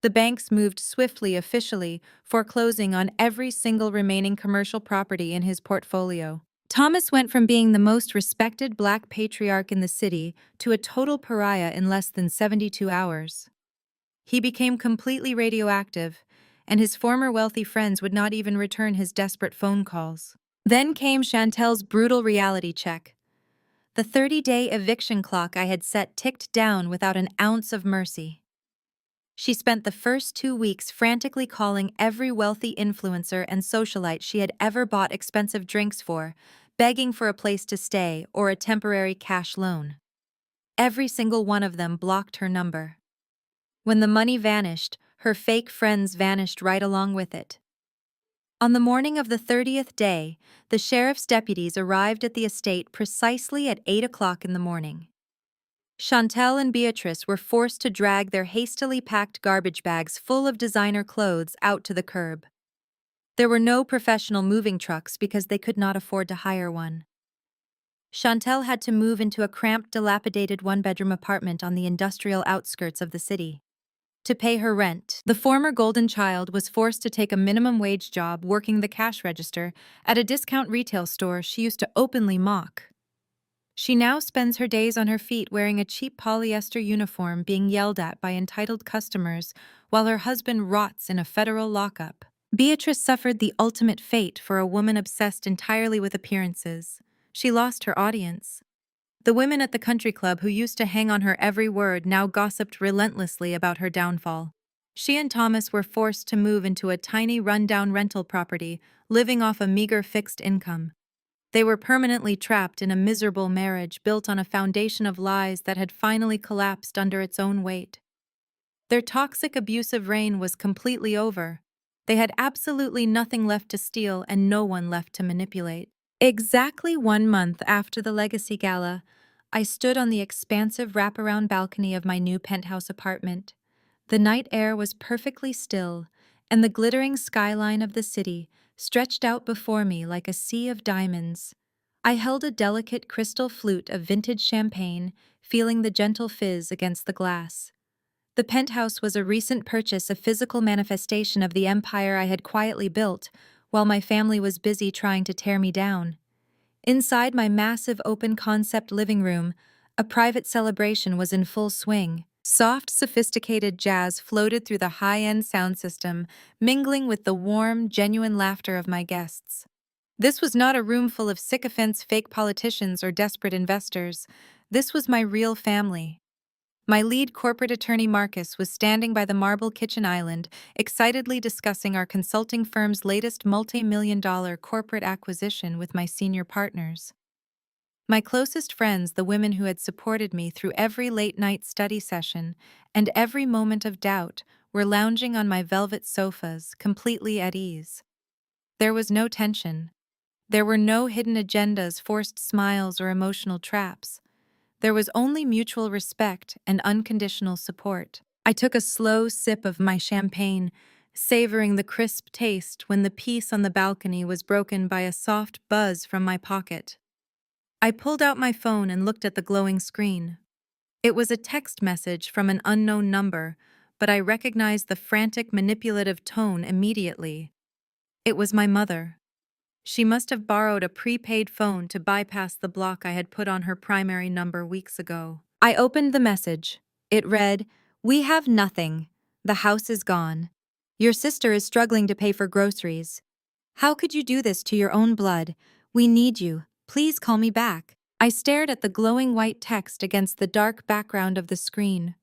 The banks moved swiftly, officially foreclosing on every single remaining commercial property in his portfolio. Thomas went from being the most respected Black patriarch in the city to a total pariah in less than 72 hours. He became completely radioactive, and his former wealthy friends would not even return his desperate phone calls. Then came Chantel's brutal reality check. The 30-day eviction clock I had set ticked down without an ounce of mercy. She spent the first 2 weeks frantically calling every wealthy influencer and socialite she had ever bought expensive drinks for, begging for a place to stay or a temporary cash loan. Every single one of them blocked her number. When the money vanished, her fake friends vanished right along with it. On the morning of the 30th day, the sheriff's deputies arrived at the estate precisely at 8 o'clock in the morning. Chantel and Beatrice were forced to drag their hastily packed garbage bags full of designer clothes out to the curb. There were no professional moving trucks because they could not afford to hire one. Chantel had to move into a cramped, dilapidated one-bedroom apartment on the industrial outskirts of the city. To pay her rent, the former golden child was forced to take a minimum wage job working the cash register at a discount retail store she used to openly mock. She now spends her days on her feet wearing a cheap polyester uniform, being yelled at by entitled customers while her husband rots in a federal lockup. Beatrice suffered the ultimate fate for a woman obsessed entirely with appearances. She lost her audience. The women at the country club who used to hang on her every word now gossiped relentlessly about her downfall. She and Thomas were forced to move into a tiny rundown rental property, living off a meager fixed income. They were permanently trapped in a miserable marriage built on a foundation of lies that had finally collapsed under its own weight. Their toxic, abusive reign was completely over. They had absolutely nothing left to steal and no one left to manipulate. Exactly 1 month after the Legacy Gala, I stood on the expansive wraparound balcony of my new penthouse apartment. The night air was perfectly still, and the glittering skyline of the city stretched out before me like a sea of diamonds. I held a delicate crystal flute of vintage champagne, feeling the gentle fizz against the glass. The penthouse was a recent purchase, a physical manifestation of the empire I had quietly built, while my family was busy trying to tear me down. Inside my massive open-concept living room, a private celebration was in full swing. Soft, sophisticated jazz floated through the high-end sound system, mingling with the warm, genuine laughter of my guests. This was not a room full of sycophants, fake politicians, or desperate investors. This was my real family. My lead corporate attorney Marcus was standing by the marble kitchen island, excitedly discussing our consulting firm's latest multi-million-dollar corporate acquisition with my senior partners. My closest friends, the women who had supported me through every late-night study session and every moment of doubt, were lounging on my velvet sofas, completely at ease. There was no tension. There were no hidden agendas, forced smiles, or emotional traps. There was only mutual respect and unconditional support. I took a slow sip of my champagne, savoring the crisp taste when the peace on the balcony was broken by a soft buzz from my pocket. I pulled out my phone and looked at the glowing screen. It was a text message from an unknown number, but I recognized the frantic, manipulative tone immediately. It was my mother. She must have borrowed a prepaid phone to bypass the block I had put on her primary number weeks ago. I opened the message. It read, "We have nothing. The house is gone. Your sister is struggling to pay for groceries. How could you do this to your own blood? We need you. Please call me back." I stared at the glowing white text against the dark background of the screen.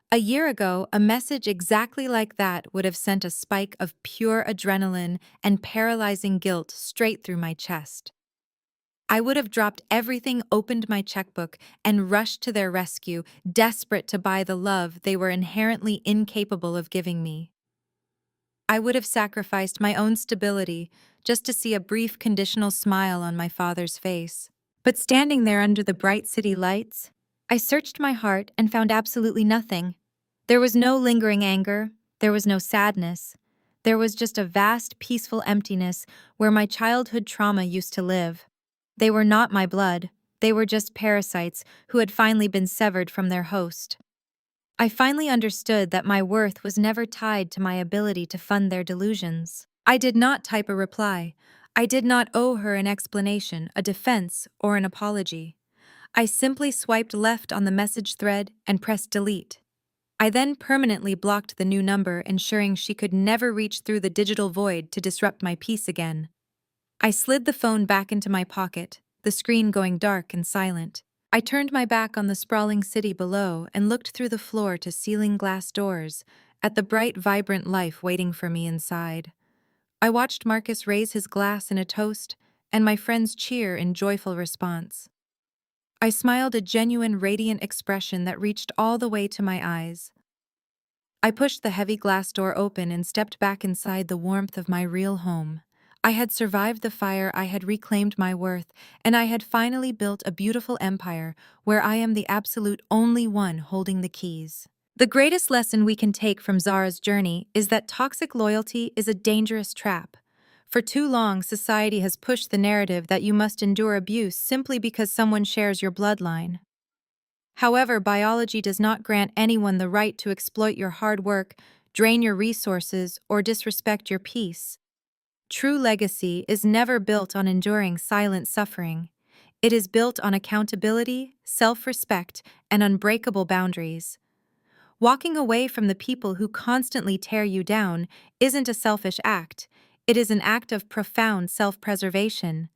A year ago, a message exactly like that would have sent a spike of pure adrenaline and paralyzing guilt straight through my chest. I would have dropped everything, opened my checkbook, and rushed to their rescue, desperate to buy the love they were inherently incapable of giving me. I would have sacrificed my own stability just to see a brief conditional smile on my father's face. But standing there under the bright city lights, I searched my heart and found absolutely nothing. There was no lingering anger, there was no sadness. There was just a vast, peaceful emptiness where my childhood trauma used to live. They were not my blood, they were just parasites who had finally been severed from their host. I finally understood that my worth was never tied to my ability to fund their delusions. I did not type a reply. I did not owe her an explanation, a defense, or an apology. I simply swiped left on the message thread and pressed delete. I then permanently blocked the new number, ensuring she could never reach through the digital void to disrupt my peace again. I slid the phone back into my pocket, the screen going dark and silent. I turned my back on the sprawling city below and looked through the floor-to-ceiling glass doors at the bright, vibrant life waiting for me inside. I watched Marcus raise his glass in a toast and my friends cheer in joyful response. I smiled, a genuine, radiant expression that reached all the way to my eyes. I pushed the heavy glass door open and stepped back inside the warmth of my real home. I had survived the fire, I had reclaimed my worth, and I had finally built a beautiful empire where I am the absolute only one holding the keys. The greatest lesson we can take from Zara's journey is that toxic loyalty is a dangerous trap. For too long, society has pushed the narrative that you must endure abuse simply because someone shares your bloodline. However, biology does not grant anyone the right to exploit your hard work, drain your resources, or disrespect your peace. True legacy is never built on enduring silent suffering. It is built on accountability, self-respect, and unbreakable boundaries. Walking away from the people who constantly tear you down isn't a selfish act. It is an act of profound self-preservation.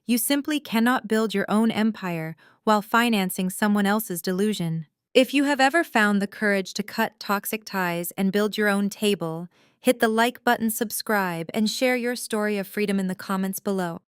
You simply cannot build your own empire while financing someone else's delusion. If you have ever found the courage to cut toxic ties and build your own table, hit the like button, subscribe, and share your story of freedom in the comments below.